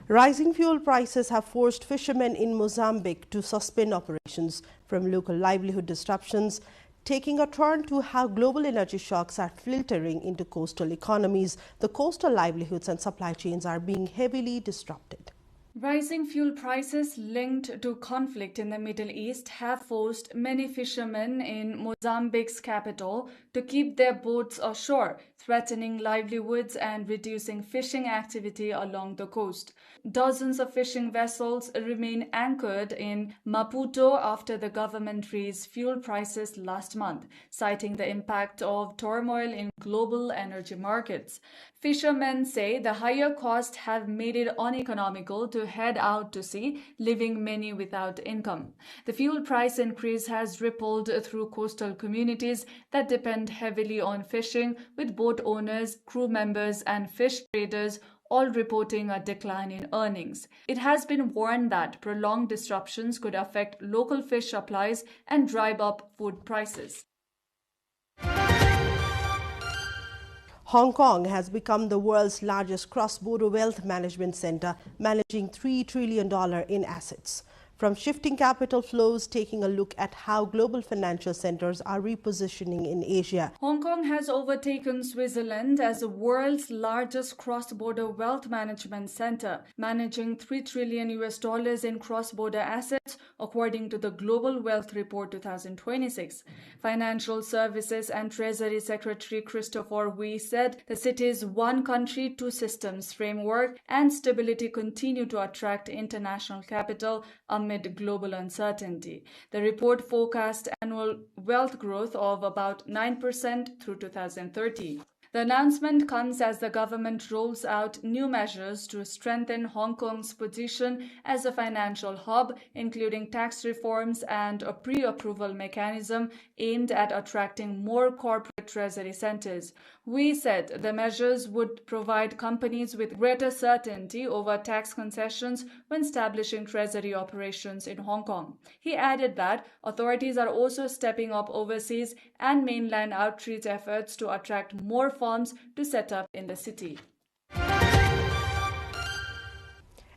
Rising fuel prices have forced fishermen in Mozambique to suspend operations, from local livelihood disruptions taking a turn to how global energy shocks are filtering into coastal economies. The coastal livelihoods and supply chains are being heavily disrupted. Rising fuel prices linked to conflict in the Middle East have forced many fishermen in Mozambique's capital to keep their boats ashore, threatening livelihoods and reducing fishing activity along the coast. Dozens of fishing vessels remain anchored in Maputo after the government raised fuel prices last month, citing the impact of turmoil in global energy markets. Fishermen say the higher costs have made it uneconomical to head out to sea, leaving many without income. The fuel price increase has rippled through coastal communities that depend heavily on fishing, with boat owners, crew members, and fish traders all reporting a decline in earnings. It has been warned that prolonged disruptions could affect local fish supplies and drive up food prices. Hong Kong has become the world's largest cross-border wealth management center, managing $3 trillion in assets. From shifting capital flows, taking a look at how global financial centers are repositioning in Asia. Hong Kong has overtaken Switzerland as the world's largest cross-border wealth management center, managing $3 trillion in cross-border assets, according to the Global Wealth Report 2026. Financial Services and Treasury Secretary Christopher Wee said the city's one country, two systems framework and stability continue to attract international capital amid global uncertainty. The report forecast annual wealth growth of about 9% through 2030. The announcement comes as the government rolls out new measures to strengthen Hong Kong's position as a financial hub, including tax reforms and a pre-approval mechanism aimed at attracting more corporate treasury centers. We said the measures would provide companies with greater certainty over tax concessions when establishing treasury operations in Hong Kong. He added that authorities are also stepping up overseas and mainland outreach efforts to attract more firms to set up in the city.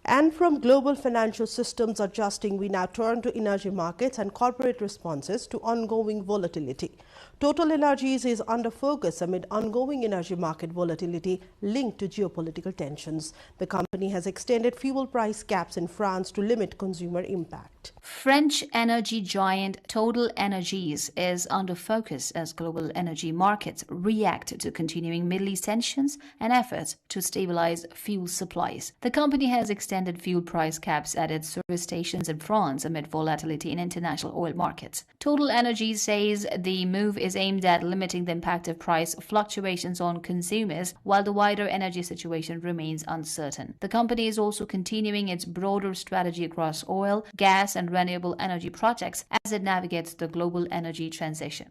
And from global financial systems adjusting, we now turn to energy markets and corporate responses to ongoing volatility. Total Energies is under focus amid ongoing energy market volatility linked to geopolitical tensions. The company has extended fuel price caps in France to limit consumer impact. French energy giant Total Energies is under focus as global energy markets react to continuing Middle East tensions and efforts to stabilize fuel supplies. The company has extended fuel price caps at its service stations in France amid volatility in international oil markets. Total Energies says the move is aimed at limiting the impact of price fluctuations on consumers while the wider energy situation remains uncertain. The company is also continuing its broader strategy across oil, gas, and renewable energy projects as it navigates the global energy transition.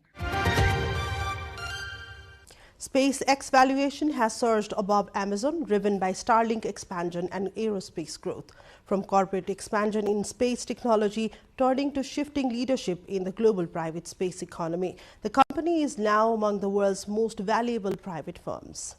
SpaceX valuation has surged above Amazon, driven by Starlink expansion and aerospace growth. From corporate expansion in space technology, turning to shifting leadership in the global private space economy, the company is now among the world's most valuable private firms.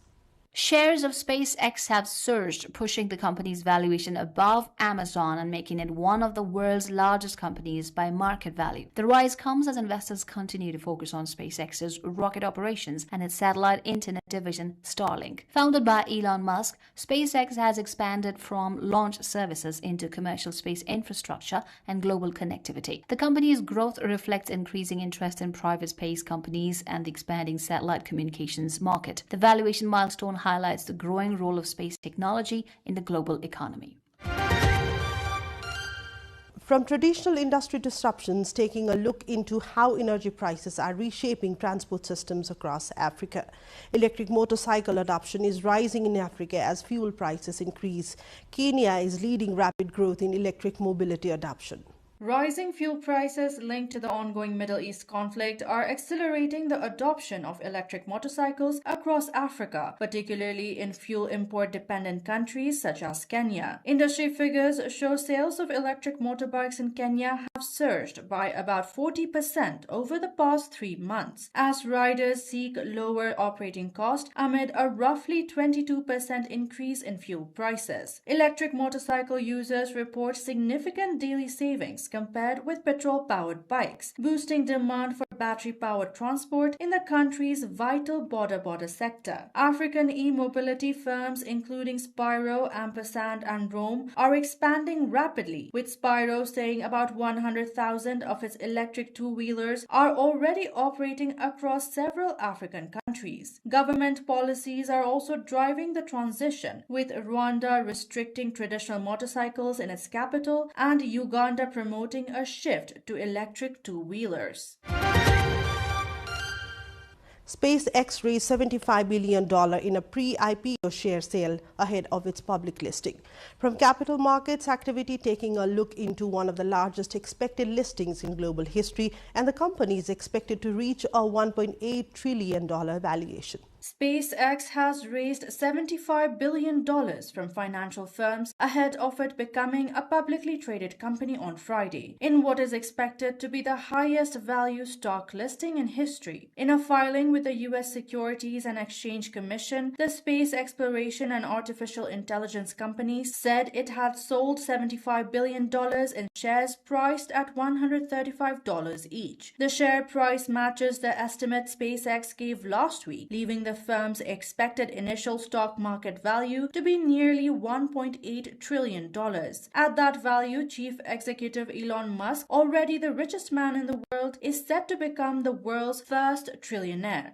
Shares of SpaceX have surged, pushing the company's valuation above Amazon and making it one of the world's largest companies by market value. The rise comes as investors continue to focus on SpaceX's rocket operations and its satellite internet division, Starlink. Founded by Elon Musk, SpaceX has expanded from launch services into commercial space infrastructure and global connectivity. The company's growth reflects increasing interest in private space companies and the expanding satellite communications market. The valuation milestone highlights the growing role of space technology in the global economy. From traditional industry disruptions, taking a look into how energy prices are reshaping transport systems across Africa. Electric motorcycle adoption is rising in Africa as fuel prices increase. Kenya is leading rapid growth in electric mobility adoption. Rising fuel prices linked to the ongoing Middle East conflict are accelerating the adoption of electric motorcycles across Africa, particularly in fuel import-dependent countries such as Kenya. Industry figures show sales of electric motorbikes in Kenya have surged by about 40% over the past 3 months, as riders seek lower operating costs amid a roughly 22% increase in fuel prices. Electric motorcycle users report significant daily savings compared with petrol-powered bikes, boosting demand for battery-powered transport in the country's vital border sector. African e-mobility firms including Spiro, Ampersand and Rome are expanding rapidly, with Spiro saying about 100,000 of its electric two-wheelers are already operating across several African countries. Government policies are also driving the transition, with Rwanda restricting traditional motorcycles in its capital and Uganda promoting a shift to electric two-wheelers. SpaceX raised $75 billion in a pre-IPO share sale ahead of its public listing. From capital markets activity taking a look into one of the largest expected listings in global history, and the company is expected to reach a $1.8 trillion valuation. SpaceX has raised $75 billion from financial firms ahead of it becoming a publicly traded company on Friday, in what is expected to be the highest value stock listing in history. In a filing with the U.S. Securities and Exchange Commission, the space exploration and artificial intelligence company said it had sold $75 billion in shares priced at $135 each. The share price matches the estimate SpaceX gave last week, leaving the firm's expected initial stock market value to be nearly $1.8 trillion. At that value, Chief Executive Elon Musk, already the richest man in the world, is set to become the world's first trillionaire.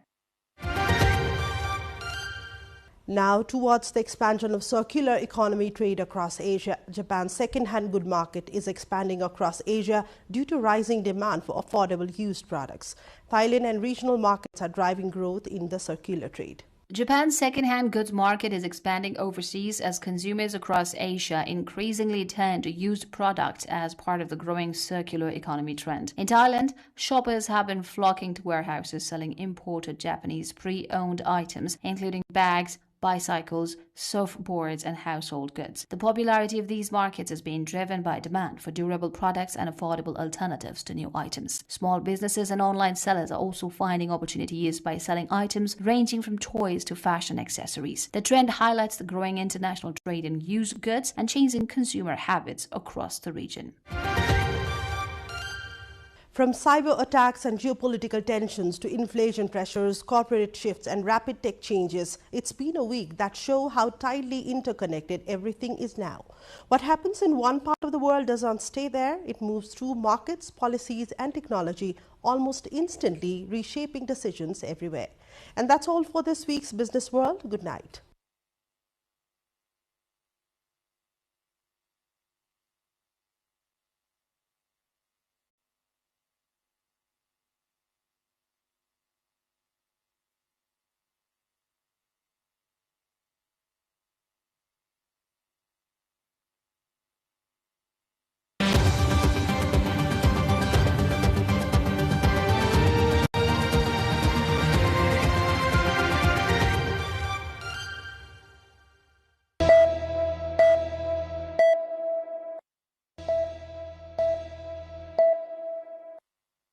Now towards the expansion of circular economy trade across Asia. Japan's second-hand good market is expanding across Asia due to rising demand for affordable used products. Thailand and regional markets are driving growth in the circular trade. Japan's second-hand goods market is expanding overseas as consumers across Asia increasingly turn to used products as part of the growing circular economy trend. In Thailand, shoppers have been flocking to warehouses selling imported Japanese pre-owned items, including bags, bicycles, surfboards and household goods. The popularity of these markets is being driven by demand for durable products and affordable alternatives to new items. Small businesses and online sellers are also finding opportunities by selling items ranging from toys to fashion accessories. The trend highlights the growing international trade in used goods and changing consumer habits across the region. From cyber attacks and geopolitical tensions to inflation pressures, corporate shifts and rapid tech changes, it's been a week that show how tightly interconnected everything is now. What happens in one part of the world does not stay there. It moves through markets, policies and technology almost instantly, reshaping decisions everywhere. And that's all for this week's Business World. Good night.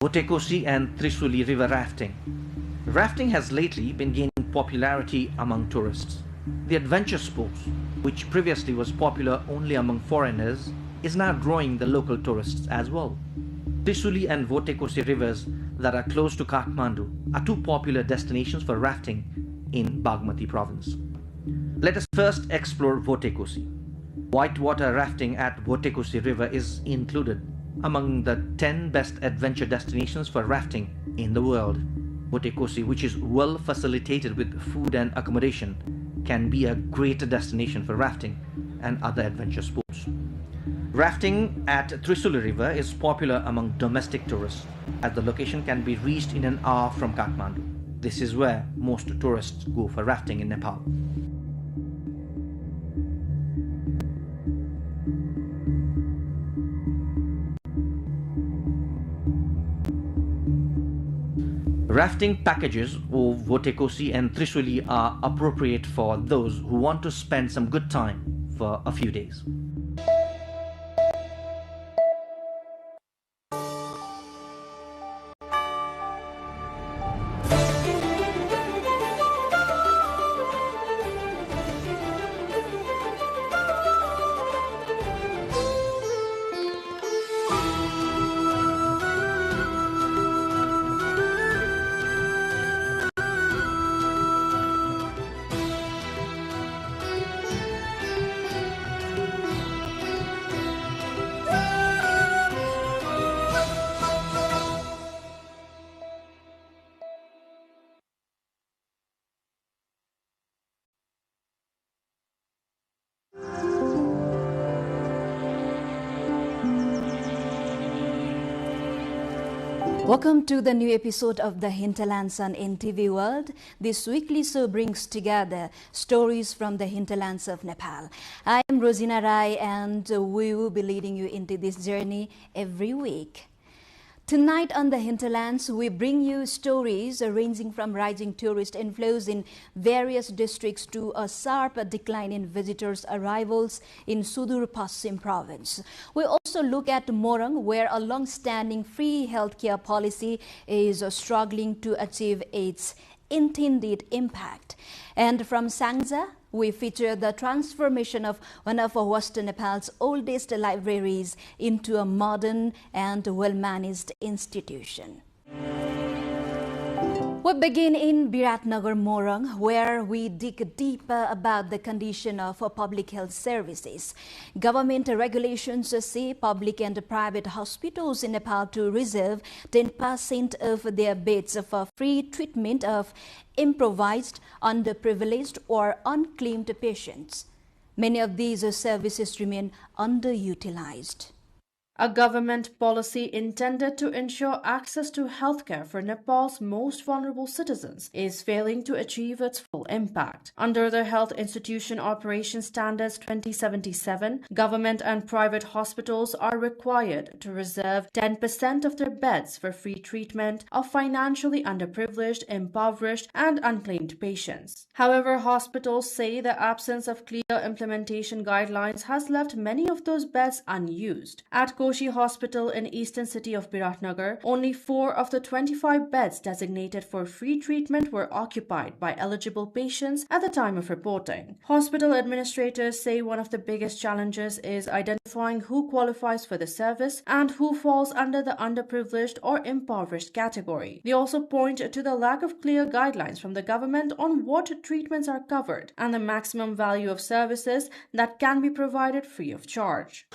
Votekosi and Trisuli river rafting. Rafting has lately been gaining popularity among tourists. The adventure sport, which previously was popular only among foreigners, is now drawing the local tourists as well. Trisuli and Votekosi rivers that are close to Kathmandu are two popular destinations for rafting in Bagmati province. Let us first explore Votekosi. Whitewater rafting at Votekosi river is included among the 10 best adventure destinations for rafting in the world. Votekosi, which is well facilitated with food and accommodation, can be a great destination for rafting and other adventure sports. Rafting at Trisuli river is popular among domestic tourists, as the location can be reached in an hour from Kathmandu. This is where most tourists go for rafting in Nepal. Rafting packages of Votekosi and Trisuli are appropriate for those who want to spend some good time for a few days. Welcome to the new episode of the Hinterlands on NTV World. This weekly show brings together stories from the hinterlands of Nepal. I am Rosina Rai and we will be leading you into this journey every week. Tonight on the hinterlands, we bring you stories ranging from rising tourist inflows in various districts to a sharp decline in visitors' arrivals in Sudur Paschim province. We also look at Morang, where a long-standing free healthcare policy is struggling to achieve its intended impact. And from Sangja, we feature the transformation of one of Western Nepal's oldest libraries into a modern and well-managed institution. We begin in Biratnagar Morang, where we dig deeper about the condition of public health services. Government regulations say public and private hospitals in Nepal to reserve 10% of their beds for free treatment of improvised, underprivileged or unclaimed patients. Many of these services remain underutilized. A government policy intended to ensure access to healthcare for Nepal's most vulnerable citizens is failing to achieve its full impact. Under the Health Institution Operation Standards 2077, government and private hospitals are required to reserve 10% of their beds for free treatment of financially underprivileged, impoverished, and unclaimed patients. However, hospitals say the absence of clear implementation guidelines has left many of those beds unused. At Koshi Hospital in eastern city of Biratnagar, only 4 of the 25 beds designated for free treatment were occupied by eligible patients at the time of reporting. Hospital administrators say one of the biggest challenges is identifying who qualifies for the service and who falls under the underprivileged or impoverished category. They also point to the lack of clear guidelines from the government on what treatments are covered and the maximum value of services that can be provided free of charge.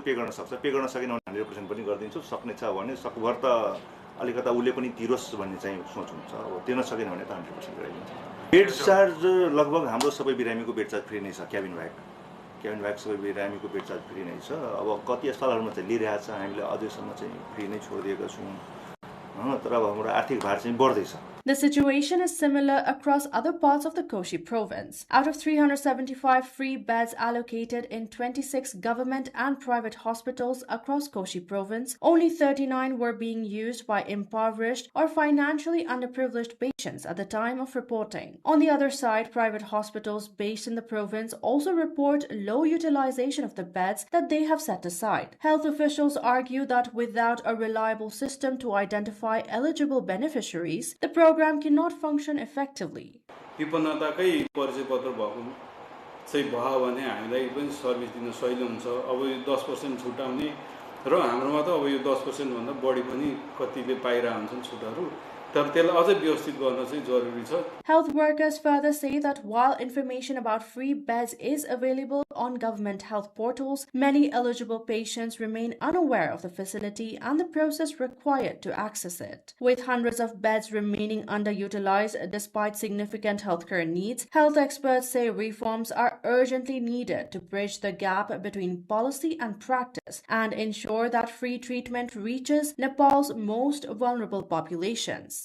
पे गर्न सक्छ पे गर्न सकेन भने 100% पनि गर्दिन्छौ सक्ने छ भने सकभर त अलिकता उले पनि तिरोस् भन्ने चाहिँ सोच हुन्छ अब दिन सकेन भने त 100% गराइदिन्छ बेड चार्ज लगभग हाम्रो सबै बिरामीको बेड चार्ज फ्री नै छ क्याबिन भ्याक सबै बिरामीको बेड चार्ज फ्री नै छ अब कति स्थलहरुमा चाहिँ लिइरहेको छ हामीले अझैसम्म चाहिँ फ्री नै छोडिदिएका छौं तर अब हाम्रो आर्थिक भार चाहिँ बढ्दै छ. The situation is similar across other parts of the Koshi province. Out of 375 free beds allocated in 26 government and private hospitals across Koshi province, only 39 were being used by impoverished or financially underprivileged patients at the time of reporting. On the other side, private hospitals based in the province also report low utilization of the beds that they have set aside. Health officials argue that without a reliable system to identify eligible beneficiaries, the program cannot function effectively. विपन्नताकै परिचय पत्र भएको चाहिँ भयो भने हामीलाई पनि service दिन सजिलो हुन्छ अब यो 10% छुटाउने र हाम्रोमा त अब यो 10% भन्दा बढी पनि कतिले पाइरा हुन्छन् छुटहरु तर त्यसलाई अझै व्यवस्थित गर्न चाहिँ जरुरी छ. Health workers further say that while information about free beds is available on government health portals, many eligible patients remain unaware of the facility and the process required to access it. With hundreds of beds remaining underutilized despite significant healthcare needs, health experts say reforms are urgently needed to bridge the gap between policy and practice and ensure that free treatment reaches Nepal's most vulnerable populations.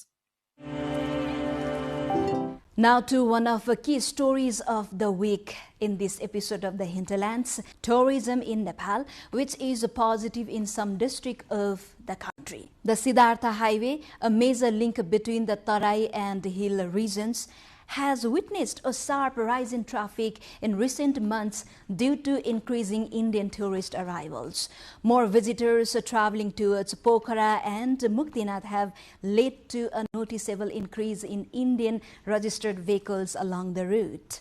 Now to one of the key stories of the week in this episode of the Hinterlands, tourism in Nepal, which is positive in some districts of the country. The Siddhartha Highway, a major link between the Tarai and hill regions, has witnessed a sharp rise in traffic in recent months due to increasing Indian tourist arrivals. More visitors traveling towards Pokhara and Muktinath have led to a noticeable increase in Indian registered vehicles along the route.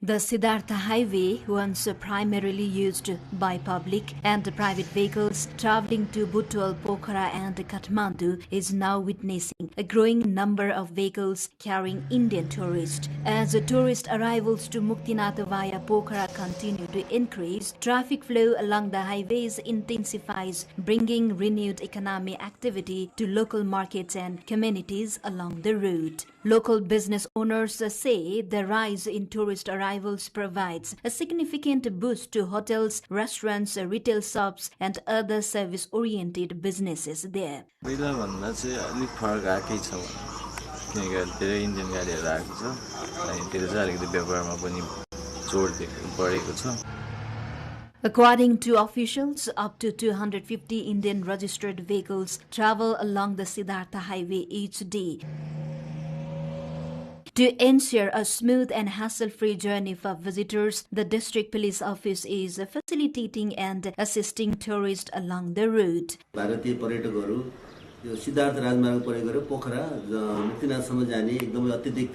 The Siddhartha Highway, once primarily used by public and private vehicles traveling to Butwal, Pokhara and Kathmandu, is now witnessing a growing number of vehicles carrying Indian tourists. As tourist arrivals to Muktinath via Pokhara continue to increase, traffic flow along the highways intensifies, bringing renewed economic activity to local markets and communities along the route. Local business owners say the rise in tourist arrivals arrivals provides a significant boost to hotels, restaurants, retail shops, and other service-oriented businesses there. पहिलाभन्दा चाहिँ अलिक फरक आएकै छ किनकि धेरै Indian गाडीहरू आएको छ अनि त्यसले चाहिँ अलिकति व्यापारमा पनि जोड बढेको छ. According to officials, up to 250 Indian registered vehicles travel along the Siddhartha Highway each day. To ensure a smooth and hassle-free journey for visitors, the district police office is facilitating and assisting tourists along the route. भारतीय पर्यटकहरू यो सिद्धार्थ राजमार्ग प्रयोग गरेर पोखरा मुक्तिनाथसम्म जाने एकदमै अत्यधिक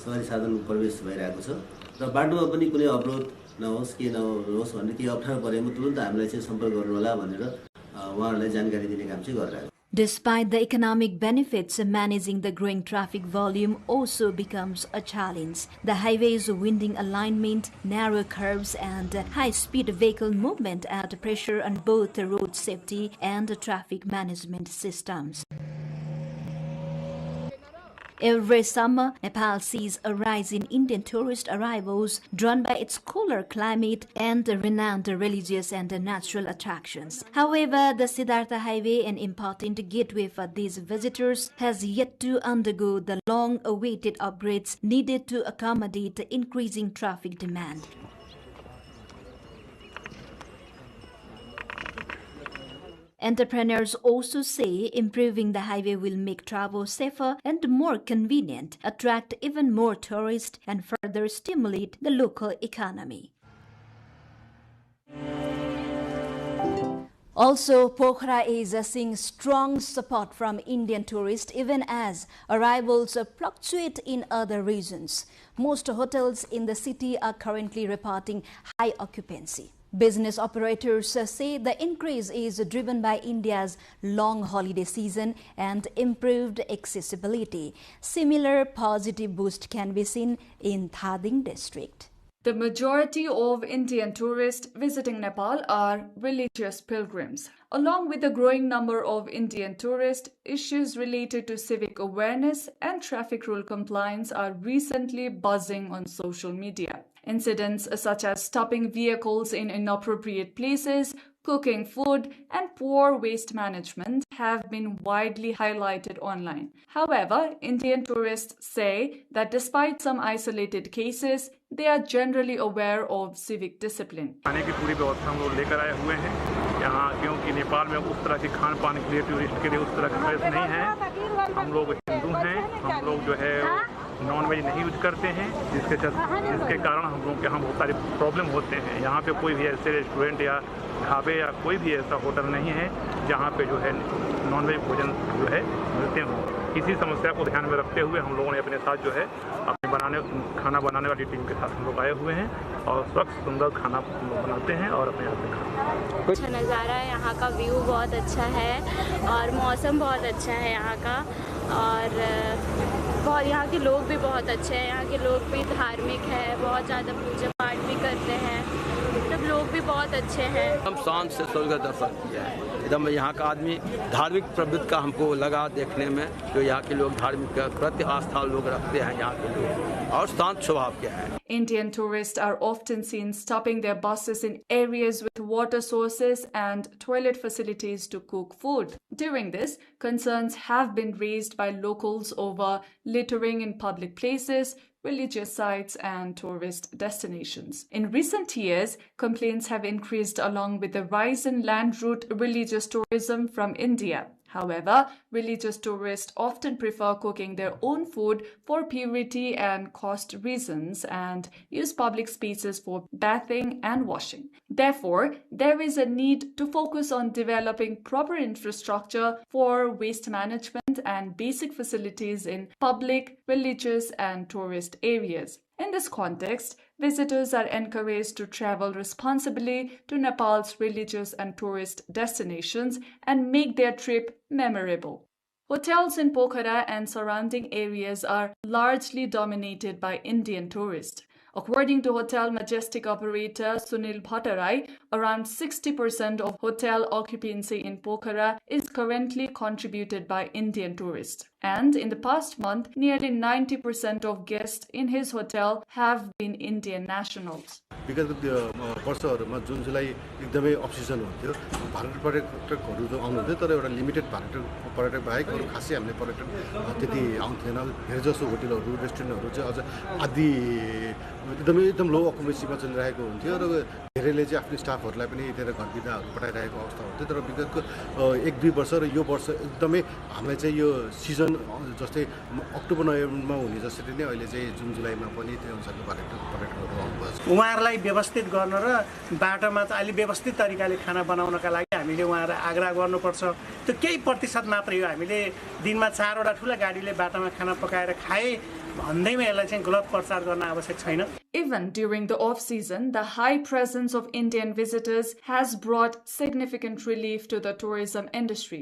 सवारी साधन प्रवेश भइरहेको छ र बाटोमा पनि कुनै अवरोध नहोस् के नहोस् भन्ने केही अप्ठ्यारो परेमा तुरुन्त हामीलाई चाहिँ सम्पर्क गर्नु होला भनेर उहाँहरूलाई जानकारी दिने काम चाहिँ गरिरहेको छ. Despite the economic benefits, managing the growing traffic volume also becomes a challenge. The highway's winding alignment, narrow curves, and high-speed vehicle movement add pressure on both the road safety and traffic management systems. Every summer, Nepal sees a rise in Indian tourist arrivals drawn by its cooler climate and renowned religious and natural attractions. However, the Siddhartha Highway, an important gateway for these visitors, has yet to undergo the long-awaited upgrades needed to accommodate the increasing traffic demand. Entrepreneurs also say improving the highway will make travel safer and more convenient, attract even more tourists, and further stimulate the local economy. Also, Pokhara is seeing strong support from Indian tourists even as arrivals fluctuate in other regions. Most hotels in the city are currently reporting high occupancy. Business operators say the increase is driven by India's long holiday season and improved accessibility. Similar positive boost can be seen in Thading district. The majority of Indian tourists visiting Nepal are religious pilgrims. Along with the growing number of Indian tourists, issues related to civic awareness and traffic rule compliance are recently buzzing on social media. Incidents such as stopping vehicles in inappropriate places, cooking food, and poor waste management have been widely highlighted online. However, Indian tourists say that despite some isolated cases, they are generally aware of civic discipline. खाने की पूरी व्यवस्था हम लोग लेकर आए हुए हैं यहाँ क्योंकि नेपाल में उस तरह के खान पान के लिए टूरिस्ट के लिए उस तरह की व्यवस्था नहीं है. हम लोग हिंदू हैं, हम लोग जो है नॉन वेज नहीं यूज करते हैं जिसके कारण हम लोग के यहाँ बहुत सारे प्रॉब्लम होते हैं. यहाँ पे कोई भी ऐसे रेस्टोरेंट या ढाबे या कोई भी ऐसा होटल नहीं है जहाँ पे जो है नॉन वेज भोजन जो है मिलते हों. इसी समस्या को ध्यान में रखते हुए हम लोगों ने अपने साथ जो है अपने खाना बनाने वाली टीम के साथ हम लोग आए हुए हैं और स्वच्छ सुंदर खाना हम लोग बनाते हैं और अपने यहाँ पे खाते हैं. अच्छा नज़ारा है, यहाँ का व्यू बहुत अच्छा है और मौसम बहुत अच्छा है यहाँ का और बहुत यहाँ के लोग भी बहुत अच्छे हैं. यहाँ के लोग भी धार्मिक है, बहुत ज़्यादा पूजा पाठ भी करते हैं. सब लोग भी बहुत अच्छे हैं. हम शांत से स्वर्ग दर्शन किया है. एकदम यहाँ का आदमी धार्मिक प्रवृत्ति का हमको लगा देखने में. जो यहाँ के लोग धार्मिक प्रति आस्था लोग रखते हैं यहाँ के लोग और शांत स्वभाव के हैं. Indian tourists are often seen stopping their buses in areas with water sources and toilet facilities to cook food. During this, concerns have been raised by locals over littering in public places, religious sites, and tourist destinations. In recent years, complaints have increased along with the rise in land route religious tourism from India. However, religious tourists often prefer cooking their own food for purity and cost reasons and use public spaces for bathing and washing. Therefore, there is a need to focus on developing proper infrastructure for waste management and basic facilities in public, religious, and tourist areas. In this context, visitors are encouraged to travel responsibly to Nepal's religious and tourist destinations and make their trip memorable. Hotels in Pokhara and surrounding areas are largely dominated by Indian tourists. According to Hotel Majestic operator Sunil Bhattarai, around 60% of hotel occupancy in Pokhara is currently contributed by Indian tourists. And in the past month, nearly 90% of guests in his hotel have been Indian nationals. विगतको वर्षहरूमा जुन जुलाई एकदमै of season हुन्थ्यो भारत पर्यटकहरू जो आउनुहुन्थ्यो तर एउटा limited पर्यटक बाहेक अरू खासै हामीले पर्यटक त्यति आउँथेन धेरैजसो होटलहरू रेस्टुरेन्टहरू चाहिँ अझ आदि एकदम लो अकुपेन्सीमा चलिरहेको हुन्थ्यो र धेरैले चाहिँ आफ्नो स्टाफहरूलाई पनि यतिर घर बिदाहरू पठाइरहेको अवस्था हुन्थ्यो तर विगतको 1-2 वर्ष र यो वर्ष एकदमै हामीलाई चाहिँ यो सिजन जस्तै अक्टोबर नोभेम्बरमा हुने जसरी नै अहिले चाहिँ जुन जुलाईमा पनि त्यो अनुसारको पर्यटकहरू आउनुभएको छ उहाँहरूलाई व्यवस्थित गर्न र बाटोमा चाहिँ अलि व्यवस्थित तरिकाले खाना बनाउनका लागि हामीले उहाँहरूलाई आग्रह गर्नुपर्छ त्यो केही प्रतिशत मात्रै हो हामीले दिनमा 4 वटा ठुला गाडीले बाटोमा खाना पकाएर खाए भन्दैमा यसलाई चाहिँ गलत प्रचार गर्न आवश्यक छैन Even during the off-season, the high presence of Indian visitors has brought significant relief to the tourism industry.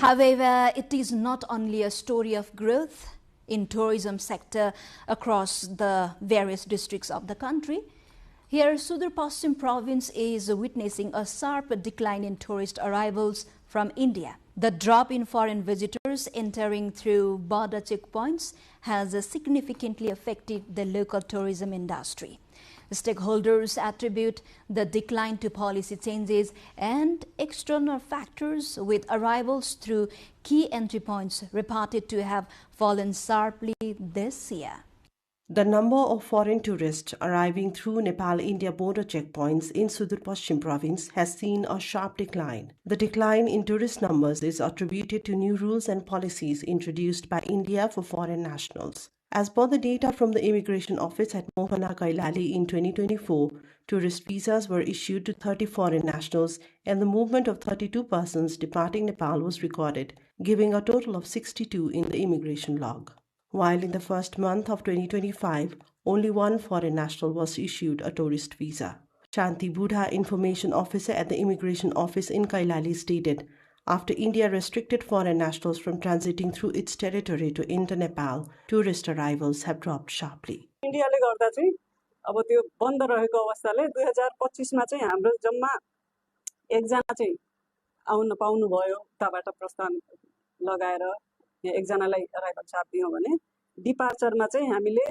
However, it is not only a story of growth in tourism sector across the various districts of the country. Here, Sudur Paschim province is witnessing a sharp decline in tourist arrivals from India. The drop in foreign visitors entering through border checkpoints has significantly affected the local tourism industry. Stakeholders attribute the decline to policy changes and external factors, with arrivals through key entry points reported to have fallen sharply this year. The number of foreign tourists arriving through Nepal-India border checkpoints in Sudur Paschim province has seen a sharp decline. The decline in tourist numbers is attributed to new rules and policies introduced by India for foreign nationals. As per the data from the Immigration Office at Mohana Kailali in 2024, tourist visas were issued to 30 foreign nationals and the movement of 32 persons departing Nepal was recorded, giving a total of 62 in the immigration log. While in the first month of 2025, only one foreign national was issued a tourist visa. Shanti Budha, Information Officer at the Immigration Office in Kailali, stated, after India restricted foreign nationals from transiting through its territory to enter Nepal, tourist arrivals have dropped sharply. India ले गर्दा चाहिँ अब त्यो बन्द रहेको अवस्थाले 2025 मा चाहिँ हाम्रो जम्मा एकजना चाहिँ आउन पाउनु भयो उताबाट प्रस्थान लगाएर यहाँ एकजनालाई अराइभल चार्ज दियौं भने डिपार्चरमा चाहिँ हामीले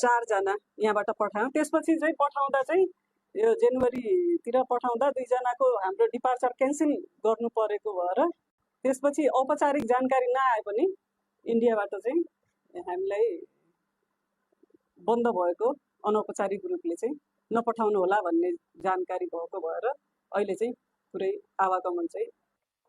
4 जना यहाँबाट पठायौं त्यसपछि चाहिँ पठाउँदा चाहिँ यो जनवरी तिर पठाउँदा 2 जनाको हाम्रो डिपार्चर क्यान्सल गर्नु परेको भएर त्यसपछि औपचारिक जानकारी नआए पनि इन्डियाबाट चाहिँ हामीलाई बन्द भएको अनौपचारिक रूपले चाहिँ नपठाउनु होला भन्ने जानकारी भएको भएर अहिले चाहिँ पुरै आवागमन चाहिँ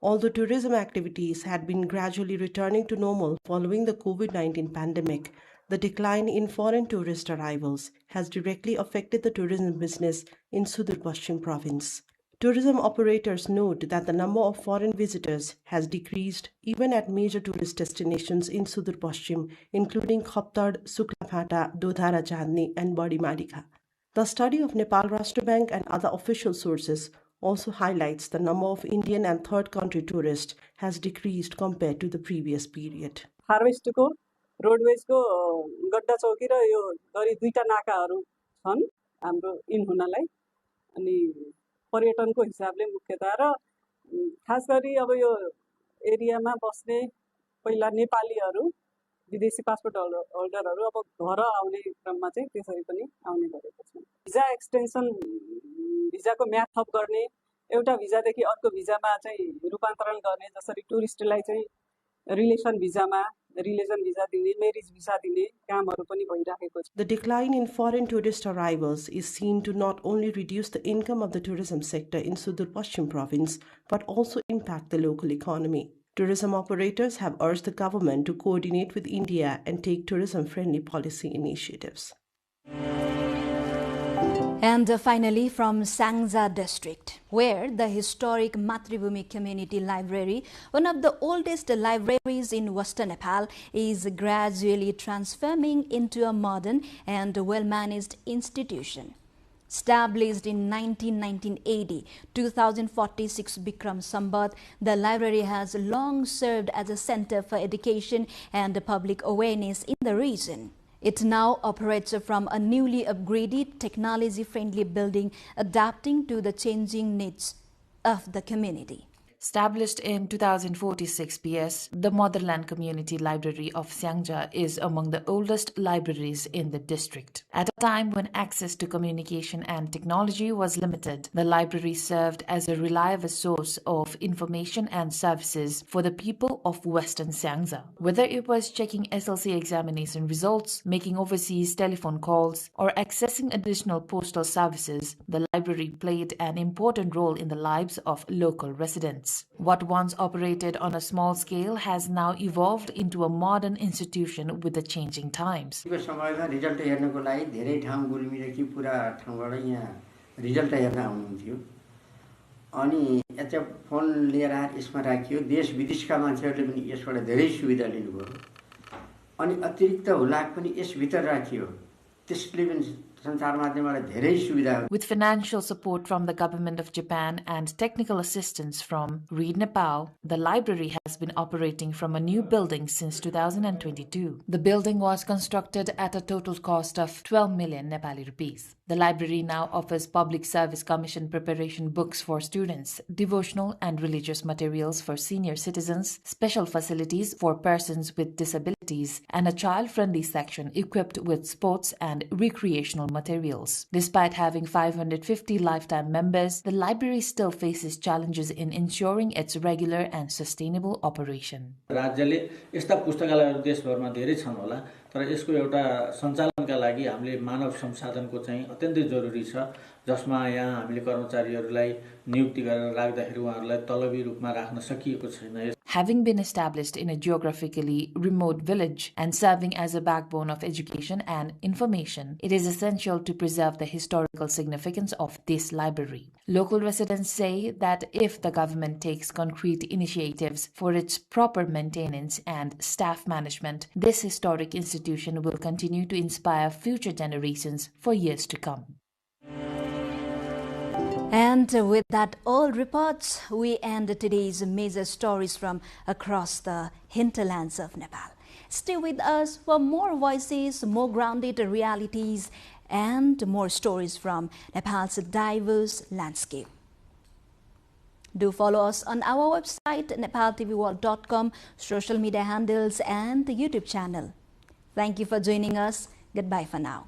Although tourism activities had been gradually returning to normal following the COVID-19 pandemic, the decline in foreign tourist arrivals has directly affected the tourism business in Sudur Paschim province. Tourism operators note that the number of foreign visitors has decreased even at major tourist destinations in Sudur Paschim, including Khaptad, Suklaphata, Dodhara Chandni and Badi Malika. The study of Nepal Rashtra Bank and other official sources also highlights the number of Indian and third country tourists has decreased compared to the previous period. Harvest ko roadways ko gadda chauki ra yo gari duita नाकाहरु छन् हाम्रो इन हुनलाई अनि पर्यटनको हिसाबले मुख्यतः र खास गरी अब यो एरियामा बस्ने पहिला नेपालीहरु विदेशी पासपोर्ट होल्डरहरु अब घर आउने क्रममा चाहिँ त्यसरी पनि आउने गरेको छन् भिजा एक्सटेन्सन भिजाको म्याद थप गर्ने एउटा भिजादेखि अर्को भिजामा चाहिँ रूपान्तरण गर्ने जसरी टुरिस्टलाई चाहिँ रिलेसन भिजामा रिलेसन भिजा दिने म्यारेज भिसा दिने कामहरु पनि भइराखेको छ. The decline in foreign tourist arrivals is seen to not only reduce the income of the tourism sector in Sudur Paschim province but also impact the local economy. Tourism operators have urged the government to coordinate with India and take tourism-friendly policy initiatives. And finally, from Sangza district, where the historic Matribhumi Community Library, one of the oldest libraries in Western Nepal, is gradually transforming into a modern and well-managed institution. Established in 1980, 2046 Bikram Sambat, the library has long served as a center for education and public awareness in the region. It now operates from a newly upgraded, technology-friendly building, adapting to the changing needs of the community. Established in 2046 PS, the Motherland Community Library of Xiangja is among the oldest libraries in the district. At a time when access to communication and technology was limited, the library served as a reliable source of information and services for the people of Western Xiangja. Whether it was checking SLC examination results, making overseas telephone calls, or accessing additional postal services, the library played an important role in the lives of local residents. What once operated on a small scale has now evolved into a modern institution with the changing times. अनि HF phone लिएर यसमा राखियो देश विदेशका मान्छेहरूले पनि यसबाट धेरै सुविधा लिनुभयो अनि अतिरिक्त हुलाक पनि यस भित्र राखियो त्यसले पनि संचार माध्यमबाट धेरै सुविधा With financial support from the government of Japan and technical assistance from Read Nepal, the library has been operating from a new building since 2022. The building was constructed at a total cost of 12 million Nepali rupees. The library now offers Public Service Commission preparation books for students, devotional and religious materials for senior citizens, special facilities for persons with disabilities, and a child-friendly section equipped with sports and recreational materials. Despite having 550 lifetime members, the library still faces challenges in ensuring its regular and sustainable operation. राज्यले यस्ता पुस्तकालयहरू देशभरमा धेरै छन् होला तर यसको एउटा सञ्चालनका लागि हामीले मानव संसाधनको चाहिँ अत्यन्तै जरुरी छ जसमा यहाँ हामीले कर्मचारीहरूलाई नियुक्ति गरेर राख्दाखेरि उहाँहरूलाई तलबी रूपमा राख्न सकिएको छैन. Having been established in a geographically remote village and serving as a backbone of education and information, it is essential to preserve the historical significance of this library. Local residents say that if the government takes concrete initiatives for its proper maintenance and staff management, this historic institution will continue to inspire future generations for years to come. And with that all reports, we end today's major stories from across the hinterlands of Nepal. Stay with us for more voices, more grounded realities, and more stories from Nepal's diverse landscape. Do follow us on our website, nepaltelevision.com, social media handles, and the YouTube channel. Thank you for joining us. Goodbye for now.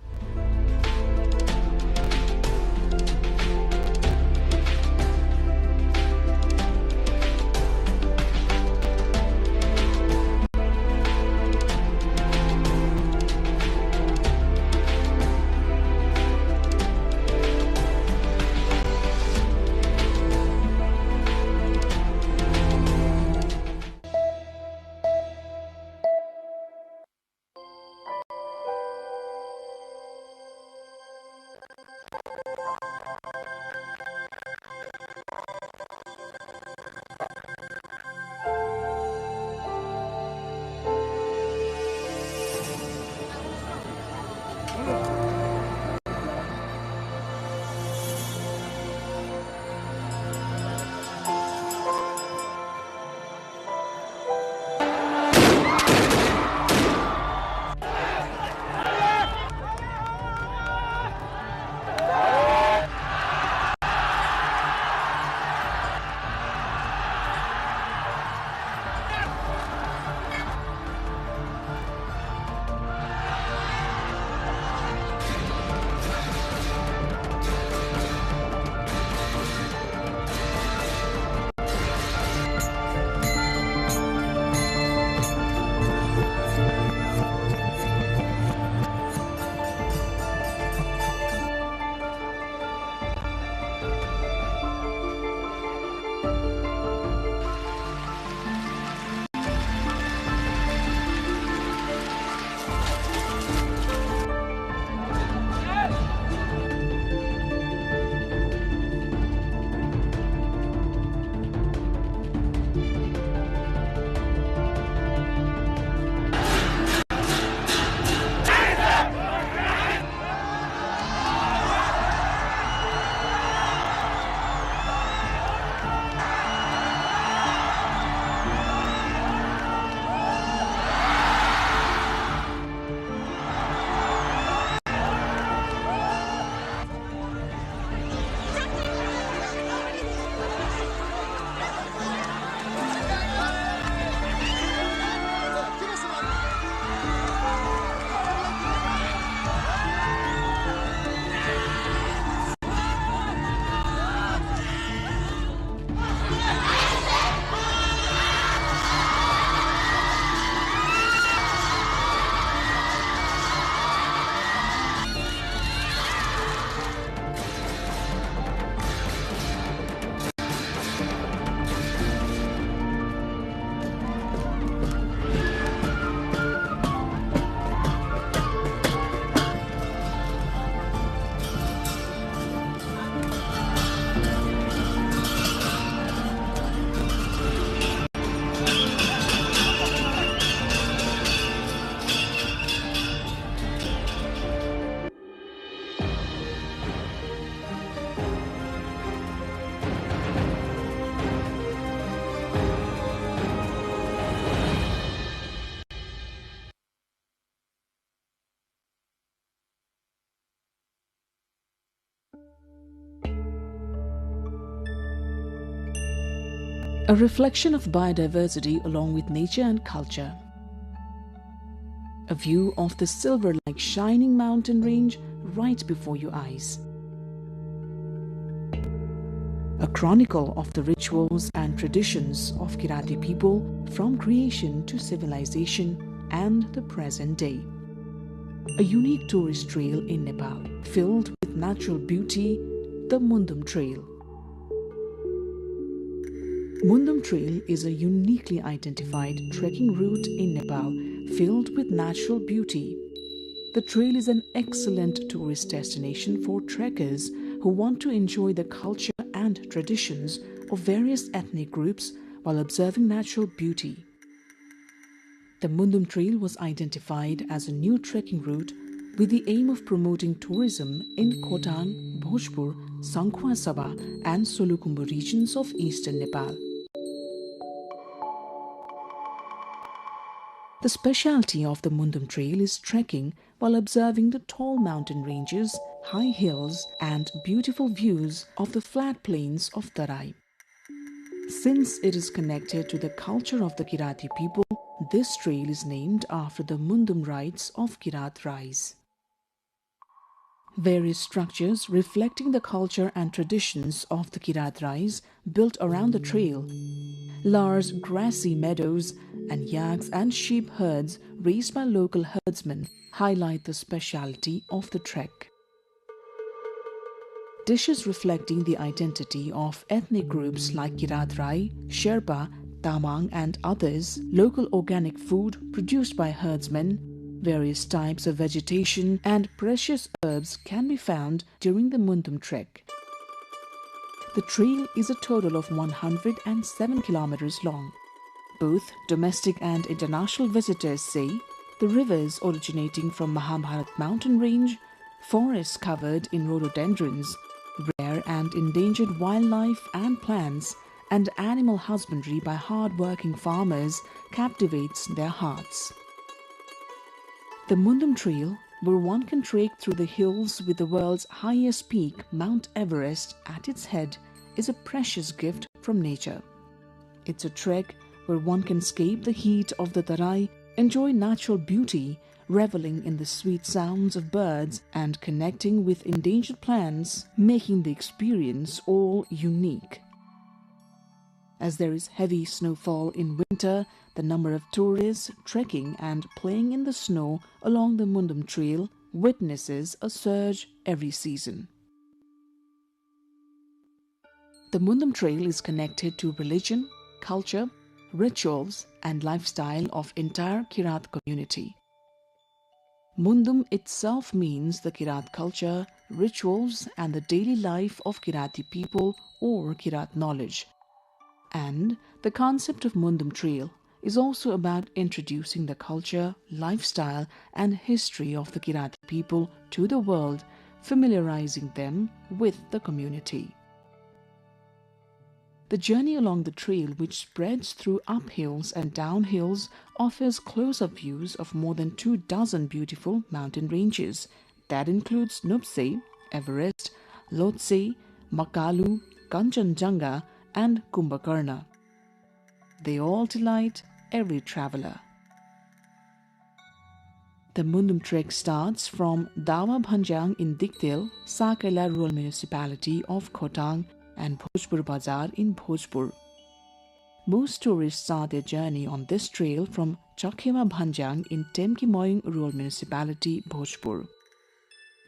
a reflection of biodiversity along with nature and culture. A view of the silver-like shining mountain range right before your eyes. A chronicle of the rituals and traditions of Kirati people from creation to civilization and the present day. A unique tourist trail in Nepal, filled with natural beauty, the Mundum Trail. Mundum Trail is a uniquely identified trekking route in Nepal filled with natural beauty. The trail is an excellent tourist destination for trekkers who want to enjoy the culture and traditions of various ethnic groups while observing natural beauty. The Mundum Trail was identified as a new trekking route with the aim of promoting tourism in Khotang, Bhojpur, Sankhwa Sabha and Solukhumbu regions of eastern Nepal. The specialty of the Mundum Trail is trekking while observing the tall mountain ranges, high hills and beautiful views of the flat plains of Tarai. Since it is connected to the culture of the Kirati people, this trail is named after the Mundum rites of Kirat Rais. Various structures reflecting the culture and traditions of the Kirat Rais built around the trail. Large grassy meadows and yaks and sheep herds raised by local herdsmen highlight the speciality of the trek. Dishes reflecting the identity of ethnic groups like Kirat Rai, Sherpa, Tamang and others, local organic food produced by herdsmen, various types of vegetation and precious herbs can be found during the Mundum trek. The trail is a total of 107 kilometers long. Both domestic and international visitors say the rivers originating from Mahabharat mountain range, forests covered in rhododendrons, rare and endangered wildlife and plants, and animal husbandry by hard-working farmers captivates their hearts. The Mundum Trail, where one can trek through the hills with the world's highest peak, Mount Everest, at its head, is a precious gift from nature. It's a trek where one can escape the heat of the Tarai, enjoy natural beauty, reveling in the sweet sounds of birds and connecting with endangered plants, making the experience all unique. As there is heavy snowfall in winter, the number of tourists trekking and playing in the snow along the Mundum Trail witnesses a surge every season. The Mundum Trail is connected to religion, culture, rituals and lifestyle of entire Kirat community. Mundum itself means the Kirat culture, rituals and the daily life of Kirati people or Kirat knowledge. And the concept of Mundum Trail is also about introducing the culture, lifestyle and history of the Kirati people to the world, familiarizing them with the community. The journey along the trail, which spreads through uphills and downhills, offers close-up views of more than 24 beautiful mountain ranges. That includes Nuptse, Everest, Lhotse, Makalu, Kanchenjunga and Kumbhakarna. They all delight every traveler. The Mundum trek starts from Dawa Bhanjang in Diktel, Sakaila rural municipality of Khotang and Bhojpur Bazar in Bhojpur. Most tourists start their journey on this trail from Chakhewa Bhanjang in Temki Moying rural municipality, Bhojpur.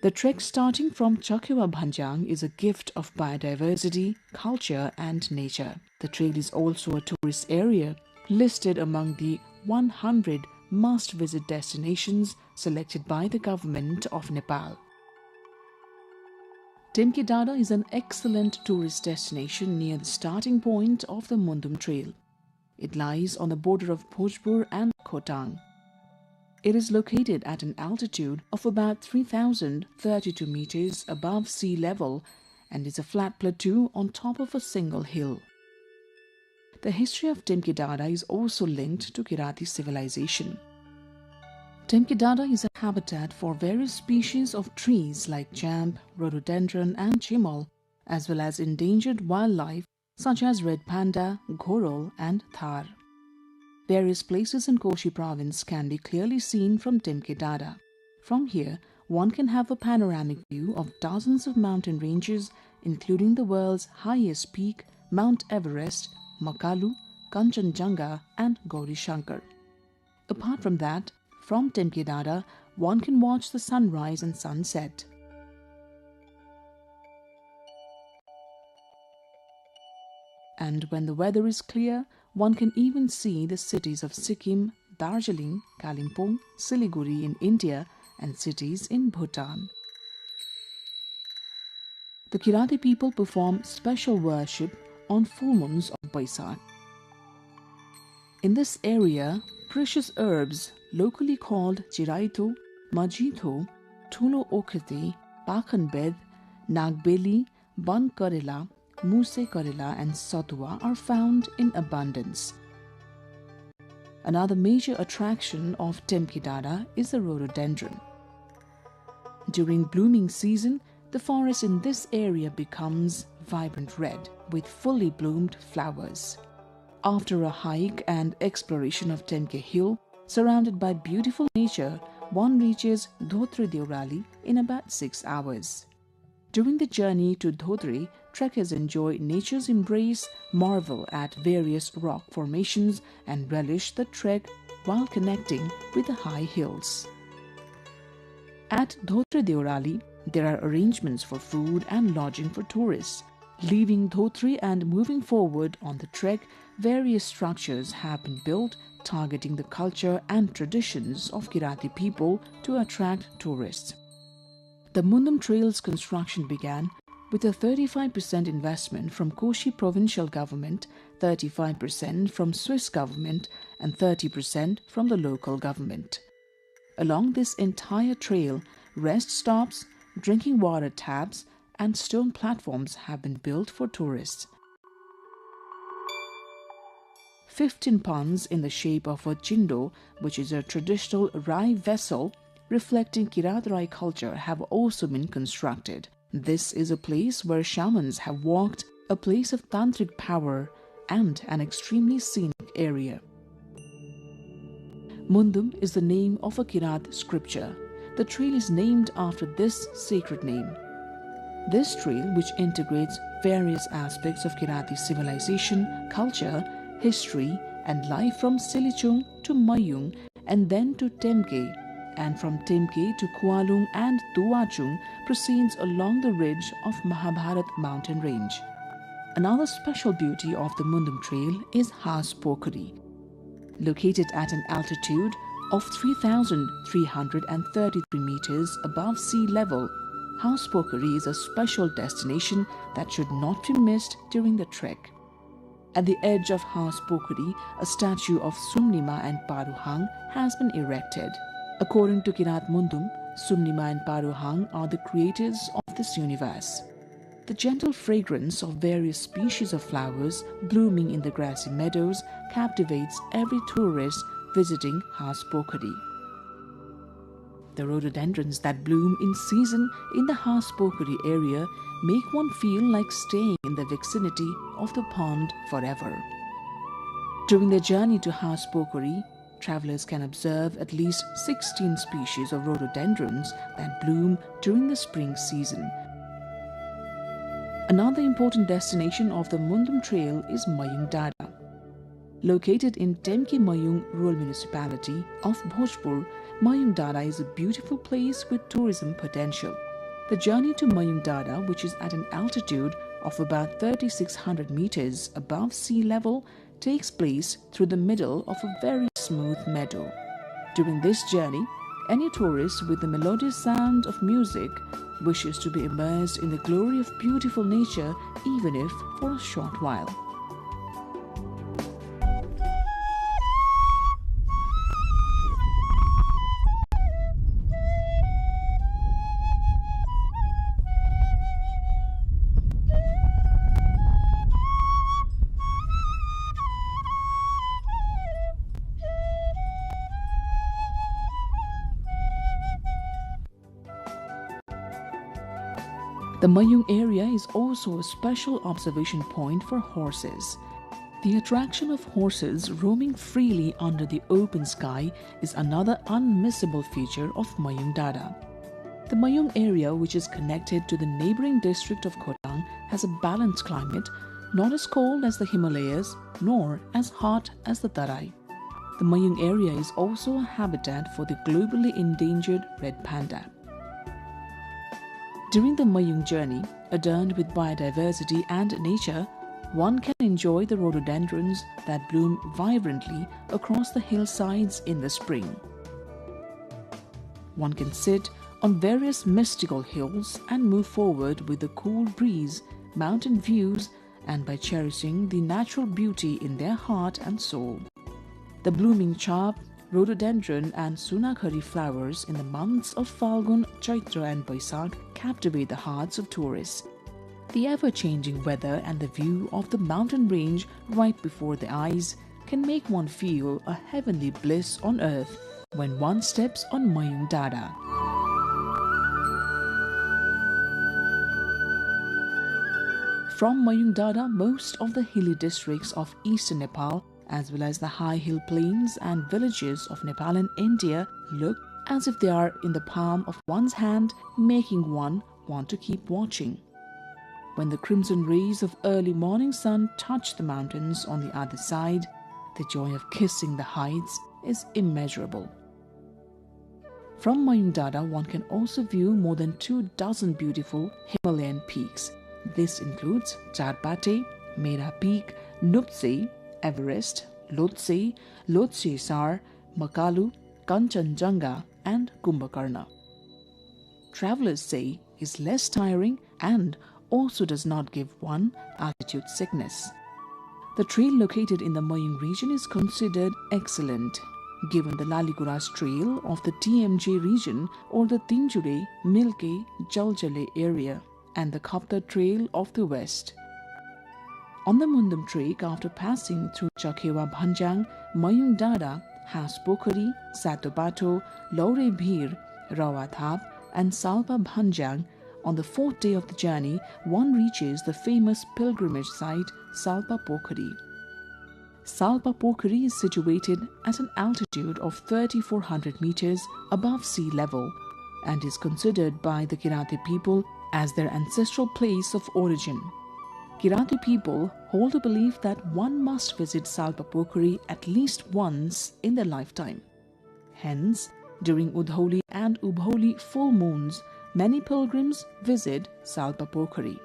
The trek starting from Chakhewa Bhanjang is a gift of biodiversity, culture and nature. The trail is also a tourist area listed among the 100 must-visit destinations selected by the government of Nepal. Temki Dada is an excellent tourist destination near the starting point of the Mundum Trail. It lies on the border of Bhojpur and Khotang. It is located at an altitude of about 3,032 meters above sea level and is a flat plateau on top of a single hill. The history of Temki Dada is also linked to Kirati civilization. Temki Dada is a habitat for various species of trees like jamb, rhododendron and chimal, as well as endangered wildlife such as Red Panda, Ghorol and Thar. Various places in Koshi province can be clearly seen from Temke Dada. From here, one can have a panoramic view of dozens of mountain ranges, including the world's highest peak, Mount Everest, Makalu, Kanchenjunga and Gauri Shankar. Apart from that, from Temke Dada, one can watch the sunrise and sunset. And when the weather is clear, one can even see the cities of Sikkim, Darjeeling, Kalimpong, Siliguri in India and cities in Bhutan. The Kirati people perform special worship on full moons of Baisakh. In this area, precious herbs, locally called chiraito, majito, thulo okhete, pakhanbed, nagbeli, ban karela, muse karela and satua are found in abundance. Another major attraction of Temke Dada is the rhododendron. During blooming season, the forest in this area becomes vibrant red with fully bloomed flowers. After a hike and exploration of Temke Hill, surrounded by beautiful nature, one reaches Dhotre Deorali in about 6 hours. During the journey to Dhotre, trekkers enjoy nature's embrace, marvel at various rock formations, and relish the trek while connecting with the high hills. At Dhotre Deorali, there are arrangements for food and lodging for tourists. Leaving Dhotre and moving forward on the trek, various structures have been built targeting the culture and traditions of Kirati people to attract tourists. The Mundum Trail's construction began with a 35% investment from Koshi provincial government, 35% from Swiss government and 30% from the local government. Along this entire trail, rest stops, drinking water taps and stone platforms have been built for tourists. 15 ponds in the shape of a chindo, which is a traditional Rai vessel reflecting Kirat Rai culture, have also been constructed. This is a place where shamans have walked, a place of tantric power and an extremely scenic area. Mundum is the name of a Kirat scripture. The trail is named after this sacred name. This trail, which integrates various aspects of Kirati civilization, culture, history and life from Silichung to Mayung and then to Temke, and from Temke to Kualung and Tuachung, proceeds along the ridge of Mahabharat mountain range. Another special beauty of the Mundum Trail is Has Pokhari. Located at an altitude of 3,333 meters above sea level, Has Pokhari is a special destination that should not be missed during the trek. At the edge of Has Pokhari, a statue of Sumnima and Paruhang has been erected. According to Kirat Mundum, Sumnima and Paruhang are the creators of this universe. The gentle fragrance of various species of flowers blooming in the grassy meadows captivates every tourist visiting Has Pokhari. The rhododendrons that bloom in season in the Has Pokhari area make one feel like staying in the vicinity of the pond forever. During their journey to Has Pokhari, travelers can observe at least 16 species of rhododendrons that bloom during the spring season. Another important destination of the Mundum Trail is Mayung Dada. Located in Temke Mayung rural municipality of Bhojpur, Mayung Dada is a beautiful place with tourism potential. The journey to Mayung Dada, which is at an altitude of about 3,600 meters above sea level, takes place through the middle of a very smooth meadow. During this journey, any tourist with the melodious sound of music wishes to be immersed in the glory of beautiful nature, even if for a short while. The Mayung area is also a special observation point for horses. The attraction of horses roaming freely under the open sky is another unmissable feature of Mayung Dada. The Mayung area, which is connected to the neighboring district of Khotang, has a balanced climate, not as cold as the Himalayas nor as hot as the Tarai. The Mayung area is also a habitat for the globally endangered red panda. During the Mayung journey, adorned with biodiversity and nature, one can enjoy the rhododendrons that bloom vibrantly across the hillsides in the spring. One can sit on various mystical hills and move forward with the cool breeze, mountain views, and by cherishing the natural beauty in their heart and soul. The blooming chap, rhododendron and sunakhari flowers in the months of Falgun, Chaitra and Baisakh captivate the hearts of tourists. The ever-changing weather and the view of the mountain range right before the eyes can make one feel a heavenly bliss on earth when one steps on Mayung Dada. From Mayung Dada, most of the hilly districts of eastern Nepal, as well as the high hill plains and villages of Nepal and India, look as if they are in the palm of one's hand, making one want to keep watching. When the crimson rays of early morning sun touch the mountains on the other side, the joy of kissing the heights is immeasurable. From Mayung Dada, one can also view more than 24 beautiful Himalayan peaks. This includes Charbate, Mera Peak, Nuptse, Everest, Lhotse, Lhotse Sar, Makalu, Kanchenjunga, and Kumbhakarna. Travelers say is less tiring and also does not give one altitude sickness. The trail located in the Mayung region is considered excellent, given the Laliguras trail of the TMJ region or the Tinjure, Milke, Jaljale area and the Khapta trail of the west. On the Mundum trek, after passing through Chakhewa Bhanjang, Mayung Dada, Has Pokhari, Satobato, Laure Bhir, Rawathap, and Salpa Bhanjang, on the fourth day of the journey, one reaches the famous pilgrimage site Salpa Pokhari. Salpa Pokhari is situated at an altitude of 3,400 meters above sea level and is considered by the Kirati people as their ancestral place of origin. Kirati people hold a belief that one must visit Salpa Pokhari at least once in their lifetime. Hence, during Udholi and Ubholi full moons, many pilgrims visit Salpa Pokhari,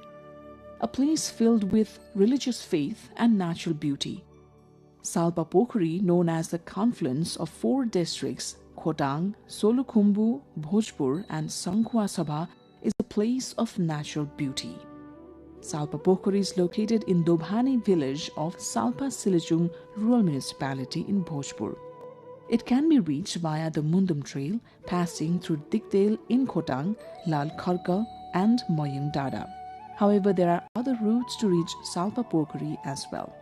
a place filled with religious faith and natural beauty. Salpa Pokhari, known as the confluence of 4 districts, Khotang, Solukhumbu, Bhojpur and Sankhua Sabha, is a place of natural beauty. Salpa Pokhari is located in Dobhani village of Salpa Silichung rural municipality in Bhojpur. It can be reached via the Mundum trail, passing through Dikdale in Khotang, Lal Kharka and Mayung Dada. However, there are other routes to reach Salpa Pokhari as well.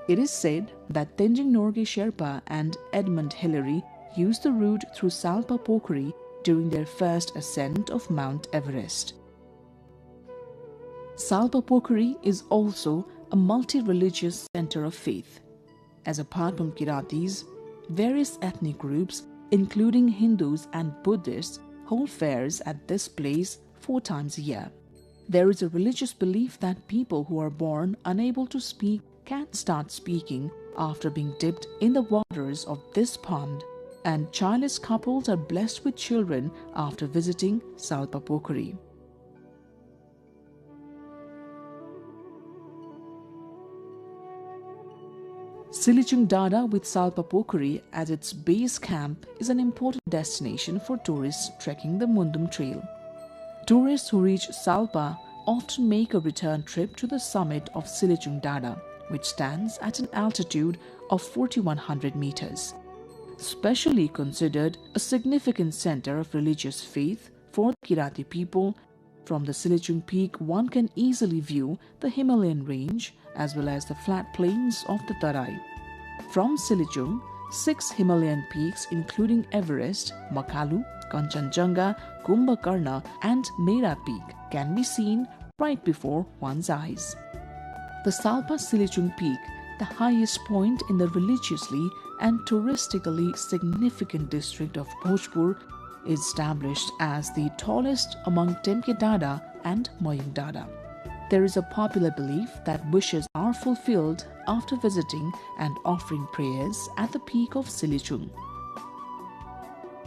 It is said that Tenzing Norgay Sherpa and Edmund Hillary used the route through Salpa Pokhari during their first ascent of Mount Everest. Salpa Pokhari is also a multi-religious center of faith, as apart from Kiratis, various ethnic groups, including Hindus and Buddhists, hold fairs at this place 4 times a year. There is a religious belief that people who are born unable to speak can start speaking after being dipped in the waters of this pond, and childless couples are blessed with children after visiting Salpa Pokhari. Silichung Dada with Salpa Pokhari as its base camp is an important destination for tourists trekking the Mundum Trail. Tourists who reach Salpa often make a return trip to the summit of Silichung Dada, which stands at an altitude of 4,100 meters. Specially considered a significant center of religious faith for the Kirati people, from the Silichung peak one can easily view the Himalayan range as well as the flat plains of the Tarai. From Silichung, 6 Himalayan peaks including Everest, Makalu, Kanchenjunga, Kumbhakarna and Mera Peak can be seen right before one's eyes. The Salpa Silichung Peak, the highest point in the religiously and touristically significant district of Bhojpur, is established as the tallest among Temke-Dada and Moyung-Dada. There is a popular belief that wishes are fulfilled after visiting and offering prayers at the peak of Silichung.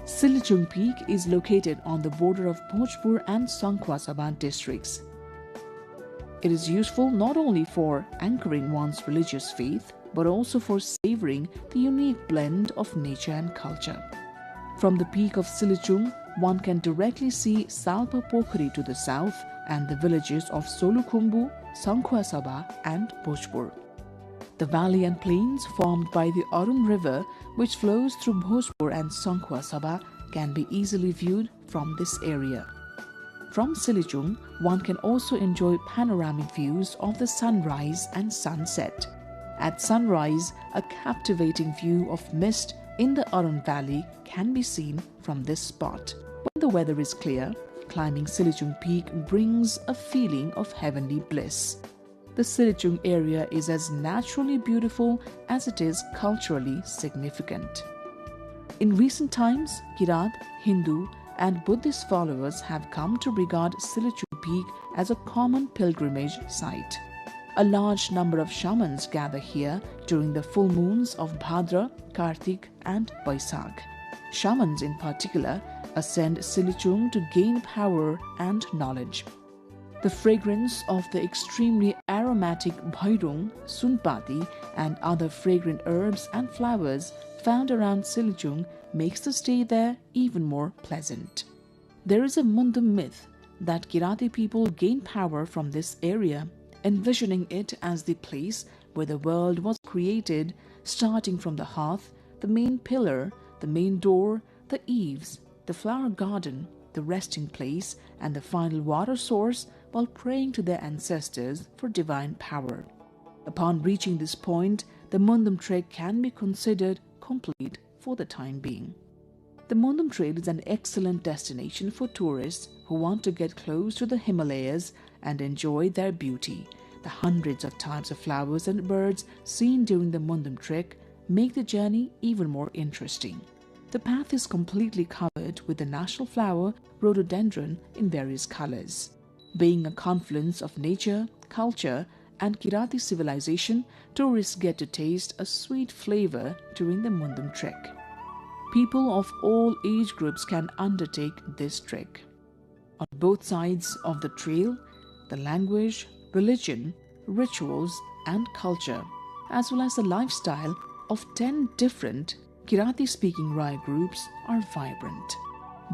Silichung Peak is located on the border of Bhojpur and Sankhwa-Sabha districts. It is useful not only for anchoring one's religious faith, but also for savoring the unique blend of nature and culture. From the peak of Silichung, one can directly see Salpa Pokhari to the south and the villages of Solukhumbu, Sankhwa-Sabha and Bhojpur. The valley and plains formed by the Arun River, which flows through Bhojpur and Sankhwa-Sabha, can be easily viewed from this area. From Silichung, one can also enjoy panoramic views of the sunrise and sunset. At sunrise, a captivating view of mist in the Arun Valley can be seen from this spot. When the weather is clear, climbing Silichung Peak brings a feeling of heavenly bliss. The Silichung area is as naturally beautiful as it is culturally significant. In recent times, Kirat, Hindu and Buddhist followers have come to regard Silichung Peak as a common pilgrimage site. A large number of shamans gather here during the full moons of Bhadra, Kartik and Baisakh. Shamans in particular ascend Silichung to gain power and knowledge. The fragrance of the extremely aromatic bhairung, sunpati and other fragrant herbs and flowers found around Silichung makes the stay there even more pleasant. There is a Mundum myth that Kirati people gain power from this area, envisioning it as the place where the world was created, starting from the hearth, the main pillar, the main door, the eaves, the flower garden, the resting place, and the final water source, while praying to their ancestors for divine power. Upon reaching this point, the Mundum trek can be considered complete for the time being. The Mundum Trail is an excellent destination for tourists who want to get close to the Himalayas and enjoy their beauty. The hundreds of types of flowers and birds seen during the Mundum trek make the journey even more interesting. The path is completely covered with the national flower rhododendron in various colors. Being a confluence of nature, culture, and Kirati civilization, tourists get to taste a sweet flavor during the Mundum trek. People of all age groups can undertake this trek. On both sides of the trail, the language, religion, rituals, and culture, as well as the lifestyle of 10 different Kirati-speaking Rai groups are vibrant.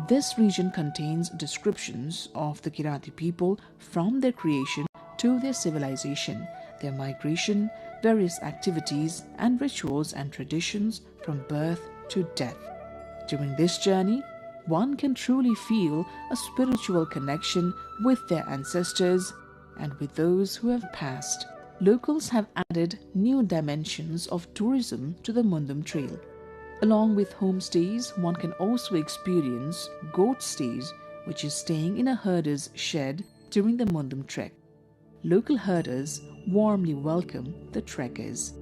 This region contains descriptions of the Kirati people from their creation to their civilization, their migration, various activities and rituals and traditions from birth to death. During this journey, one can truly feel a spiritual connection with their ancestors and with those who have passed. Locals have added new dimensions of tourism to the Mundum Trail. Along with homestays, one can also experience goat stays, which is staying in a herder's shed during the Mundum trek. Local herders warmly welcome the trekkers.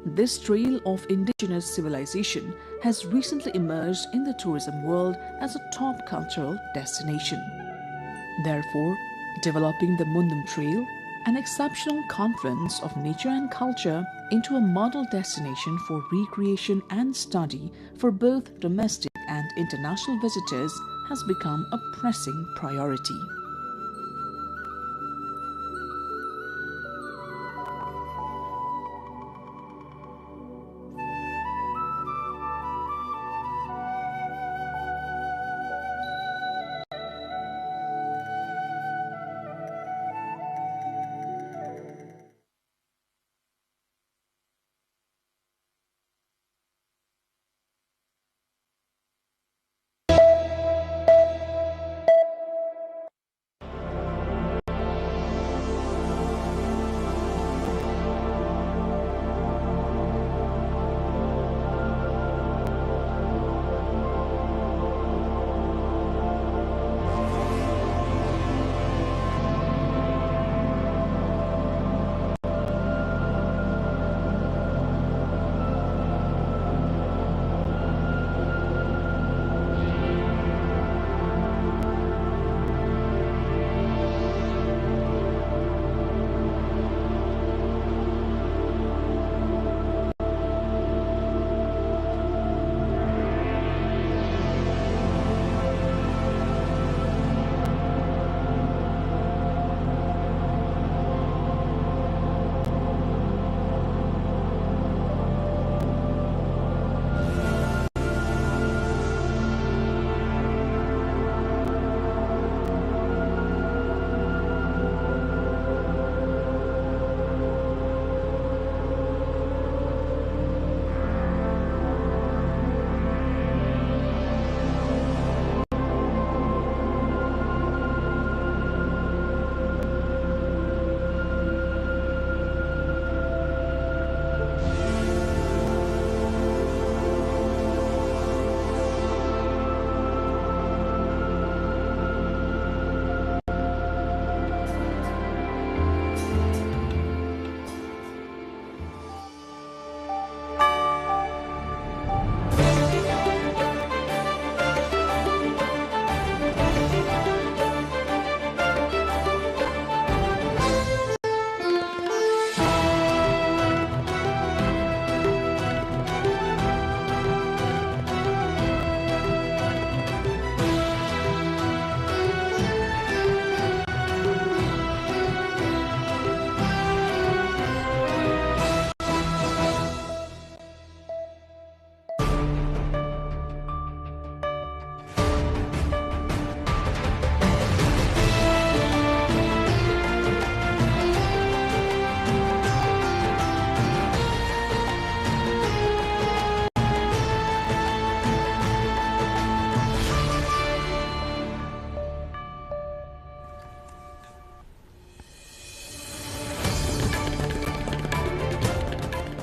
This trail of indigenous civilization has recently emerged in the tourism world as a top cultural destination. Therefore, developing the Mundum Trail, an exceptional confluence of nature and culture, into a model destination for recreation and study for both domestic and international visitors has become a pressing priority.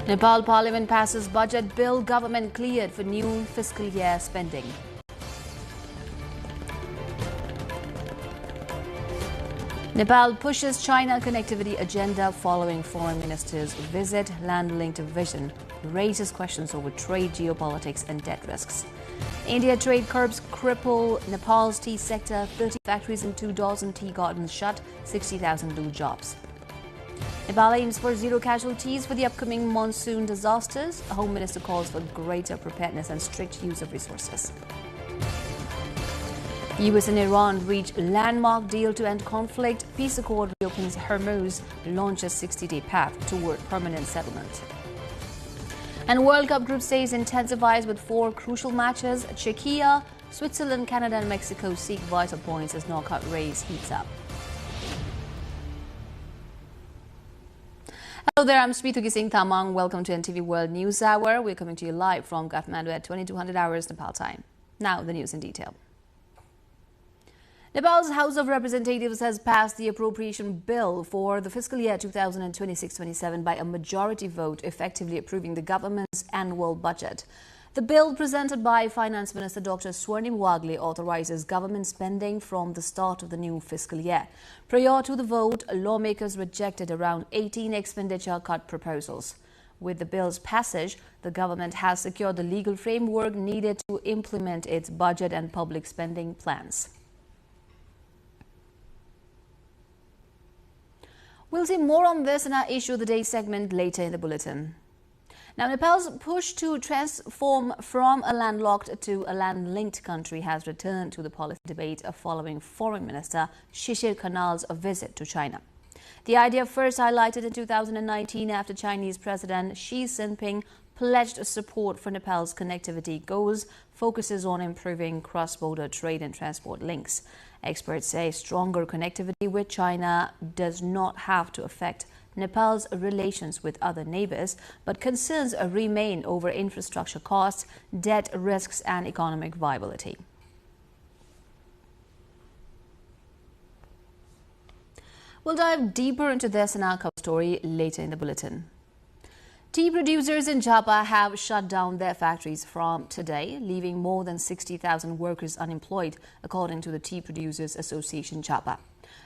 Nepal Parliament passes budget bill, government cleared for new fiscal year spending. Nepal pushes China connectivity agenda following foreign minister's visit. Land-linked vision raises questions over trade, geopolitics and debt risks. India trade curbs cripple Nepal's tea sector. 30 factories and 2 dozen tea gardens shut. 60,000 new jobs. Nepal aims for zero casualties for the upcoming monsoon disasters. The Home Minister calls for greater preparedness and strict use of resources. US and Iran reach landmark deal to end conflict. Peace accord reopens Hormuz, launches 60-day path toward permanent settlement. And World Cup group stage intensifies with 4 crucial matches. Czechia, Switzerland, Canada and Mexico seek vital points as knockout race heats up. Hello there, I'm Smita Gising Tamang. Welcome to NTV World News Hour. We're coming to you live from Kathmandu at 2200 hours Nepal time. Now the news in detail. Nepal's House of Representatives has passed the appropriation bill for the fiscal year 2026-27 by a majority vote, effectively approving the government's annual budget. The bill presented by Finance Minister Dr. Swarnim Wagle authorizes government spending from the start of the new fiscal year. Prior to the vote, lawmakers rejected around 18 expenditure cut proposals. With the bill's passage, the government has secured the legal framework needed to implement its budget and public spending plans. We'll see more on this in our Issue of the Day segment later in the bulletin. Now, Nepal's push to transform from a landlocked to a land-linked country has returned to the policy debate following Foreign Minister Shishir Khanal's visit to China. The idea first highlighted in 2019 after Chinese President Xi Jinping pledged support for Nepal's connectivity goals, focuses on improving cross-border trade and transport links. Experts say stronger connectivity with China does not have to affect Nepal's relations with other neighbors, but concerns remain over infrastructure costs, debt risks and economic viability. We'll dive deeper into this in our cover story later in the bulletin. Tea producers in Japa have shut down their factories from today, leaving more than 60,000 workers unemployed, according to the Tea Producers Association Japa.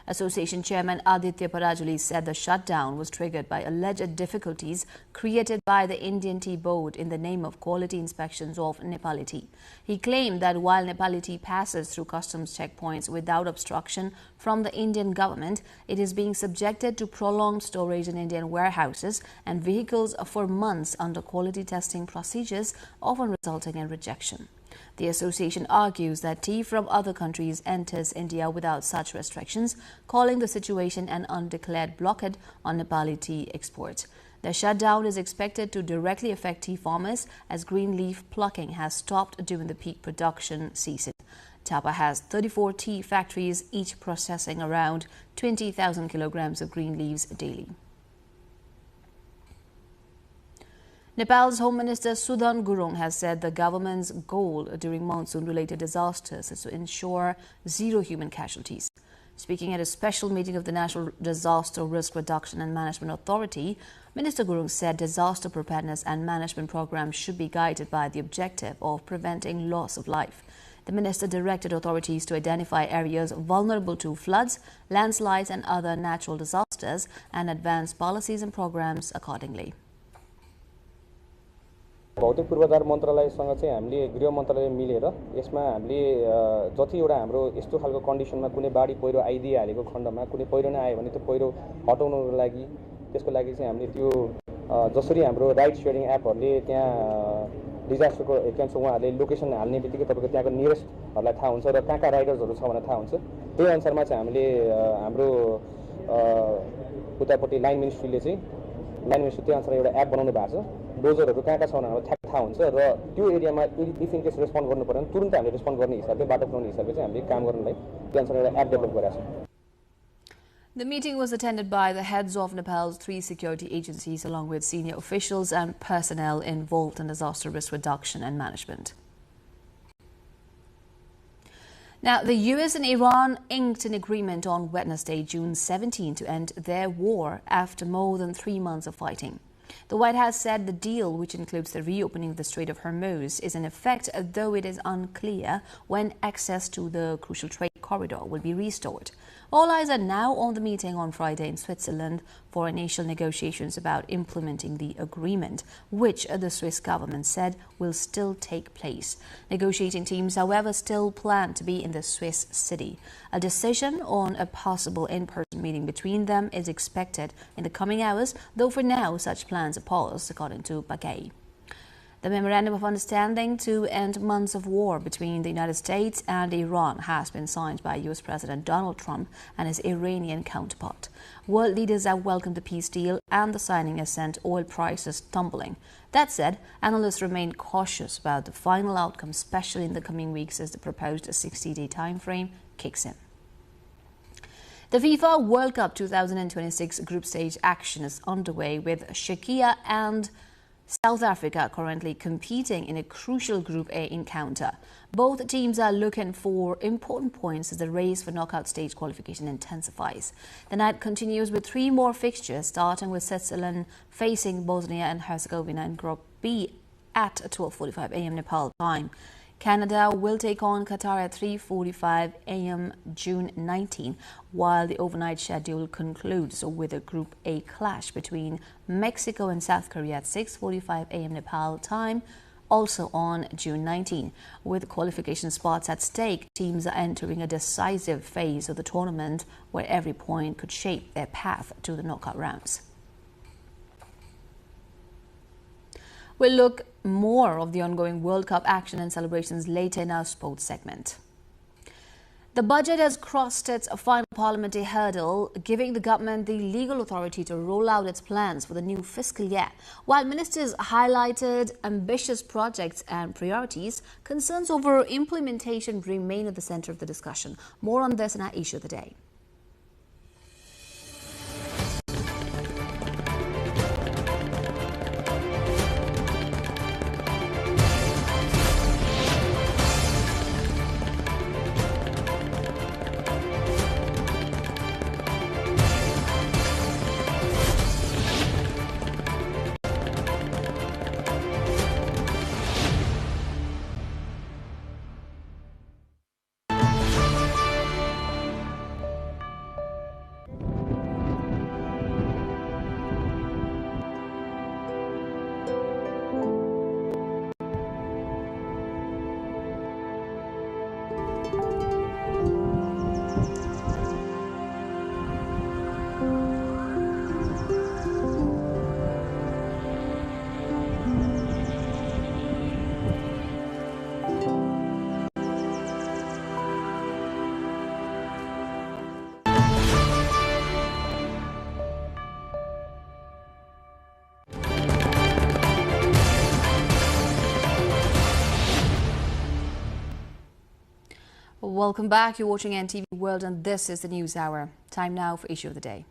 Association Chairman Aditya Parajuli said the shutdown was triggered by alleged difficulties created by the Indian Tea Board in the name of quality inspections of Nepali tea. He claimed that while Nepali tea passes through customs checkpoints without obstruction from the Indian government, it is being subjected to prolonged storage in Indian warehouses and vehicles for months under quality testing procedures, often resulting in rejection. The association argues that tea from other countries enters India without such restrictions, calling the situation an undeclared blockade on Nepali tea exports. The shutdown is expected to directly affect tea farmers as green leaf plucking has stopped during the peak production season. Japa has 34 tea factories, each processing around 20,000 kilograms of green leaves daily. Nepal's Home Minister Sudan Gurung has said the government's goal during monsoon-related disasters is to ensure zero human casualties. Speaking at a special meeting of the National Disaster Risk Reduction and Management Authority, Minister Gurung said disaster preparedness and management programs should be guided by the objective of preventing loss of life. The minister directed authorities to identify areas vulnerable to floods, landslides and other natural disasters and advance policies and programs accordingly. भौतिक पूर्वाधार मन्त्रालयसँग चाहिँ हामीले गृह मन्त्रालय मिलेर यसमा हामीले जति एउटा हाम्रो यस्तो खालको कन्डिसनमा कुनै बाढी पहिरो आइदिहालेको खण्डमा कुनै पहिरो नै आयो भने त्यो पहिरो हटाउनको लागि त्यसको लागि चाहिँ हामीले त्यो जसरी हाम्रो राइड शेयरिङ एपहरुले त्यहाँ डिजास्टरको एकेन्स उहाँहरुले लोकेसन हाल्ने बित्तिकै तपाईको त्यहाँको नियरेस्टहरुलाई थाहा हुन्छ र कहाँ राइडर्सहरु छ भनेर थाहा हुन्छ त्यही अनुसारमा चाहिँ हामीले हाम्रो उतापट्टि लाइन मिनिस्ट्रीले चाहिँ लाइन मिनिस्ट्री त्यही अनुसार एउटा एप बनाउनु भएको छ डोजरहरु कहाँ छ भनेर ठ्याक थाहा हुन्छ र त्यो एरियामा इफ इन केस रेस्पोन्ड गर्नु पर्यो भने तुरुन्तै हामीले रेस्पोन्ड गर्ने हिसाबले बाटो बनाउने हिसाबले चाहिँ हामीले काम गर्नलाई त्यो अनुसार एउटा एप डेभलप गरेका छौं. The meeting was attended by the heads of Nepal's 3 security agencies along with senior officials and personnel involved in disaster risk reduction and management. Now, the US and Iran inked an agreement on Wednesday, June 17, to end their war after more than 3 months of fighting. The White House said the deal, which includes the reopening of the Strait of Hormuz, is in effect, though it is unclear when access to the crucial trade corridor will be restored. All eyes are now on the meeting on Friday in Switzerland for initial negotiations about implementing the agreement, which the Swiss government said will still take place. Negotiating teams, however, still plan to be in the Swiss city. A decision on a possible in-person meeting between them is expected in the coming hours, though for now such plans are paused, according to Bagay. The Memorandum of Understanding to end months of war between the United States and Iran has been signed by U.S. President Donald Trump and his Iranian counterpart. World leaders have welcomed the peace deal, and the signing has sent oil prices tumbling. That said, analysts remain cautious about the final outcome, especially in the coming weeks as the proposed 60-day time frame kicks in. The FIFA World Cup 2026 group stage action is underway, with Czechia and South Africa currently competing in a crucial Group A encounter. Both teams are looking for important points as the race for knockout stage qualification intensifies. The night continues with 3 more fixtures, starting with Switzerland facing Bosnia and Herzegovina in Group B at 12:45 a.m. Nepal time. Canada will take on Qatar at 3:45 a.m. June 19, while the overnight schedule concludes with a Group A clash between Mexico and South Korea at 6:45 a.m. Nepal time, also on June 19. With qualification spots at stake, teams are entering a decisive phase of the tournament where every point could shape their path to the knockout rounds. We'll look more of the ongoing World Cup action and celebrations later in our sports segment. The budget has crossed its final parliamentary hurdle, giving the government the legal authority to roll out its plans for the new fiscal year. While ministers highlighted ambitious projects and priorities, concerns over implementation remain at the center of the discussion. More on this in our issue of the day. Welcome back. You're watching NTV World and this is the News Hour. Time now for Issue of the Day.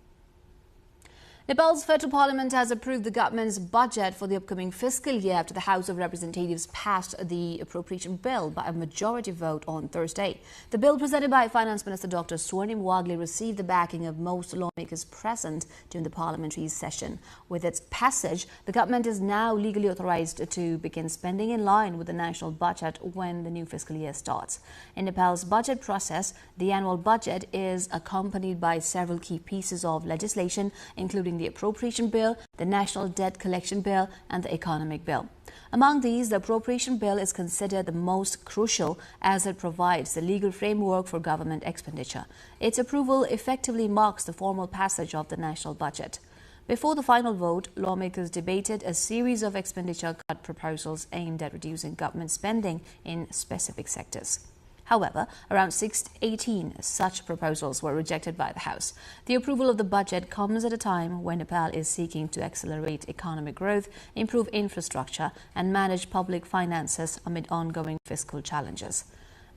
Nepal's federal parliament has approved the government's budget for the upcoming fiscal year after the House of Representatives passed the appropriation bill by a majority vote on Thursday. The bill presented by Finance Minister Dr. Swarnim Wagle received the backing of most lawmakers present during the parliamentary session. With its passage, the government is now legally authorized to begin spending in line with the national budget when the new fiscal year starts. In Nepal's budget process, the annual budget is accompanied by several key pieces of legislation, including the Appropriation Bill, the National Debt Collection Bill, and the Economic Bill. Among these, the Appropriation Bill is considered the most crucial as it provides the legal framework for government expenditure. Its approval effectively marks the formal passage of the national budget. Before the final vote, lawmakers debated a series of expenditure cut proposals aimed at reducing government spending in specific sectors. However, around 618 such proposals were rejected by the House. The approval of the budget comes at a time when Nepal is seeking to accelerate economic growth, improve infrastructure, and manage public finances amid ongoing fiscal challenges.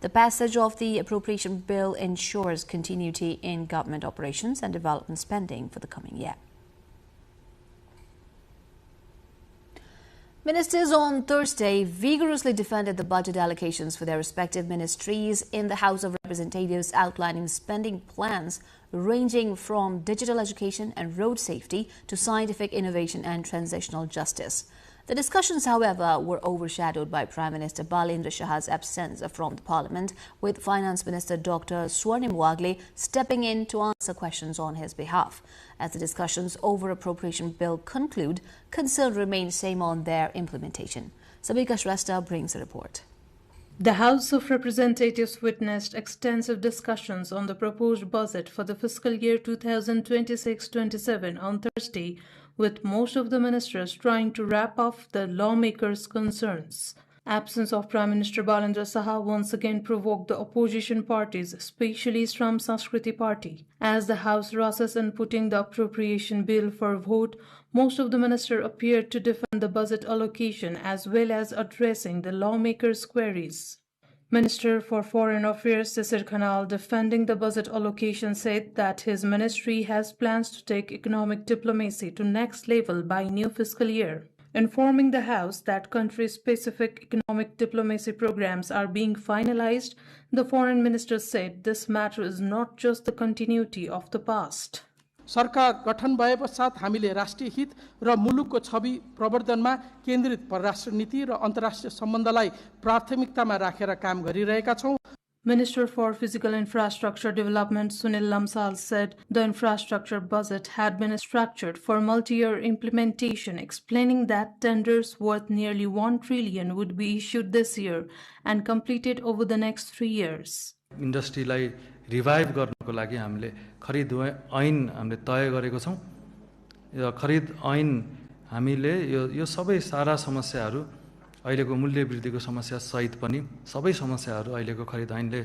The passage of the appropriation bill ensures continuity in government operations and development spending for the coming year. Ministers on Thursday vigorously defended the budget allocations for their respective ministries in the House of Representatives, outlining spending plans ranging from digital education and road safety to scientific innovation and transitional justice. The discussions, however, were overshadowed by Prime Minister Balendra Shah's absence from the Parliament, with Finance Minister Dr. Swarnim Wagle stepping in to answer questions on his behalf. As the discussions over appropriation bill conclude, concern remains same on their implementation. Sabika Shrestha brings a report. The House of Representatives witnessed extensive discussions on the proposed budget for the fiscal year 2026-27 on Thursday, with most of the ministers trying to wrap up the lawmakers' concerns. Absence of Prime Minister Balendra Shah once again provoked the opposition parties, especially Shram Sanskriti Party. As the House rushes in putting the appropriation bill for vote, most of the ministers appeared to defend the budget allocation as well as addressing the lawmakers' queries. Minister for Foreign Affairs Sisir Khanal, defending the budget allocation, said that his ministry has plans to take economic diplomacy to next level by new fiscal year. Informing the House that country-specific economic diplomacy programs are being finalized, the Foreign Minister said this matter is not just the continuity of the past. सरकार गठन भए पश्चात हामीले राष्ट्रिय हित र मुलुकको छवि प्रवर्धनमा केन्द्रित परराष्ट्र नीति र अन्तर्राष्ट्रिय सम्बन्धलाई प्राथमिकतामा राखेर काम गरिरहेका छौं. Minister for Physical Infrastructure Development Sunil Lamsal said the infrastructure budget had been structured for multi-year implementation, explaining that tenders worth nearly 1 trillion would be issued this year and completed over the next 3 years. इन्डस्ट्रीलाई revive गर्नको लागि हामीले खरिद ऐन हामीले तय गरेको छौं. यो खरिद ऐन हामीले यो सबै सारा समस्याहरू अहिलेको मूल्य वृद्धिको समस्या सहित पनि सबै समस्याहरू अहिलेको खरिद ऐनले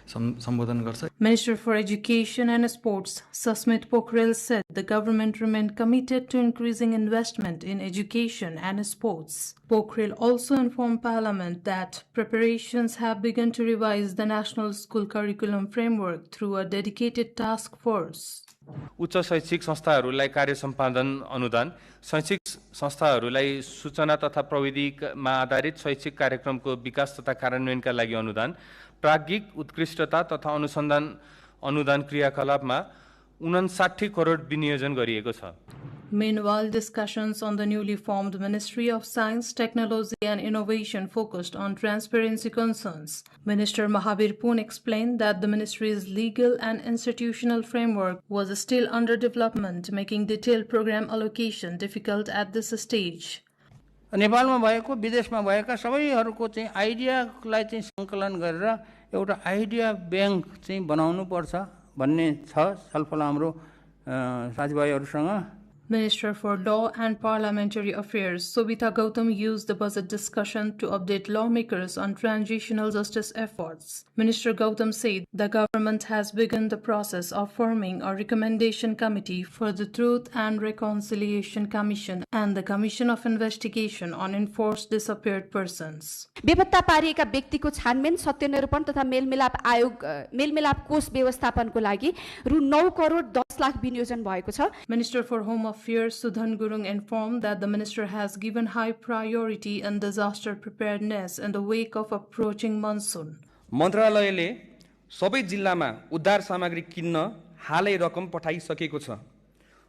सम्बोधन गर्छ. Minister for Education and Sports Sasmit Pokhrel said the government remained committed to increasing investment in education and sports. Pokhrel also informed Parliament that preparations have begun to revise the national school curriculum framework through a dedicated task force. उच्च शैक्षिक संस्थाहरूलाई कार्य सम्पादन अनुदान, शैक्षिक संस्थाहरूलाई सूचना तथा प्रविधिमा आधारित शैक्षिक कार्यक्रमको विकास तथा कार्यान्वयनका लागि अनुदान, प्राज्ञिक उत्कृष्टता तथा अनुसन्धान अनुदान क्रियाकलापमा 59 करोड विनियोजन गरिएको छ. Meanwhile, discussions on the newly formed Ministry of Science, Technology and Innovation focused on transparency concerns. Minister Mahabir Poon explained that the ministry's legal and institutional framework was still under development, making detailed program allocation difficult at this stage. नेपालमा भएको विदेशमा भएका सबैहरूको चाहिँ आइडियालाई चाहिँ संकलन गरेर एउटा idea bank चाहिँ बनाउनु पर्छ भन्ने छ छलफल हाम्रो साथीभाइहरुसँग. Minister for Law and Parliamentary Affairs Sobita Gautam used the budget discussion to update lawmakers on transitional justice efforts. Minister Gautam said the government has begun the process of forming a recommendation committee for the Truth and Reconciliation Commission and the Commission of Investigation on Enforced Disappeared Persons. बेपत्ता पारिएका व्यक्तिको छानबिन, सत्यनिरूपण तथा मेलमिलाप कोष व्यवस्थापनको लागि रु 9 करोड 10 लाख विनियोजन भएको छ. Minister for Home Affairs Sudhan Gurung informed that the minister has given high priority in disaster preparedness in the wake of approaching monsoon. मन्त्रालयले सबै जिल्लामा उद्धार सामग्री किन्न हालै रकम पठाइसकेको छ.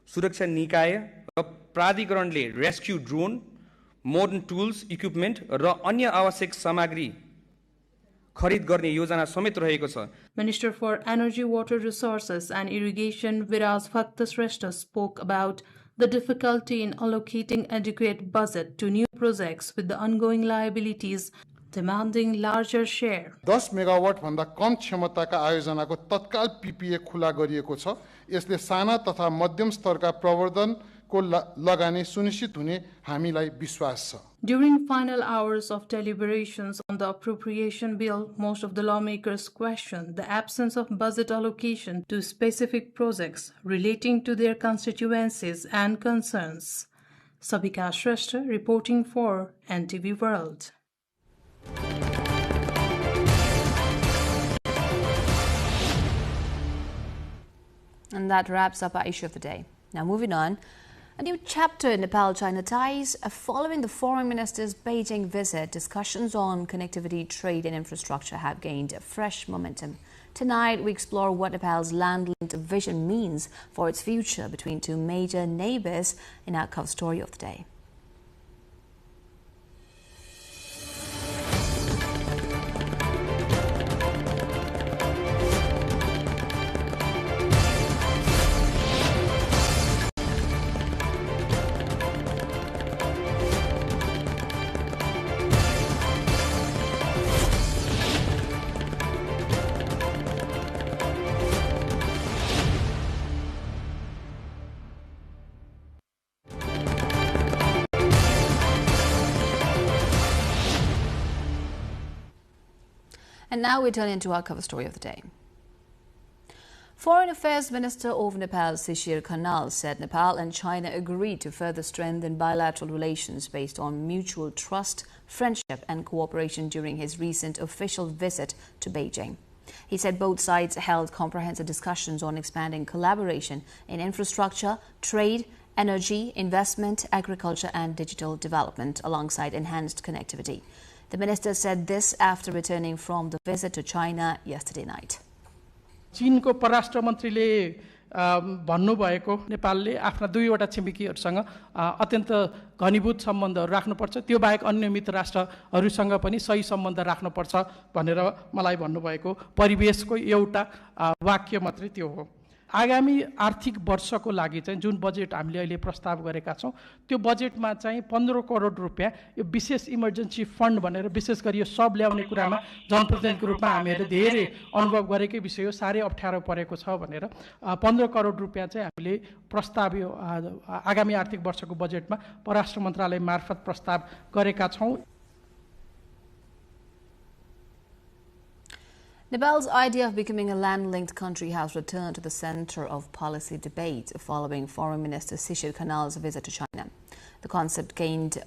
सुरक्षा निकाय र प्राधिकरणले rescue drone, modern tools, equipment र अन्य आवश्यक सामग्री खरिद गर्ने योजना समेत रहेको छ. Minister for Energy, Water Resources and Irrigation Viraj Bhaktashrestha spoke about the difficulty in allocating adequate budget to new projects with the ongoing liabilities demanding larger share. 10 megawatt भन्दा कम क्षमताका आयोजनाको तत्काल पीपीए खुला गरिएको छ. यसले साना तथा मध्यम स्तरका प्रवर्धनको लगानी सुनिश्चित हुने हामीलाई विश्वास छ. During final hours of deliberations on the appropriation bill, most of the lawmakers questioned the absence of budget allocation to specific projects relating to their constituencies and concerns. Sabika Shrestha reporting for NTV World. And that wraps up our issue of the day. Now moving on. A new chapter in Nepal-China ties. Following the foreign minister's Beijing visit, discussions on connectivity, trade and infrastructure have gained fresh momentum. Tonight, we explore what Nepal's land-linked vision means for its future between two major neighbors in our cover story of the day. And now we turn into our cover story of the day. Foreign Affairs Minister of Nepal, Shishir Khanal, said Nepal and China agreed to further strengthen bilateral relations based on mutual trust, friendship and cooperation during his recent official visit to Beijing. He said both sides held comprehensive discussions on expanding collaboration in infrastructure, trade, energy, investment, agriculture and digital development alongside enhanced connectivity. The minister said this after returning from the visit to China yesterday night. चीनको परराष्ट्र मन्त्रीले भन्नुभएको नेपालले आफ्ना दुईवटा छिमेकीहरूसँग अत्यन्त घनीभूत सम्बन्धहरू राख्नुपर्छ, त्यो बाहेक अन्य मित्र राष्ट्रहरूसँग पनि सही सम्बन्ध राख्नुपर्छ भनेर मलाई भन्नुभएको परिवेशको एउटा वाक्य मात्रै त्यो हो। आगामी आर्थिक वर्षको लागि चाहिँ जुन बजेट हामीले अहिले प्रस्ताव गरेका छौं, त्यो बजेटमा चाहिँ 15 करोड रुपैयाँ यो विशेष इमर्जेन्सी फन्ड भनेर विशेष गरी यो सब ल्याउने कुरामा जनप्रतिनिधिको रूपमा हामीहरूले धेरै अनुभव गरेकै विषय हो, साह्रै अप्ठ्यारो परेको छ भनेर 15 करोड रुपैयाँ चाहिँ हामीले प्रस्ताव यो आगामी आर्थिक वर्षको बजेटमा परराष्ट्र मन्त्रालय मार्फत प्रस्ताव गरेका छौं। Nepal's idea of becoming a land-linked country has returned to the center of policy debate following Foreign Minister Shishir Khanal's visit to China. The concept gained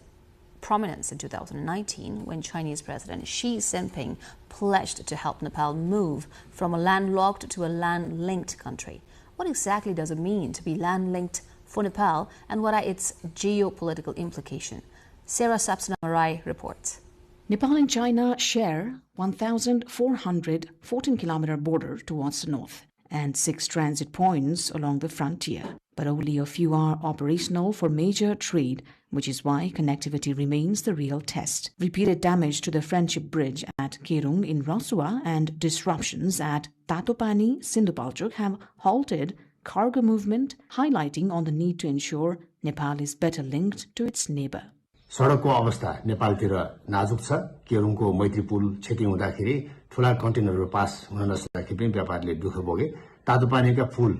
prominence in 2019 when Chinese President Xi Jinping pledged to help Nepal move from a landlocked to a land-linked country. What exactly does it mean to be land-linked for Nepal, and what are its geopolitical implications? Sarah Sapsanamarai reports. Nepal and China share 1,414-kilometer border towards the north and 6 transit points along the frontier. But only a few are operational for major trade, which is why connectivity remains the real test. Repeated damage to the Friendship Bridge at Kerung in Rasua and disruptions at Tatopani, Sindhupalchok have halted cargo movement, highlighting on the need to ensure Nepal is better linked to its neighbor. सडकको अवस्था नेपालतिर नाजुक छ। केरुङको मैत्री पुल क्षति हुँदाखेरि ठूला कन्टेनरहरू पास हुन नसक्दाखेरि पनि व्यापारीले दुःख भोगे। तातोपानीका पुल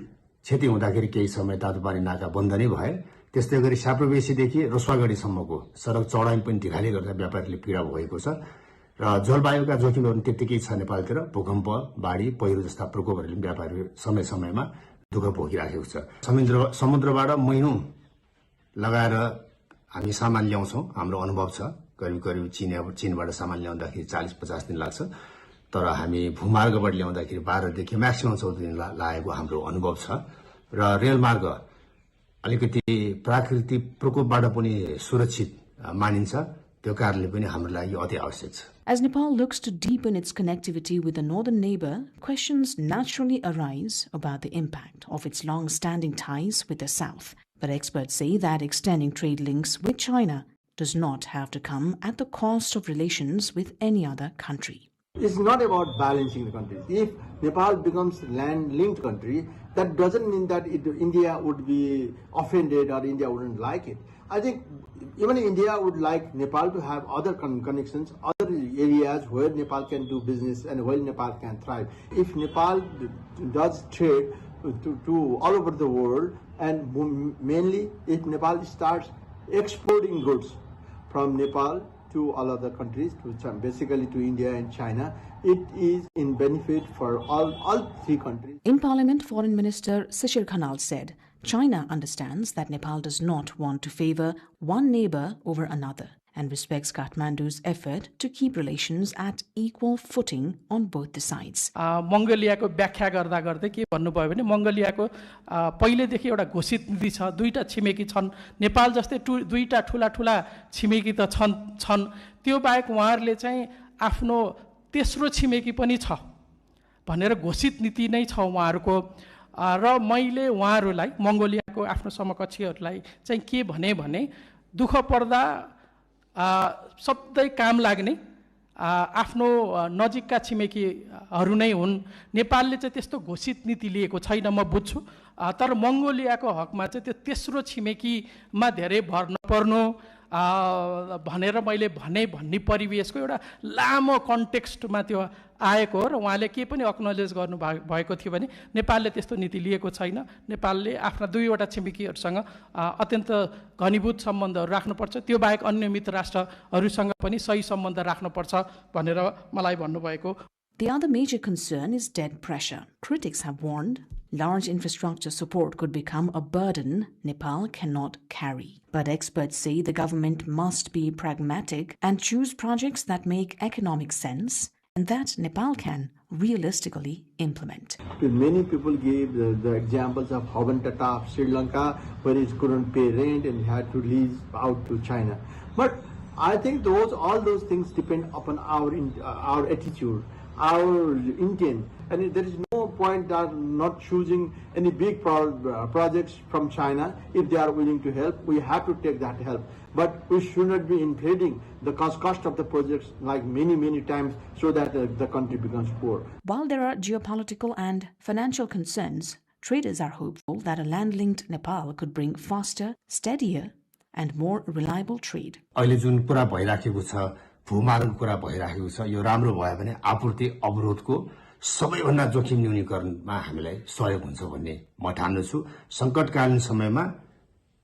क्षति हुँदाखेरि केही समय तातोपानी नाका बन्द नै भए। त्यस्तै गरी साप्रोबेसीदेखि रोस्वागढीसम्मको सडक चौडाइ पनि ढिलाले गर्दा व्यापारीले पीडा भएको छ र जलवायुका जोखिमहरू त्यतिकै छ। नेपालतिर भूकम्प, बाढी, पहिरो जस्ता प्रकोपहरूले व्यापारीहरू समय समयमा दुःख भोगिरहेको छ। समुद्रबाट महिनौं लगाएर हामी सामान ल्याउँछौं। हाम्रो अनुभव छ करिब चीनबाट सामान ल्याउँदाखेरि 40-50 दिन लाग्छ, तर हामी भूमार्गबाट ल्याउँदाखेरि 12 देखि म्याक्सिमम 14 दिन लागेको हाम्रो अनुभव छ। र रेल मार्ग अलिकति प्राकृतिक प्रकोपबाट पनि सुरक्षित मानिन्छ, त्यो कारणले पनि हाम्रो लागि अति आवश्यक छ। As Nepal looks to deepen its connectivity with the northern neighbor, questions naturally arise about the impact of its long-standing ties with the south. But experts say that extending trade links with China does not have to come at the cost of relations with any other country. It's not about balancing the countries. If Nepal becomes a land-linked country, that doesn't mean that India would be offended or India wouldn't like it. I think even India would like Nepal to have other connections, other areas where Nepal can do business and where Nepal can thrive. If Nepal does trade to all over the world, and mainly if Nepal starts exporting goods from Nepal to all other countries, basically to India and China, it is in benefit for all 3 countries. In Parliament, Foreign Minister Shishir Khanal said China understands that Nepal does not want to favor one neighbor over another and respects Kathmandu's effort to keep relations at equal footing on both the sides. मङ्गोलियाको व्याख्या गर्दा गर्दै के भन्नुभयो भने मङ्गोलियाको पहिलेदेखि एउटा घोषित नीति छ, दुईटा छिमेकी छन्, नेपाल जस्तै दुईटा ठुला ठुला छिमेकी त छन्, त्यो बाहेक उहाँहरूले चाहिँ आफ्नो तेस्रो छिमेकी पनि छ भनेर घोषित नीति नै छ उहाँहरूको। र मैले उहाँहरूलाई मङ्गोलियाको आफ्नो समकक्षीहरूलाई चाहिँ के भने दुःख पर्दा सबै काम लाग्ने आफ्नो नजिकका छिमेकीहरू नै हुन्। नेपालले चाहिँ त्यस्तो घोषित नीति लिएको छैन म बुझ्छु, तर मङ्गोलियाको हकमा चाहिँ त्यो तेस्रो छिमेकीमा धेरै भर नपर्नु भनेर मैले भन्ने परिवेशको एउटा लामो कन्टेक्स्टमा त्यो आएको हो। र उहाँले के पनि एक्नोलेज गर्नु भएको थियो भने नेपालले त्यस्तो नीति लिएको छैन, नेपालले आफ्ना दुईवटा छिमेकीहरूसँग अत्यन्त घनीभूत सम्बन्धहरू राख्नुपर्छ, त्यो बाहेक अन्य मित्र राष्ट्रहरूसँग पनि सही सम्बन्ध राख्नुपर्छ भनेर मलाई भन्नुभएको। The other major concern is debt pressure. Critics have warned large infrastructure support could become a burden Nepal cannot carry. But experts say the government must be pragmatic and choose projects that make economic sense and that Nepal can realistically implement. Many people gave the examples of Havan Tata of Sri Lanka, where he couldn't pay rent and had to lease out to China. But I think all those things depend upon our attitude, our intent, and there is no point not choosing any big projects from China. If they are willing to help, we have to take that help. But we should not be inflating the cost of the projects like many times so that the country becomes poor. While there are geopolitical and financial concerns, traders are hopeful that a land-linked Nepal could bring faster, steadier and more reliable trade. अहिले जुन कुरा भइराखेको छ, भूमार्गको कुरा भइराखेको छ, यो राम्रो भयो भने आपूर्ति अवरोधको सबैभन्दा जोखिम न्यूनीकरणमा हामीलाई सहयोग हुन्छ भन्ने म ठान्दछु। संकटकालीन समयमा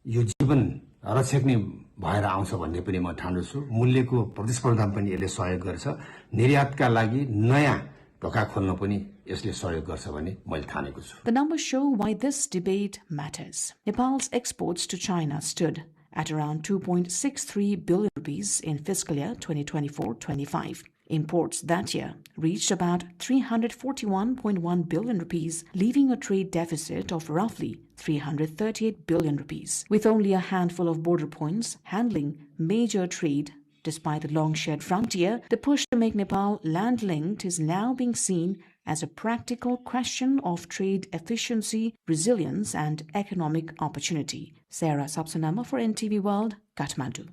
यो जीवन रक्षक नै भएर आउँछ भन्ने पनि म ठान्दछु। मूल्यको प्रतिस्पर्धामा पनि यसले सहयोग गर्छ, निर्यातका लागि नयाँ ढोका खोल्न पनि यसले सहयोग गर्छ भन्ने मैले ठानेको छु। The numbers show why this debate matters. Nepal's exports to China stood at around 2.63 billion rupees in fiscal year 2024-25. Imports that year reached about 341.1 billion rupees, leaving a trade deficit of roughly 338 billion rupees. With only a handful of border points handling major trade, despite the long shared frontier, the push to make Nepal land-linked is now being seen as a practical question of trade efficiency, resilience and economic opportunity. Sarah Sapsanama for NTV World, Kathmandu.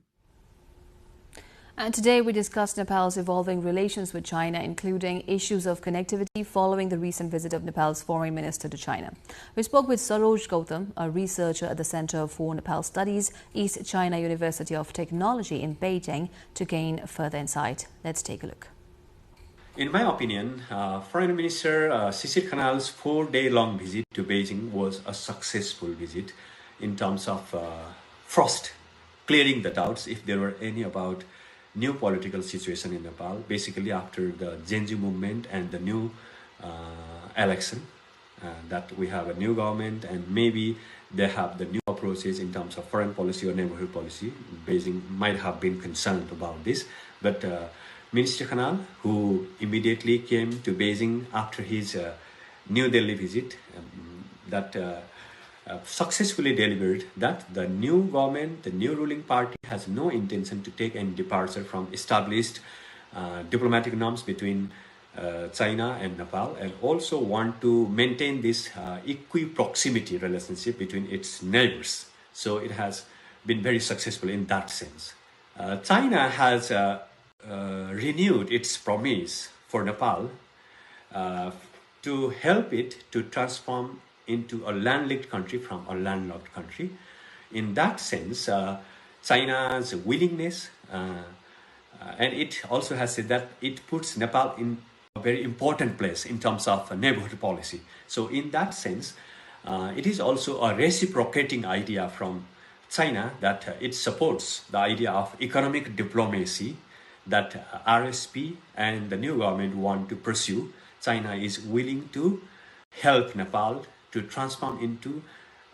And today we discussed Nepal's evolving relations with China, including issues of connectivity following the recent visit of Nepal's foreign minister to China. We spoke with Saroj Gautam, a researcher at the Center for Nepal Studies, East China University of Technology in Beijing, to gain further insight. Let's take a look. In my opinion, Foreign Minister Shishir Khanal's 4-day-long visit to Beijing was a successful visit in terms of first clearing the doubts, if there were any, about new political situation in Nepal, basically after the Gen Z movement and the new election, that we have a new government and maybe they have the new approaches in terms of foreign policy or neighborhood policy. Beijing might have been concerned about this, but Minister Khanal, who immediately came to Beijing after his New Delhi visit, successfully delivered that the new government, the new ruling party, has no intention to take any departure from established diplomatic norms between China and Nepal, and also want to maintain this equi-proximity relationship between its neighbors. So it has been very successful in that sense. China has renewed its promise for Nepal to help it to transform into a land-linked country from a landlocked country. In that sense, China's willingness, and it also has said that it puts Nepal in a very important place in terms of neighborhood policy. So in that sense, it is also a reciprocating idea from China that it supports the idea of economic diplomacy that RSP and the new government want to pursue. China is willing to help Nepal to transform into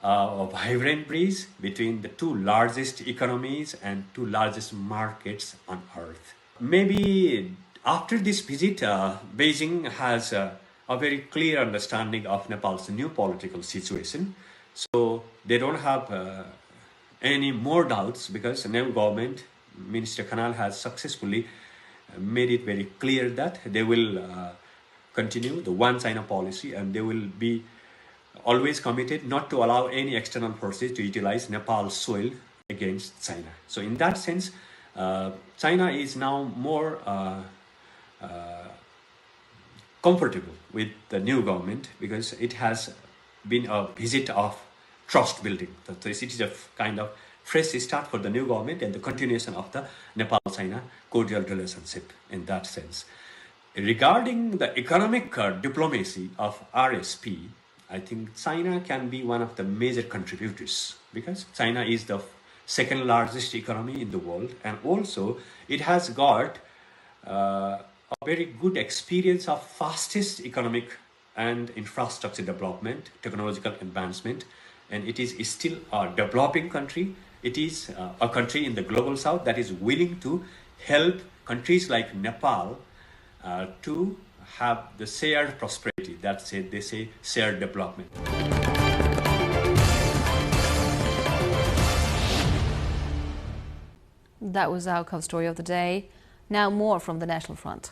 a vibrant bridge between the two largest economies and two largest markets on earth. Maybe after this visit, Beijing has a very clear understanding of Nepal's new political situation. So they don't have any more doubts, because the new government, Minister Khanal, has successfully made it very clear that they will continue the one China policy, and they will be always committed not to allow any external forces to utilize Nepal's soil against China. So in that sense, China is now more comfortable with the new government, because it has been a visit of trust building. So it is a kind of fresh start for the new government and the continuation of the Nepal-China cordial relationship in that sense. Regarding the economic diplomacy of RSP, I think China can be one of the major contributors, because China is the second largest economy in the world, and also it has got a very good experience of fastest economic and infrastructure development, technological advancement, and it is still a developing country. It is a country in the global south that is willing to help countries like Nepal to have the shared prosperity. That's it, they say shared development. That was our cover story of the day. Now more from the National Front.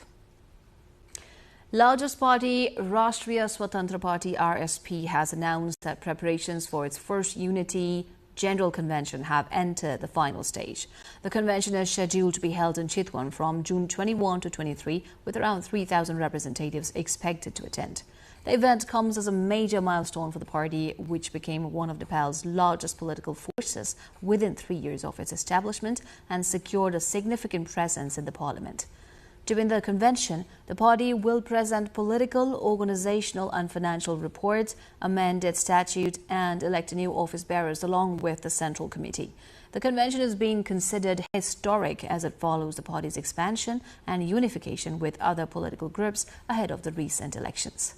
Largest party, Rashtriya Swatantra Party RSP, has announced that preparations for its first Unity General Convention have entered the final stage. The convention is scheduled to be held in Chitwan from June 21 to 23, with around 3,000 representatives expected to attend. The event comes as a major milestone for the party, which became one of Nepal's largest political forces within 3 years of its establishment and secured a significant presence in the parliament. During the convention, the party will present political, organizational and financial reports, amend its statute and elect new office bearers along with the Central Committee. The convention is being considered historic as it follows the party's expansion and unification with other political groups ahead of the recent elections.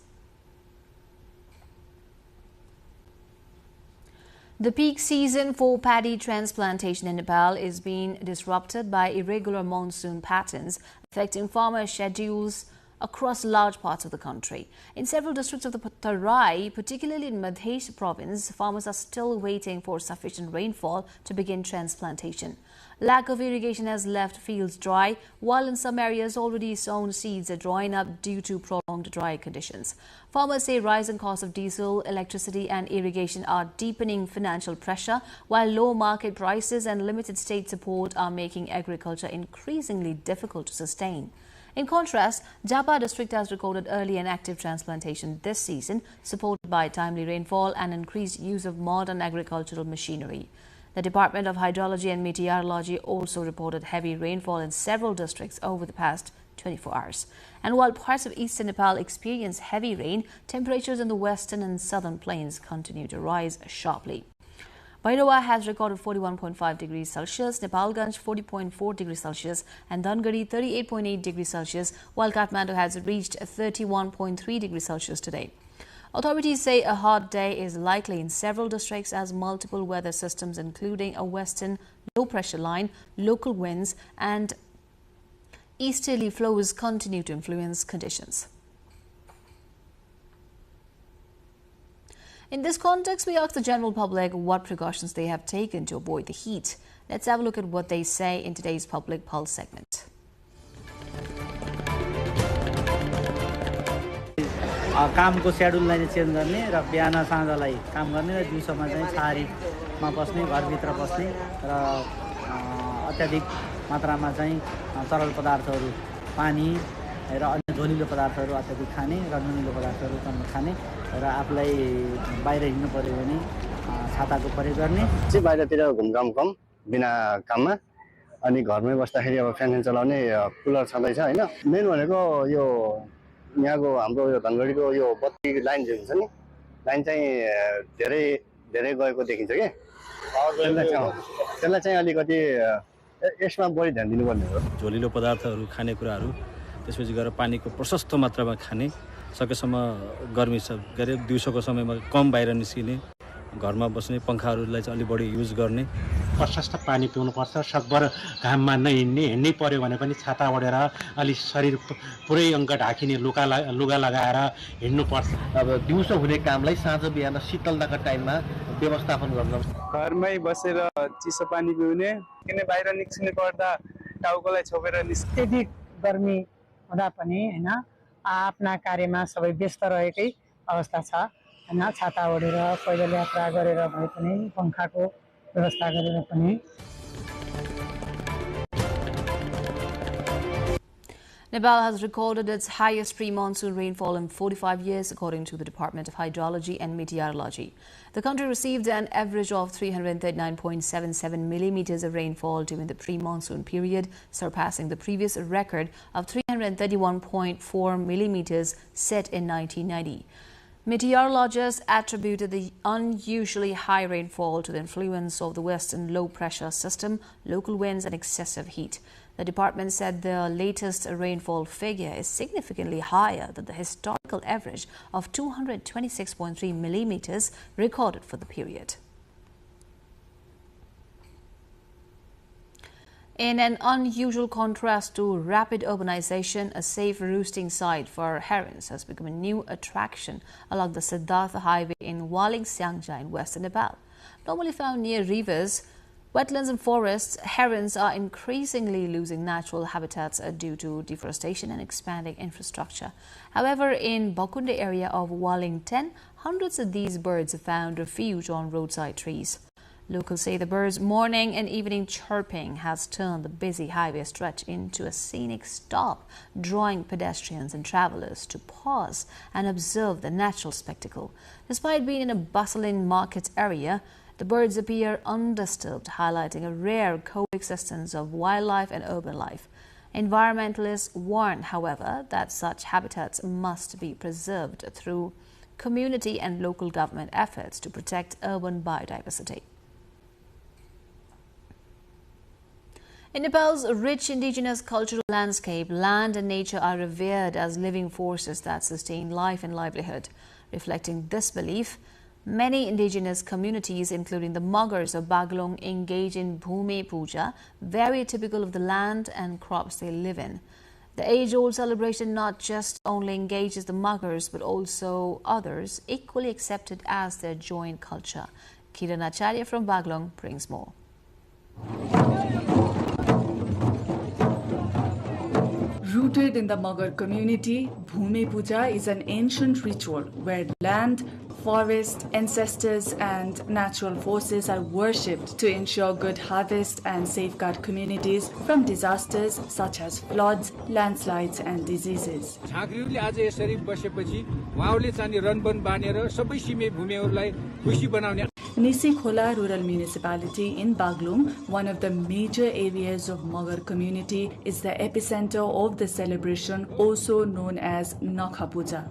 The peak season for paddy transplantation in Nepal is being disrupted by irregular monsoon patterns affecting farmer schedules across large parts of the country. In several districts of the Tarai, particularly in Madhya province, farmers are still waiting for sufficient rainfall to begin transplantation. Lack of irrigation has left fields dry, while in some areas already sown seeds are drying up due to prolonged dry conditions. Farmers say rising costs of diesel, electricity and irrigation are deepening financial pressure, while low market prices and limited state support are making agriculture increasingly difficult to sustain. In contrast, Japa district has recorded early and active transplantation this season, supported by timely rainfall and increased use of modern agricultural machinery. The Department of Hydrology and Meteorology also reported heavy rainfall in several districts over the past 24 hours. And while parts of eastern Nepal experience heavy rain, temperatures in the western and southern plains continue to rise sharply. Bhairawa has recorded 41.5 degrees Celsius, Nepalganj 40.4 degrees Celsius and Dhangari 38.8 degrees Celsius, while Kathmandu has reached 31.3 degrees Celsius today. Authorities say a hot day is likely in several districts as multiple weather systems, including a western low-pressure line, local winds and easterly flows, continue to influence conditions. In this context, we asked the general public what precautions they have taken to avoid the heat. Let's have a look at what they say in today's Public Pulse segment. कामको शेड्युललाई change गर्ने र बिहान साँझलाई काम गर्ने र दिउँसोमा चाहिँ छाहारीमा बस्ने, घरभित्र बस्ने र अत्याधिक मात्रामा चाहिँ तरल पदार्थहरू, पानी र अन्य झोलिलो पदार्थहरू अत्याधिक खाने र नुनिलो पदार्थहरू कम खाने र आफूलाई बाहिर हिँड्नु पर्यो भने छाताको प्रयोग गर्ने। चाहिँ बाहिरतिर घुमघाम कम बिना काममा अनि घरमै बस्दाखेरि अब फ्यान चलाउने, कुलर छँदैछ हैन। मेन भनेको यो यहाँको हाम्रो यो धनगढीको यो बत्ती लाइन जुन छ नि, लाइन चाहिँ धेरै गएको देखिन्छ के। त्यसलाई चाहिँ अलिकति यसमा बढी ध्यान दिनुपर्ने हो। झोलिलो पदार्थहरू, खानेकुराहरू, त्यसपछि गएर पानीको प्रशस्त मात्रामा खाने, सकेसम्म गर्मी गरे दिउँसोको समयमा कम बाहिर निस्किने घरमा बस्ने पङ्खाहरूलाई चाहिँ अलि बढी युज गर्ने प्रशस्त पानी पिउनुपर्छ सकभर घाममा नहिँड्ने हिँड्नै पर्यो भने पनि छाता ओढेर अलि शरीर पुरै अङ्ग ढाकिने लुगा लगाएर हिँड्नुपर्छ अब दिउँसो हुने कामलाई साँझ बिहान शीतलताका टाइममा व्यवस्थापन गर्न घरमै बसेर चिसो पानी पिउने किन बाहिर निस्किनु पर्दा टाउकोलाई छोपेर अत्यधिक गर्मी हुँदा पनि हैन आफ्ना कार्यमा सबै व्यस्त रहेकै अवस्था छ हैन छाता ओढेर पैदल यात्रा गरेर भए पनि पंखाको व्यवस्था गरेर पनि Nepal has recorded its highest pre-monsoon rainfall in 45 years, according to the Department of Hydrology and Meteorology. The country received an average of 339.77 millimeters of rainfall during the pre-monsoon period, surpassing the previous record of 331.4 millimeters set in 1990. Meteorologists attributed the unusually high rainfall to the influence of the western low-pressure system, local winds and excessive heat. The department said the latest rainfall figure is significantly higher than the historical average of 226.3 millimeters recorded for the period. In an unusual contrast to rapid urbanization, a safe roosting site for herons has become a new attraction along the Siddhartha Highway in Waling Siangja in western Nepal. Normally found near rivers, wetlands and forests, herons are increasingly losing natural habitats due to deforestation and expanding infrastructure. However, in Bakunde area of Waling 10, hundreds of these birds have found refuge on roadside trees. Locals say the birds' morning and evening chirping has turned the busy highway stretch into a scenic stop, drawing pedestrians and travelers to pause and observe the natural spectacle. Despite being in a bustling market area, the birds appear undisturbed, highlighting a rare coexistence of wildlife and urban life. Environmentalists warn, however, that such habitats must be preserved through community and local government efforts to protect urban biodiversity. In Nepal's rich indigenous cultural landscape, land and nature are revered as living forces that sustain life and livelihood. Reflecting this belief, many indigenous communities, including the Muggers of Baglong, engage in Bhumi Puja, very typical of the land and crops they live in. The age-old celebration not just only engages the Muggers, but also others equally accepted as their joint culture. Kiran Acharya from Baglong brings more. Rooted in the Mugger community, Bhumi Puja is an ancient ritual where land, forest, ancestors and natural forces are worshipped to ensure good harvest and safeguard communities from disasters such as floods, landslides and diseases. Nisi Khola Rural Municipality in Baglung, one of the major areas of Mugger community, is the epicenter of the celebration also known as Nakha Puja.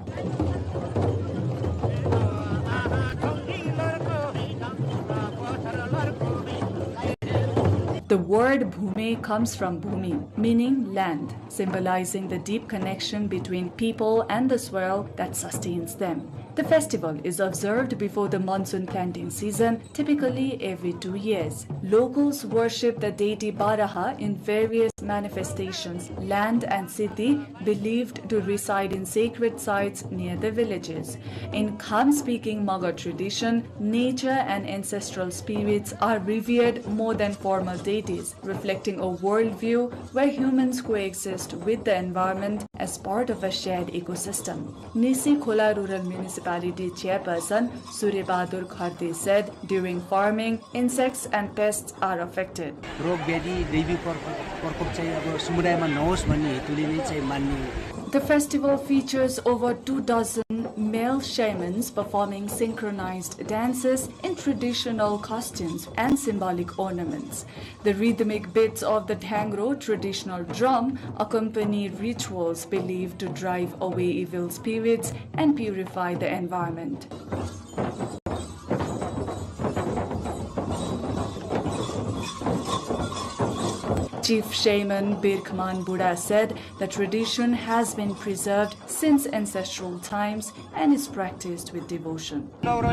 The word Bhume comes from Bhumi, meaning land, symbolizing the deep connection between people and the soil that sustains them. The festival is observed before the monsoon planting season, typically every 2 years. Locals worship the deity Baraha in various manifestations, land and siddhi, believed to reside in sacred sites near the villages. In Kham-speaking Mugger tradition, nature and ancestral spirits are revered more than formal deities, reflecting a worldview where humans coexist with the environment as part of a shared ecosystem. Nisi Khola Rural Municipality Chairperson Surya Bahadur Kharte said, during farming, insects and pests are affected. The festival features over 24 male shamans performing synchronized dances in traditional costumes and symbolic ornaments. The rhythmic beats of the Dhangro traditional drum accompany rituals believed to drive away evil spirits and purify the environment. Chief Shaman Birkman Buddha said the tradition has been preserved since ancestral times and is practiced with devotion. Local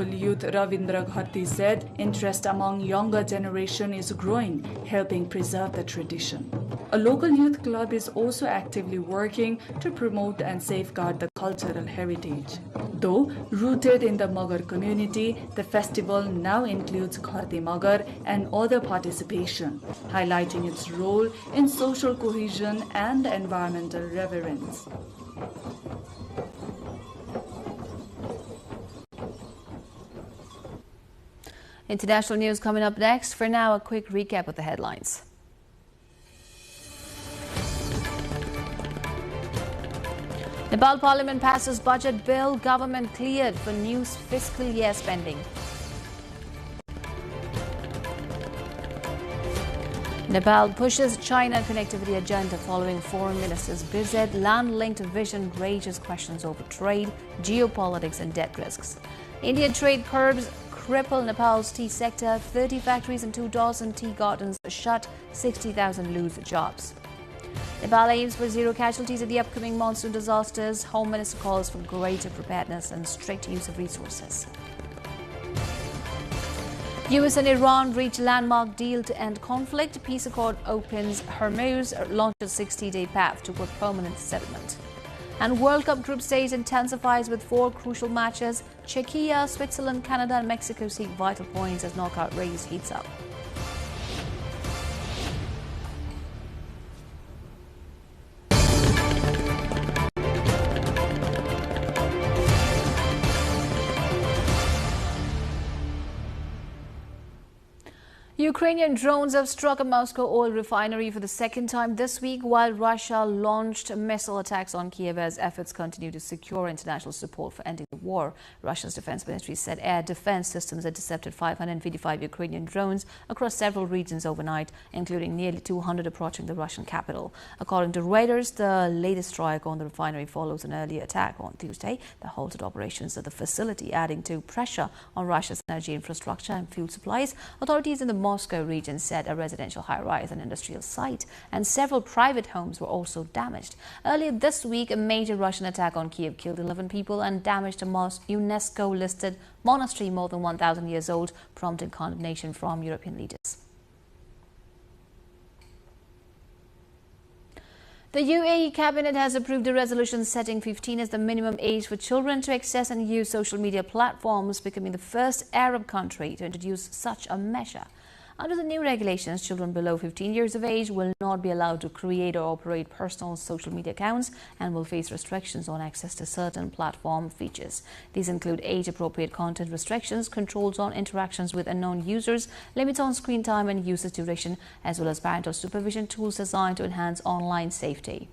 youth Ravindra Ghatti said interest among younger generation is growing, helping preserve the tradition. A local youth club is also actively working to promote and safeguard the cultural heritage. Though rooted in the Magar community, the festival now includes Kharte Magar and other participation, highlighting its role in social cohesion and environmental reverence. International news coming up next. For now, a quick recap of the headlines. Nepal Parliament passes budget bill. Government cleared for new fiscal year spending. Nepal pushes China connectivity agenda following foreign ministers' visit. Land-linked vision raises questions over trade, geopolitics and debt risks. Indian trade curbs cripple Nepal's tea sector. 30 factories and 2 dozen tea gardens shut. 60,000 lose jobs. Nepal aims for zero casualties in the upcoming monsoon disasters. Home Minister calls for greater preparedness and strict use of resources. US and Iran reach landmark deal to end conflict. Peace accord opens Hormuz, launches 60-day path toward permanent settlement. And World Cup group stage intensifies with 4 crucial matches. Czechia, Switzerland, Canada and Mexico seek vital points as knockout race heats up. Ukrainian drones have struck a Moscow oil refinery for the second time this week, while Russia launched missile attacks on Kiev as efforts continue to secure international support for ending the war. Russia's defense ministry said air defense systems intercepted 555 Ukrainian drones across several regions overnight, including nearly 200 approaching the Russian capital. According to Reuters, the latest strike on the refinery follows an earlier attack on Tuesday that halted operations at the facility, adding to pressure on Russia's energy infrastructure and fuel supplies. Authorities in the Moscow region said a residential high-rise and industrial site and several private homes were also damaged. Earlier this week, a major Russian attack on Kiev killed 11 people and damaged a UNESCO-listed monastery more than 1,000 years old, prompting condemnation from European leaders. The UAE cabinet has approved a resolution setting 15 as the minimum age for children to access and use social media platforms, becoming the first Arab country to introduce such a measure. Under the new regulations, children below 15 years of age will not be allowed to create or operate personal social media accounts and will face restrictions on access to certain platform features. These include age-appropriate content restrictions, controls on interactions with unknown users, limits on screen time and usage duration, as well as parental supervision tools designed to enhance online safety.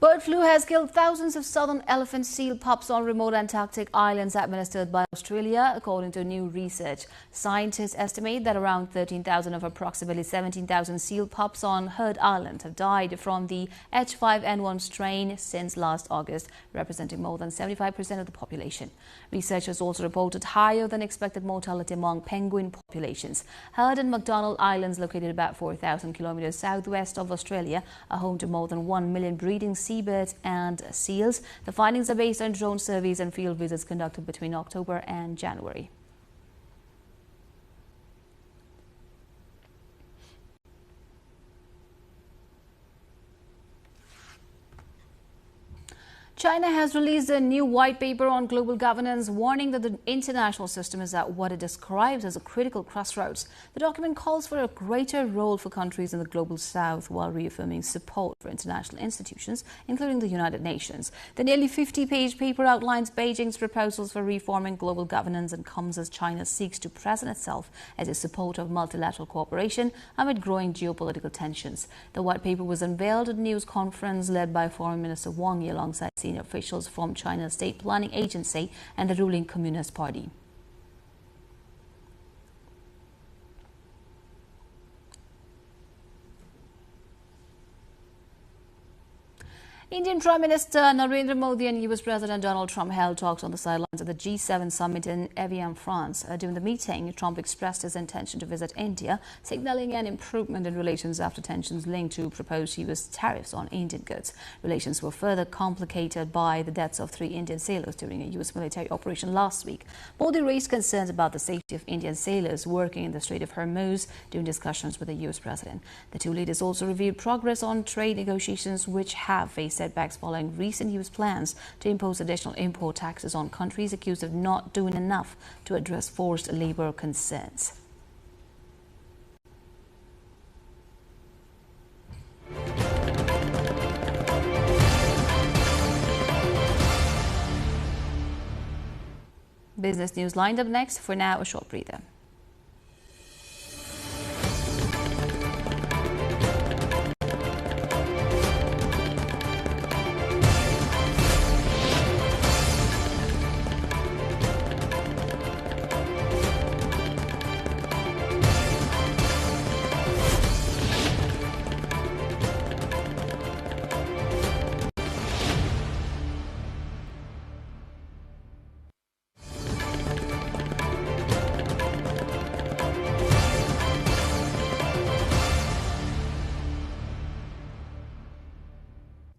Bird flu has killed thousands of southern elephant seal pups on remote Antarctic islands administered by Australia, according to new research. Scientists estimate that around 13,000 of approximately 17,000 seal pups on Heard Island have died from the H5N1 strain since last August, representing more than 75% of the population. Researchers also reported higher than expected mortality among penguin populations. Heard and McDonald Islands, located about 4,000 kilometers southwest of Australia, are home to more than 1 million breeding seabirds and seals. The findings are based on drone surveys and field visits conducted between October and January. China has released a new white paper on global governance, warning that the international system is at what it describes as a critical crossroads. The document calls for a greater role for countries in the global south while reaffirming support for international institutions, including the United Nations. The nearly 50-page paper outlines Beijing's proposals for reforming global governance and comes as China seeks to present itself as a supporter of multilateral cooperation amid growing geopolitical tensions. The white paper was unveiled at a news conference led by Foreign Minister Wang Yi alongside senior officials from China's State Planning Agency and the ruling Communist Party. Indian Prime Minister Narendra Modi and US President Donald Trump held talks on the sidelines of the G7 summit in Evian, France. During the meeting, Trump expressed his intention to visit India, signaling an improvement in relations after tensions linked to proposed US tariffs on Indian goods. Relations were further complicated by the deaths of 3 Indian sailors during a US military operation last week. Modi raised concerns about the safety of Indian sailors working in the Strait of Hormuz during discussions with the US President. The two leaders also reviewed progress on trade negotiations, which have faced setbacks following recent US plans to impose additional import taxes on countries accused of not doing enough to address forced labor concerns. Business news lined up next. For now, a short breather.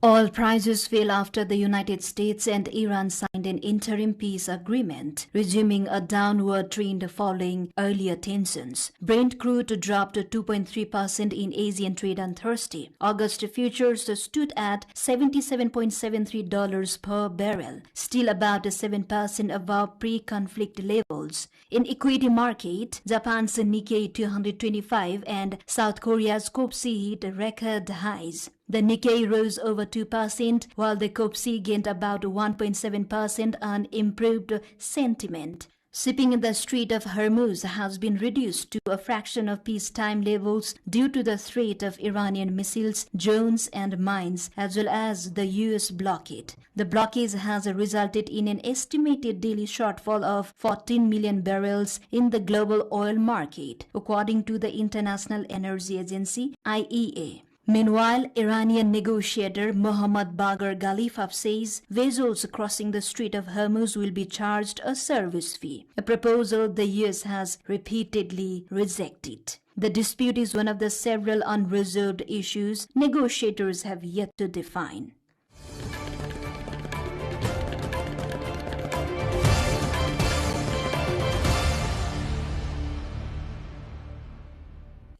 Oil prices fell after the United States and Iran signed an interim peace agreement, resuming a downward trend following earlier tensions. Brent crude dropped 2.3% in Asian trade on Thursday. August futures stood at $77.73 per barrel, still about 7% above pre-conflict levels. In equity market, Japan's Nikkei 225 and South Korea's Kopsi hit record highs. The Nikkei rose over 2%, while the Kopsi gained about 1.7% on improved sentiment. Shipping in the Strait of Hormuz has been reduced to a fraction of peacetime levels due to the threat of Iranian missiles, drones and mines, as well as the US blockade. The blockade has resulted in an estimated daily shortfall of 14 million barrels in the global oil market, according to the International Energy Agency, IEA. Meanwhile, Iranian negotiator Mohammad Bagher Ghalibaf says vessels crossing the Strait of Hormuz will be charged a service fee, a proposal the US has repeatedly rejected. The dispute is one of the several unresolved issues negotiators have yet to define.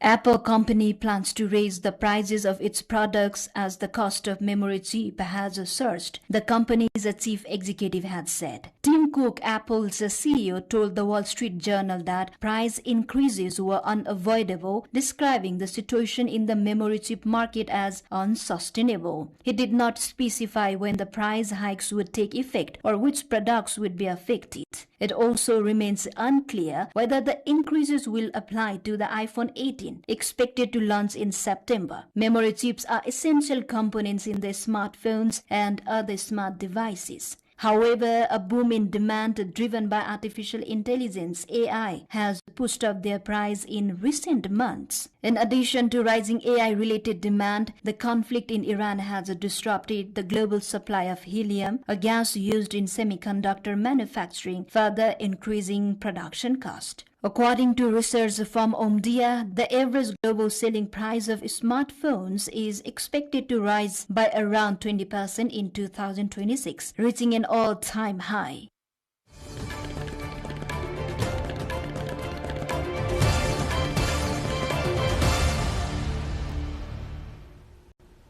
Apple company plans to raise the prices of its products as the cost of memory chip has surged, the company's chief executive had said. Tim Cook, Apple's CEO, told the Wall Street Journal that price increases were unavoidable, describing the situation in the memory chip market as unsustainable. He did not specify when the price hikes would take effect or which products would be affected. It also remains unclear whether the increases will apply to the iPhone 18, expected to launch in September. Memory chips are essential components in the smartphones and other smart devices. However, a boom in demand driven by artificial intelligence (AI) has pushed up their price in recent months. In addition to rising AI-related demand, the conflict in Iran has disrupted the global supply of helium, a gas used in semiconductor manufacturing, further increasing production cost. According to research from Omdia, the average global selling price of smartphones is expected to rise by around 20% in 2026, reaching an all-time high.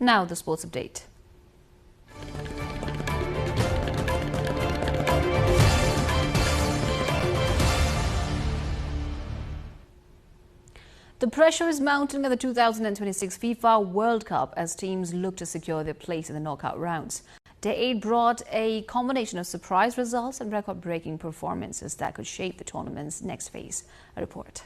Now the sports update. The pressure is mounting at the 2026 FIFA World Cup as teams look to secure their place in the knockout rounds. Day 8 brought a combination of surprise results and record-breaking performances that could shape the tournament's next phase. A report.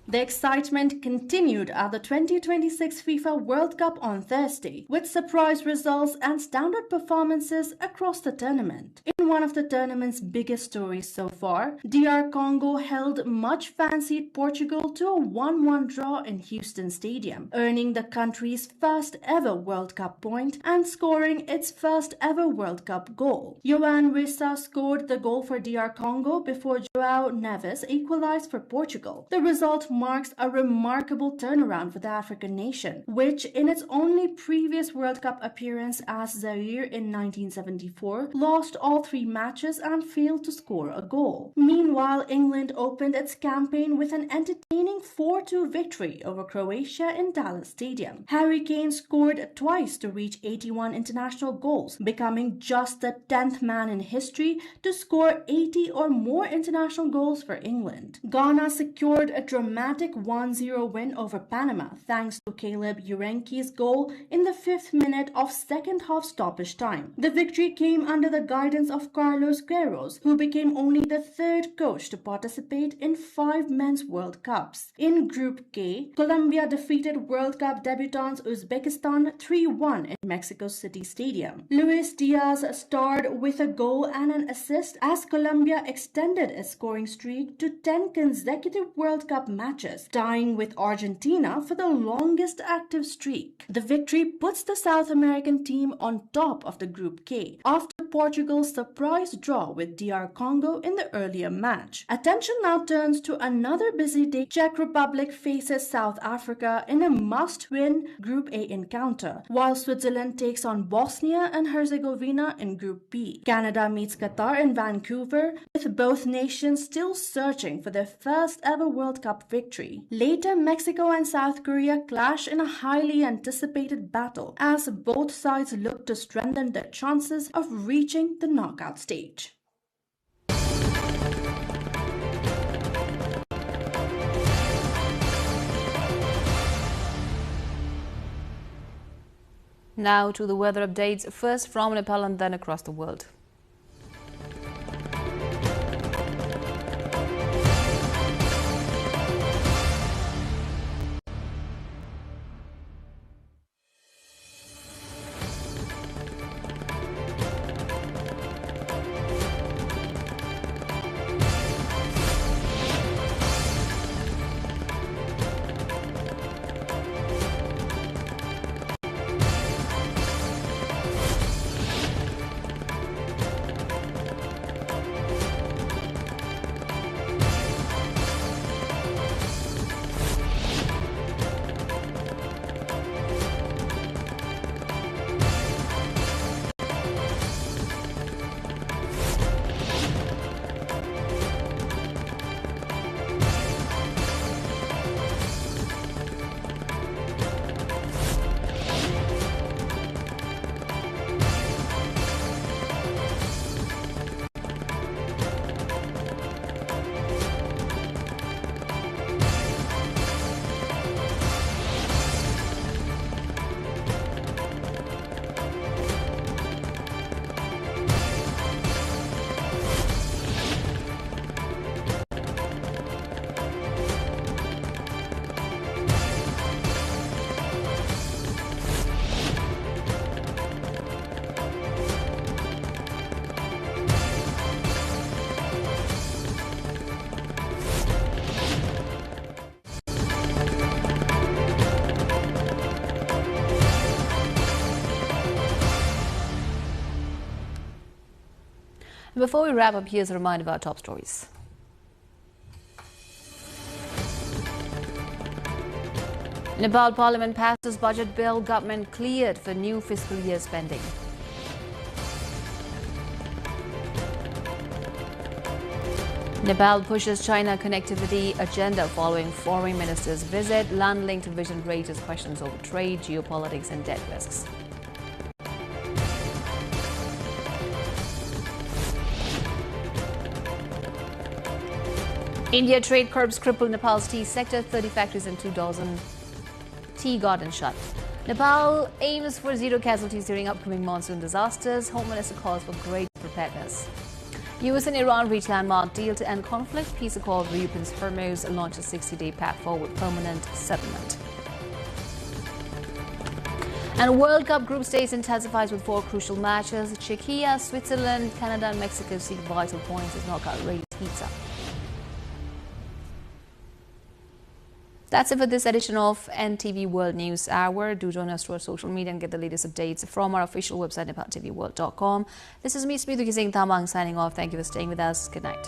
The excitement continued at the 2026 FIFA World Cup on Thursday, with surprise results and standout performances across the tournament. In one of the tournament's biggest stories so far, DR Congo held much fancied Portugal to a 1-1 draw in Houston Stadium, earning the country's first ever World Cup point and scoring its first ever World Cup goal. Yohan Wissa scored the goal for DR Congo before João Neves equalized for Portugal. The result marks a remarkable turnaround for the African nation, which in its only previous World Cup appearance as Zaire in 1974 lost all 3 matches and failed to score a goal. Meanwhile, England opened its campaign with an entertaining 4-2 victory over Croatia in Dallas Stadium. Harry Kane scored twice to reach 81 international goals, becoming just the 10th man in history to score 80 or more international goals for England. Ghana secured a dramatic 1-0 win over Panama thanks to Caleb Urenki's goal in the 5th minute of second half stoppage time. The victory came under the guidance of Carlos Queiroz, who became only the 3rd coach to participate in 5 men's World Cups. In Group K, Colombia defeated World Cup debutants Uzbekistan 3-1 in Mexico City Stadium. Luis Diaz starred with a goal and an assist as Colombia extended its scoring streak to 10 consecutive World Cup matches, tying with Argentina for the longest active streak. The victory puts the South American team on top of the Group K after Portugal's surprise draw with DR Congo in the earlier match. Attention now turns to another busy day. Czech Republic faces South Africa in a must-win Group A encounter, while Switzerland takes on Bosnia and Herzegovina in Group B. Canada meets Qatar in Vancouver, with both nations still searching for their first ever World Cup victory. Later, Mexico and South Korea clash in a highly anticipated battle as both sides look to strengthen their chances of reaching the knockout stage. Now to the weather updates, first from Nepal and then across the world. Before we wrap up, here's a reminder of our top stories. Nepal Parliament passes budget bill, government cleared for new fiscal year spending. Nepal pushes China connectivity agenda following foreign minister's visit. Land-linked vision raises questions over trade, geopolitics and debt risks. India trade curbs crippled Nepal's tea sector. 30 factories and 2 dozen tea gardens shut. Nepal aims for zero casualties during upcoming monsoon disasters. Home Minister calls for great preparedness. US and Iran reach landmark deal to end conflict. Peace accord reopens Hormuz and launches 60-day path forward permanent settlement. And World Cup group stage intensifies with 4 crucial matches. Czechia, Switzerland, Canada and Mexico seek vital points as knockout race heats up. That's it for this edition of NTV World News Hour. Do join us to our social media and get the latest updates from our official website, nepaltelevision.com. This is me, Smita Gising Tamang, signing off. Thank you for staying with us. Good night.